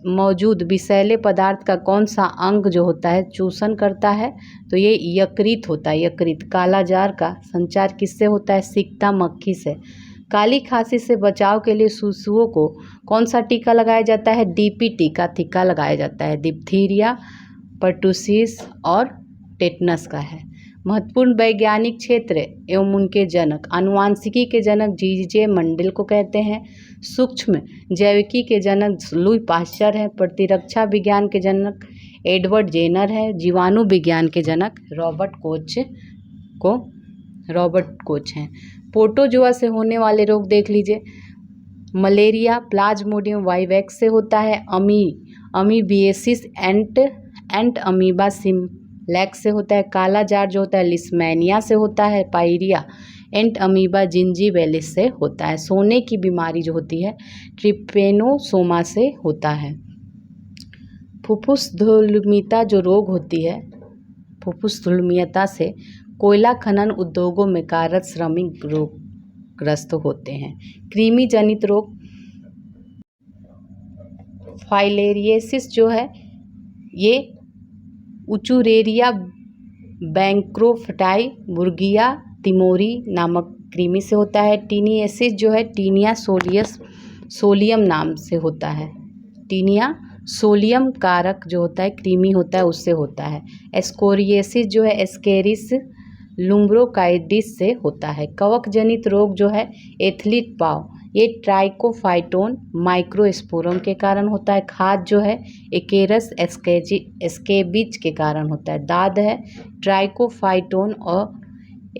S1: मौजूद विषैले पदार्थ का कौन सा अंग जो होता है चूषण करता है? तो ये यकृत होता है। यकृत। काला जार का संचार किससे होता है? सिकता मक्खी से। काली खांसी से बचाव के लिए शिशुओं को कौन सा टीका लगाया जाता है? डीपी टीका लगाया जाता है। डिप्थीरिया, पर्टुसिस और टेटनस का है। महत्वपूर्ण वैज्ञानिक क्षेत्र एवं उनके जनक। आनुवांशिकी के जनक जीजे मंडल को कहते हैं। सूक्ष्म जैविकी के जनक लुई पाश्चर हैं। प्रतिरक्षा विज्ञान के जनक एडवर्ड जेनर है। जीवाणु विज्ञान के जनक रॉबर्ट कोच हैं। प्रोटोजोआ से होने वाले रोग देख लीजिए। मलेरिया प्लाज्मोडियम वाइवैक्स से होता है। अमीबिएसिस एंट अमीबा सिम्प्लेक्स से होता है। काला जार जो होता है लिस्मेनिया से होता है। पायरिया एंट अमीबा जिंजीबेलिस से होता है। सोने की बीमारी जो होती है ट्रिपेनोसोमा से होता है। फुफ्फुसधूलमीता जो रोग होती है, फुफ्फुसधूलमीता से कोयला खनन उद्योगों में कार्यरत श्रमिक रोगग्रस्त होते हैं। कृमि जनित रोग फाइलेरियसिस जो है ये उचुरेरिया बैंक्रोफटाई बुर्गिया तिमोरी नामक कृमि से होता है। टीनियासिस जो है टीनिया सोलियम नाम से होता है। टीनिया सोलियम कारक जो होता है कृमि होता है उससे होता है। एस्कोरियसिस जो है एस्केरिस लुम्ब्रोकाइडिस से होता है। कवक जनित रोग जो है एथलीट पाव ये ट्राइकोफाइटोन माइक्रोस्पोरम के कारण होता है। खाद जो है एकेरस एस्केबिज के कारण होता है। दाद है ट्राइकोफाइटोन और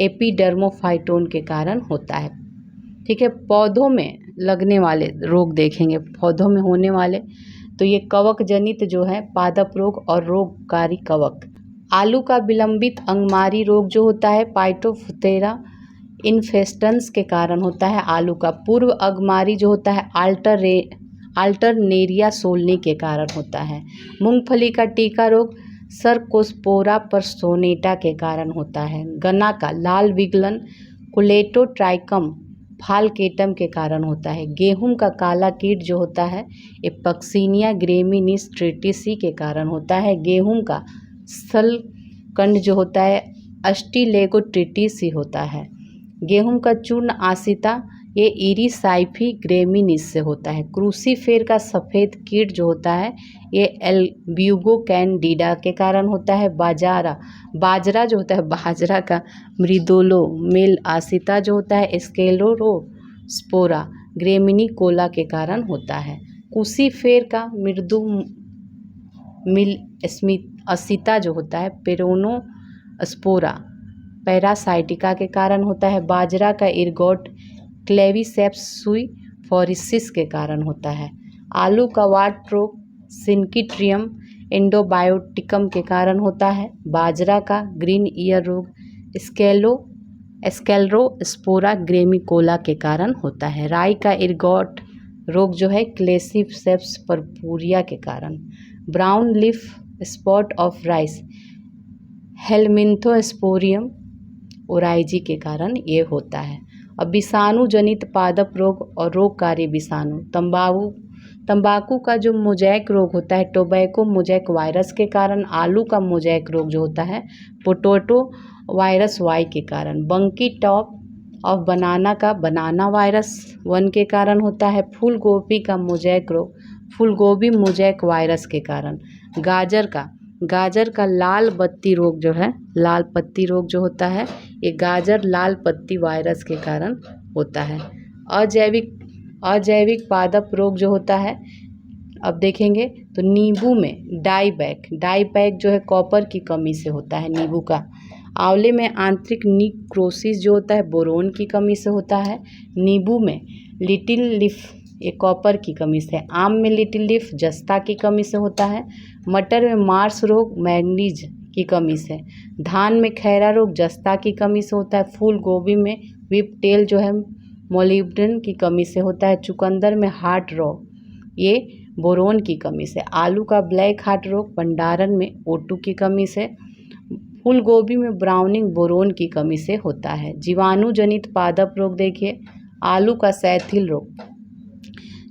S1: एपिडर्मोफाइटोन के कारण होता है। ठीक है, पौधों में लगने वाले रोग देखेंगे। पौधों में होने वाले तो ये कवक जनित जो है पादप रोग और रोगकारी कवक। आलू का विलंबित अंगमारी रोग जो होता है पाइटोफथेरा इन्फेस्टेंस के कारण होता है। आलू का पूर्व अंगमारी जो होता है अल्टरनेरिया सोलनी के कारण होता है। मूंगफली का टीका रोग सर्कोस्पोरा परसोनेटा के कारण होता है। गन्ना का लाल विगलन कुलेटोट्राइकम फालकेटम के कारण होता है। गेहूं का काला कीट जो होता है एपक्सीनिया ग्रेमिनिस ट्रिटिसी के कारण होता है। गेहूं का स्थलकंड जो होता है अस्टिलेगोट्रिटिसी होता है। गेहूं का चूर्ण आसिता ये इरिसाइफी ग्रेमिनिस से होता है। क्रूसीफेर का सफ़ेद कीट जो होता है ये एल्ब्यूगो कैंडिडा के कारण होता है। बाजरा जो होता है बाजरा का मृदुलो मेल आसिता जो होता है स्क्लेरोस्पोरा ग्रेमिनिकोला के कारण होता है। क्रूसीफेर का मृदु मिल असिता जो होता है पेरोनोस्पोरा पैरासाइटिका के कारण होता है। बाजरा का इर्गोट क्लेविसेप्स सुई फॉरिसिस के कारण होता है। आलू का वाट रोग सिनकिट्रियम एंडोबायोटिकम के कारण होता है। बाजरा का ग्रीन ईयर रोग स्क्लेरोस्पोरा ग्रेमिकोला के कारण होता है। राई का इर्गोट रोग जो है क्लेसिसेप्स परपुरिया के कारण। Brown leaf spot of rice Helminthosporium oryzae के कारण ये होता है। अब विषाणु जनित पादप रोग और रोगकारी विषाणु तंबाकू का जो मोजैक रोग होता है टोबैको मोजैक वायरस के कारण। आलू का मोजैक रोग जो होता है पोटैटो वायरस वाई के कारण। बंकी टॉप ऑफ बनाना का बनाना वायरस 1 के कारण होता है। फूल गोभी का मोजैक रोग फूलगोभी मोजैक वायरस के कारण। गाजर का लाल पत्ती रोग जो है लाल पत्ती रोग जो होता है ये गाजर लाल पत्ती वायरस के कारण होता है। अजैविक पादप रोग जो होता है अब देखेंगे तो नींबू में डाईबैक जो है कॉपर की कमी से होता है नींबू का। आंवले में आंतरिक निक्रोसिस जो होता है बोरोन की कमी से होता है। नींबू में लिटिल लीफ ये कॉपर की कमी से। आम में लिटिल लीफ जस्ता की कमी से होता है। मटर में मार्स रोग मैग्नीज की कमी से। धान में खैरा रोग जस्ता की कमी से होता है। फूल गोभी में व्हिप टेल जो है मोलिब्डेनम की कमी से होता है। चुकंदर में हार्ट रोग ये बोरोन की कमी से। आलू का ब्लैक हार्ट रोग भंडारण में O2 की कमी से। फूल गोभी में ब्राउनिंग बोरोन की कमी से होता है। जीवाणु जनित पादप रोग देखिए आलू का सैथिल रोग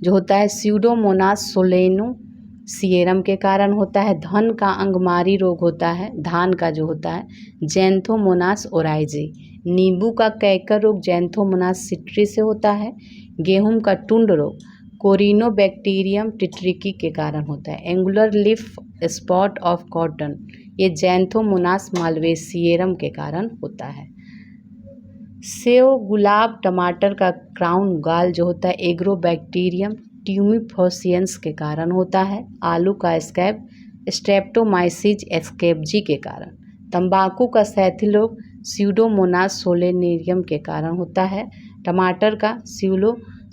S1: जो होता है स्यूडोमोनास सोलेनोसिएरम के कारण होता है। धन का अंगमारी रोग होता है धान का जो होता है जैंथोमोनास ओराइजी। नींबू का कैकर रोग जैंथोमोनास सिट्री से होता है। गेहूं का टुंड रोग कोरिनोबैक्टीरियम टिट्रिकी के कारण होता है। Angular leaf spot of cotton ये जैंथोमोनास मालवेसिएरम के कारण होता है। सेव गुलाब टमाटर का क्राउन गाल जो होता है एग्रोबैक्टीरियम ट्यूमिफोसियंस के कारण होता है। आलू का स्कैब स्ट्रेप्टोमाइसिस एस्केप्जी के कारण। तंबाकू का सैथिल रोग स्यूडोमोनास सोलेनेरियम के कारण होता है। टमाटर का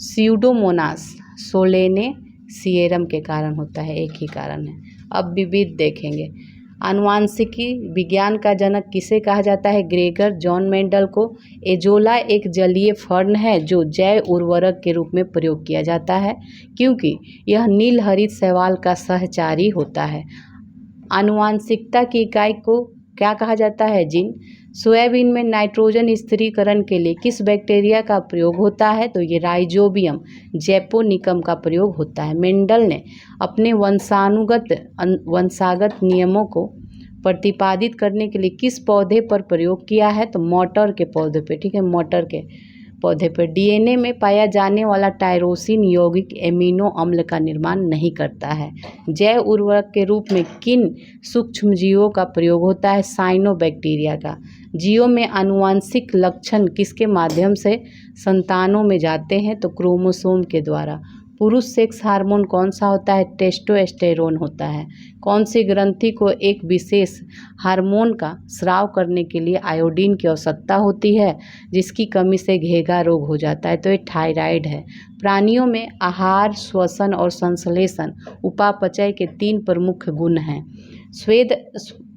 S1: स्यूडोमोनास सोलेनेसिएरम के कारण होता है एक ही कारण है। अब विविध देखेंगे आनुवांशिकी विज्ञान का जनक किसे कहा जाता है ग्रेगर जॉन मेंडल को। एजोला एक जलीय फर्न है जो जैव उर्वरक के रूप में प्रयोग किया जाता है क्योंकि यह नील हरित शैवाल का सहचारी होता है। आनुवांशिकता की इकाई को क्या कहा जाता है जीन। सोयाबीन में नाइट्रोजन स्थिरीकरण के लिए किस बैक्टीरिया का प्रयोग होता है तो ये राइजोबियम जैपोनिकम का प्रयोग होता है। मेंडल ने अपने वंशागत नियमों को प्रतिपादित करने के लिए किस पौधे पर प्रयोग किया है तो मटर के पौधे पे। ठीक है मटर के पौधे पर। डीएनए में पाया जाने वाला टायरोसिन यौगिक एमिनो अम्ल का निर्माण नहीं करता है। जैव उर्वरक के रूप में किन सूक्ष्मजीवों का प्रयोग होता है साइनोबैक्टीरिया का। जीवों में आनुवांशिक लक्षण किसके माध्यम से संतानों में जाते हैं तो क्रोमोसोम के द्वारा। पुरुष सेक्स हार्मोन कौन सा होता है टेस्टोस्टेरोन होता है। कौन सी ग्रंथि को एक विशेष हार्मोन का स्राव करने के लिए आयोडीन की आवश्यकता होती है जिसकी कमी से घेगा रोग हो जाता है तो ये थायराइड है। प्राणियों में आहार श्वसन और संश्लेषण उपापचय के 3 प्रमुख गुण हैं। स्वेद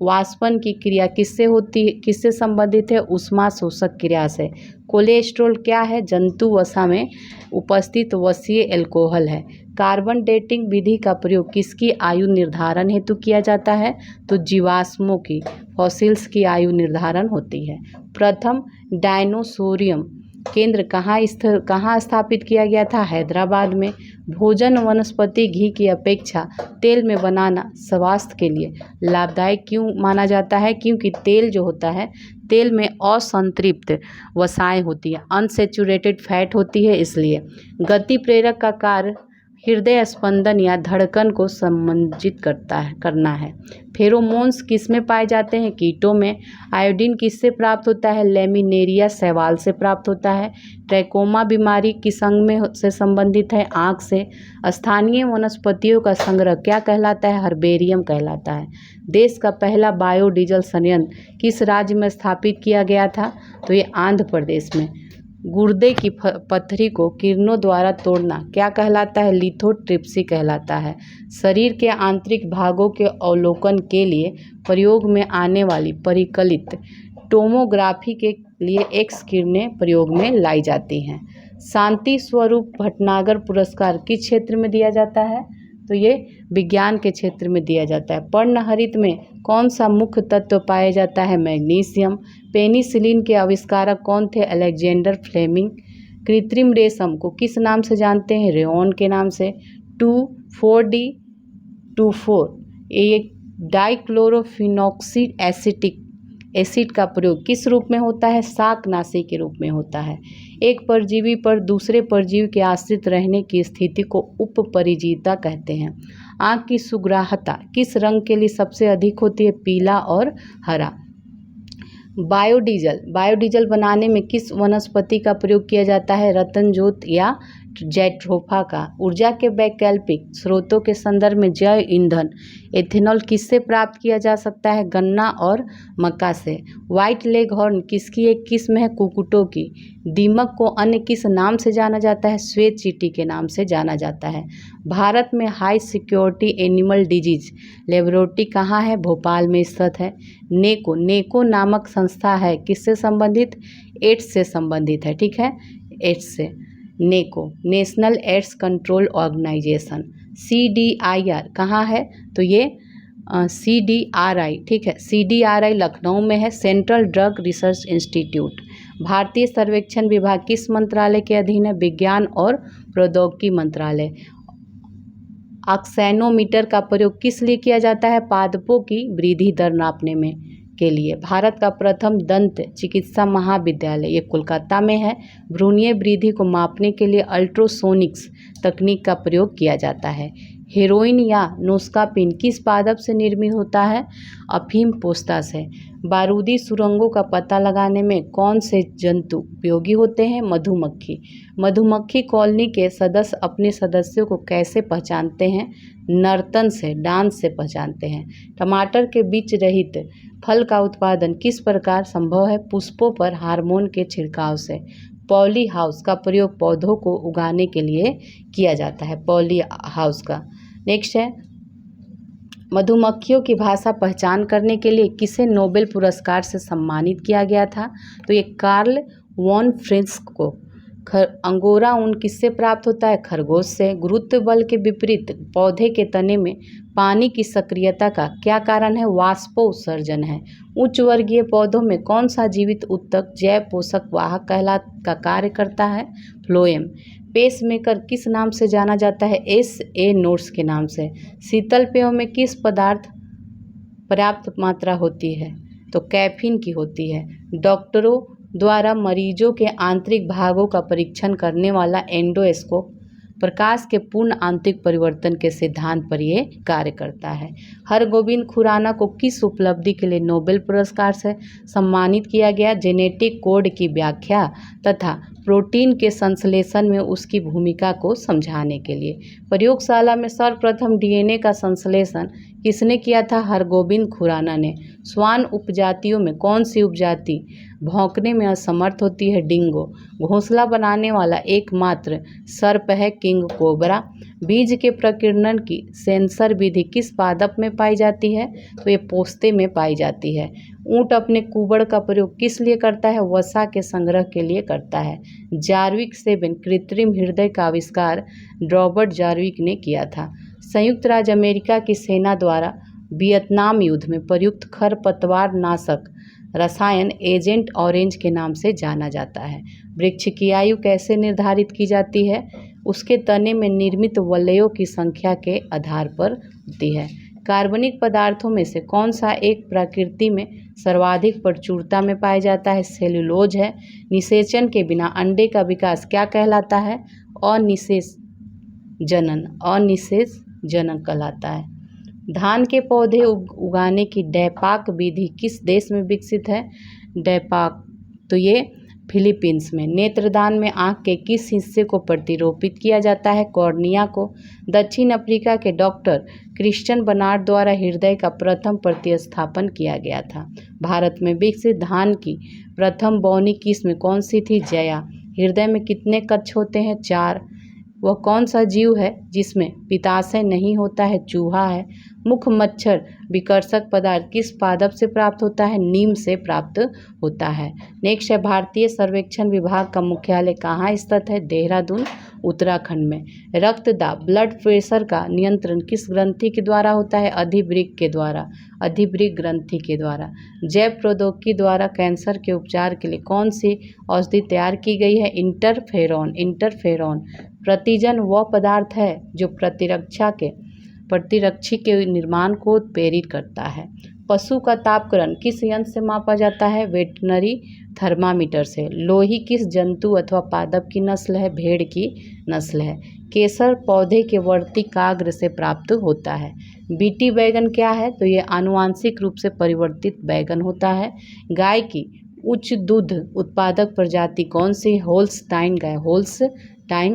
S1: वाष्पन की क्रिया किससे संबंधित है ऊष्मा शोषक क्रिया से। कोलेस्ट्रॉल क्या है जंतु वसा में उपस्थित वसीय एल्कोहल है। कार्बन डेटिंग विधि का प्रयोग किसकी आयु निर्धारण हेतु किया जाता है तो जीवाश्मों की फॉसिल्स की आयु निर्धारण होती है। प्रथम डायनोसोरियम केंद्र कहाँ स्थापित किया गया था? हैदराबाद में। भोजन वनस्पति घी की अपेक्षा तेल में बनाना स्वास्थ्य के लिए लाभदायक क्यों माना जाता है? क्योंकि तेल जो होता है, तेल में असंतृप्त वसाएं होती है, अनसेचुरेटेड फैट होती है, इसलिए। गति प्रेरक का कार्य हृदय स्पंदन या धड़कन को संमंजित करना है। फेरोमोन्स किस में पाए जाते हैं? कीटों में। आयोडीन किससे प्राप्त होता है? लेमिनेरिया शैवाल से प्राप्त होता है। ट्रैकोमा बीमारी किस अंग में से संबंधित है? आँख से। स्थानीय वनस्पतियों का संग्रह क्या कहलाता है? हर्बेरियम कहलाता है। देश का पहला बायोडीजल संयंत्र किस राज्य में स्थापित किया गया था? तो ये आंध्र प्रदेश में। गुर्दे की पत्थरी को किरणों द्वारा तोड़ना क्या कहलाता है? लिथोट्रिप्सी कहलाता है। शरीर के आंतरिक भागों के अवलोकन के लिए प्रयोग में आने वाली परिकलित टोमोग्राफी के लिए एक्स किरणें प्रयोग में लाई जाती हैं। शांति स्वरूप भटनागर पुरस्कार किस क्षेत्र में दिया जाता है? तो ये विज्ञान के क्षेत्र में दिया जाता है। पर्णहरित में कौन सा मुख्य तत्व पाया जाता है? मैग्नीशियम। पेनिसिलिन के आविष्कारक कौन थे? Alexander Fleming. कृत्रिम रेशम को किस नाम से जानते हैं? रेयॉन के नाम से। 2,4-D-24 ये डाइक्लोरोफिनॉक्सी एसिड का प्रयोग किस रूप में होता है? शाकनाशी के रूप में होता है। एक परजीवी पर दूसरे परजीवी के आश्रित रहने की स्थिति को उपपरिजीवता कहते हैं। आँख की सुग्राहता किस रंग के लिए सबसे अधिक होती है? पीला और हरा। बायोडीजल बनाने में किस वनस्पति का प्रयोग किया जाता है? रतनजोत या जैट्रोफा का। ऊर्जा के वैकल्पिक स्रोतों के संदर्भ में जैव ईंधन एथेनॉल किससे प्राप्त किया जा सकता है? गन्ना और मक्का से। व्हाइट लेग हॉर्न किसकी एक किस्म है? कुक्कुटों की। दीमक को अन्य किस नाम से जाना जाता है? श्वेत चींटी के नाम से जाना जाता है। भारत में high security animal disease laboratory कहाँ है? भोपाल में स्थित है। नेको नामक संस्था है किससे संबंधित? एड्स से संबंधित है। ठीक है, एड्स से। NACO National AIDS Control Organisation. CDIR कहाँ है? तो ये CDRI, ठीक है, CDRI लखनऊ में है, सेंट्रल ड्रग रिसर्च इंस्टीट्यूट। भारतीय सर्वेक्षण विभाग किस मंत्रालय के अधीन है? विज्ञान और प्रौद्योगिकी मंत्रालय। ऑक्सैनोमीटर का प्रयोग किस लिए किया जाता है? पादपों की वृद्धि दर नापने में के लिए। भारत का प्रथम दंत चिकित्सा महाविद्यालय ये कोलकाता में है। भ्रूणीय वृद्धि को मापने के लिए अल्ट्रासोनिक्स तकनीक का प्रयोग किया जाता है। हेरोइन या नोस्कापिन किस पादप से निर्मित होता है? अफीम पोस्ता से। बारूदी सुरंगों का पता लगाने में कौन से जंतु उपयोगी होते हैं? मधुमक्खी। मधुमक्खी कॉलोनी के सदस्य अपने सदस्यों को कैसे पहचानते हैं? नर्तन से, डांस से पहचानते हैं। टमाटर के बीज रहित फल का उत्पादन किस प्रकार संभव है? पुष्पों पर हार्मोन के छिड़काव से। पॉली हाउस का प्रयोग पौधों को उगाने के लिए किया जाता है, पॉली हाउस का। नेक्स्ट है, मधुमक्खियों की भाषा पहचान करने के लिए किसे नोबेल पुरस्कार से सम्मानित किया गया था? तो ये कार्ल वॉन फ्रिस्क को। अंगोरा ऊन किससे प्राप्त होता है? खरगोश से। गुरुत्व बल के विपरीत पौधे के तने में पानी की सक्रियता का क्या कारण है? वाष्पोत्सर्जन है। उच्च वर्गीय पौधों में कौन सा जीवित ऊतक जैव पोषक वाहक का कार्य करता है? फ्लोएम। पेसमेकर किस नाम से जाना जाता है? SA नोट्स के नाम से। शीतल पेयों में किस पदार्थ पर्याप्त मात्रा होती है? तो कैफीन की होती है। डॉक्टरों द्वारा मरीजों के आंतरिक भागों का परीक्षण करने वाला एंडोस्कोप प्रकाश के पूर्ण आंतरिक परिवर्तन के सिद्धांत पर यह कार्य करता है। हरगोविंद खुराना को किस उपलब्धि के लिए नोबेल पुरस्कार से सम्मानित किया गया? जेनेटिक कोड की व्याख्या तथा प्रोटीन के संश्लेषण में उसकी भूमिका को समझाने के लिए। प्रयोगशाला में सर्वप्रथम DNA का संश्लेषण किसने किया था? हरगोविंद खुराना ने। श्वान उपजातियों में कौन सी उपजाति भौंकने में असमर्थ होती है? डिंगो। घोंसला बनाने वाला एकमात्र सर्प है किंग कोबरा। बीज के प्रकीर्णन की सेंसर विधि किस पादप में पाई जाती है? तो ये पोस्ते में पाई जाती है। ऊंट अपने कुबड़ का प्रयोग किस लिए करता है? वसा के संग्रह के लिए करता है। जार्विक 7 कृत्रिम हृदय का आविष्कार रॉबर्ट जार्विक ने किया था। संयुक्त राज्य अमेरिका की सेना द्वारा वियतनाम युद्ध में प्रयुक्त खरपतवार नाशक रसायन एजेंट ऑरेंज के नाम से जाना जाता है। वृक्ष की आयु कैसे निर्धारित की जाती है? उसके तने में निर्मित वलयों की संख्या के आधार पर होती है। कार्बनिक पदार्थों में से कौन सा एक प्रकृति में सर्वाधिक प्रचुरता में पाया जाता है? सेल्यूलोज है। निषेचन के बिना अंडे का विकास क्या कहलाता है? अनिषेच जनन कहलाता है। धान के पौधे उगाने की डैपाक विधि किस देश में विकसित है? डैपाक तो ये फिलीपींस में। नेत्रदान में आंख के किस हिस्से को प्रतिरोपित किया जाता है? कॉर्निया को। दक्षिण अफ्रीका के डॉक्टर क्रिश्चियन बर्नार्ड द्वारा हृदय का प्रथम प्रतिस्थापन किया गया था। भारत में विकसित धान की प्रथम बौनी किस्म कौन सी थी? जया। हृदय में कितने कक्ष होते हैं? 4। वह कौन सा जीव है जिसमें पित्ताशय नहीं होता है? चूहा है। मुख्य मच्छर विकर्षक पदार्थ किस पादप से प्राप्त होता है? नीम से प्राप्त होता है। नेक्स्ट है, भारतीय सर्वेक्षण विभाग का मुख्यालय कहाँ स्थित है? देहरादून, उत्तराखंड में। रक्तदाब ब्लड प्रेशर का नियंत्रण किस ग्रंथि के द्वारा होता है? अधिवृक्क के द्वारा, अधिवृक्क ग्रंथि के द्वारा। जैव प्रौद्योगिकी द्वारा कैंसर के उपचार के लिए कौन सी औषधि तैयार की गई है? इंटरफेरॉन। प्रतिजन वह पदार्थ है जो प्रतिरक्षी के निर्माण को उत्प्रेरित करता है। पशु का तापक्रम किस यंत्र से मापा जाता है? वेटरनरी थर्मामीटर से। लोही किस जंतु अथवा पादप की नस्ल है? भेड़ की नस्ल है। केसर पौधे के वर्तिकाग्र से प्राप्त होता है। बीटी बैगन क्या है? तो ये आनुवांशिक रूप से परिवर्तित बैगन होता है। गाय की उच्च दूध उत्पादक प्रजाति कौन सी? होल्स्टाइन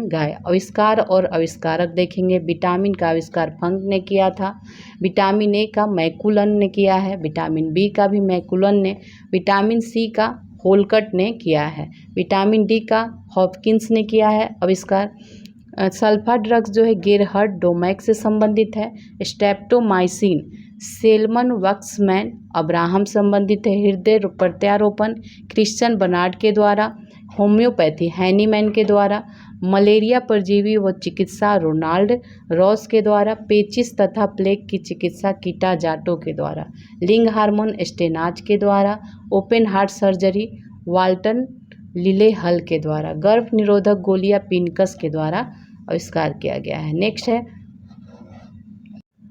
S1: गाय। आविष्कार और आविष्कारक देखेंगे। विटामिन का आविष्कार फंक ने किया था। विटामिन ए का मैकुलन ने किया है। विटामिन बी का भी मैकुलन ने। विटामिन सी का होलकट ने किया है। विटामिन डी का हॉपकिंस ने किया है आविष्कार। सल्फा ड्रग्स जो है गेरहर्ड डोमैक से संबंधित है। स्ट्रेप्टोमाइसिन सेलमन वक्समैन अब्राहम संबंधित है। हृदय प्रत्यारोपण क्रिश्चियन बर्नार्ड के द्वारा। होम्योपैथी हैनीमैन के द्वारा। मलेरिया परजीवी व चिकित्सा रोनाल्ड रॉस के द्वारा। पेचिस तथा प्लेग की चिकित्सा कीटा जाटो के द्वारा। लिंग हार्मोन स्टेनाज के द्वारा। ओपन हार्ट सर्जरी वाल्टन लिलेहल के द्वारा। गर्भ निरोधक गोलियां पिनकस के द्वारा आविष्कार किया गया है। नेक्स्ट है,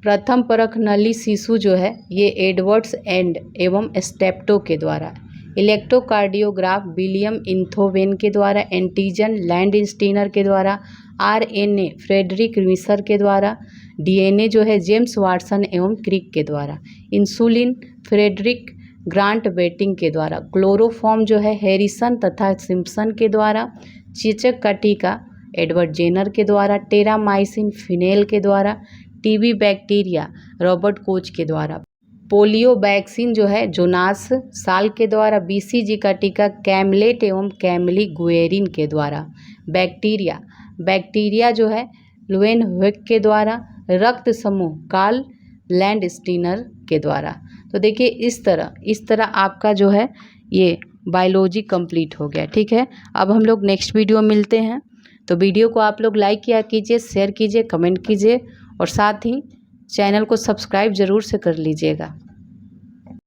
S1: प्रथम परख नली शिशु जो है ये एडवर्ड्स एंड एवं स्टेप्टो के द्वारा। इलेक्ट्रोकार्डियोग्राफ विलियम इंथोवेन के द्वारा। एंटीजन लैंडस्टीनर के द्वारा। आरएनए फ्रेडरिक मिशर के द्वारा। डीएनए जो है जेम्स वाटसन एवं क्रिक के द्वारा। इंसुलिन फ्रेडरिक ग्रांट बेटिंग के द्वारा। क्लोरोफॉर्म जो है हैरिसन तथा सिम्पसन के द्वारा। चेचक का टीका एडवर्ड जेनर के द्वारा। टेरामाइसिन फिनेल के द्वारा। टीबी बैक्टीरिया रॉबर्ट कोच के द्वारा। पोलियो वैक्सीन जो है जोनास साल के द्वारा। बीसीजी का टीका कैमलेट एवं कैमली गुएरिन के द्वारा। बैक्टीरिया जो है लुएनहुइक के द्वारा। रक्त समूह कार्ल लैंडस्टीनर के द्वारा। तो देखिए इस तरह आपका जो है ये बायोलॉजी कंप्लीट हो गया। ठीक है, अब हम लोग नेक्स्ट वीडियो मिलते हैं। तो वीडियो को आप लोग लाइक किया कीजिए, शेयर कीजिए, कमेंट कीजिए और साथ ही चैनल को सब्सक्राइब ज़रूर से कर लीजिएगा।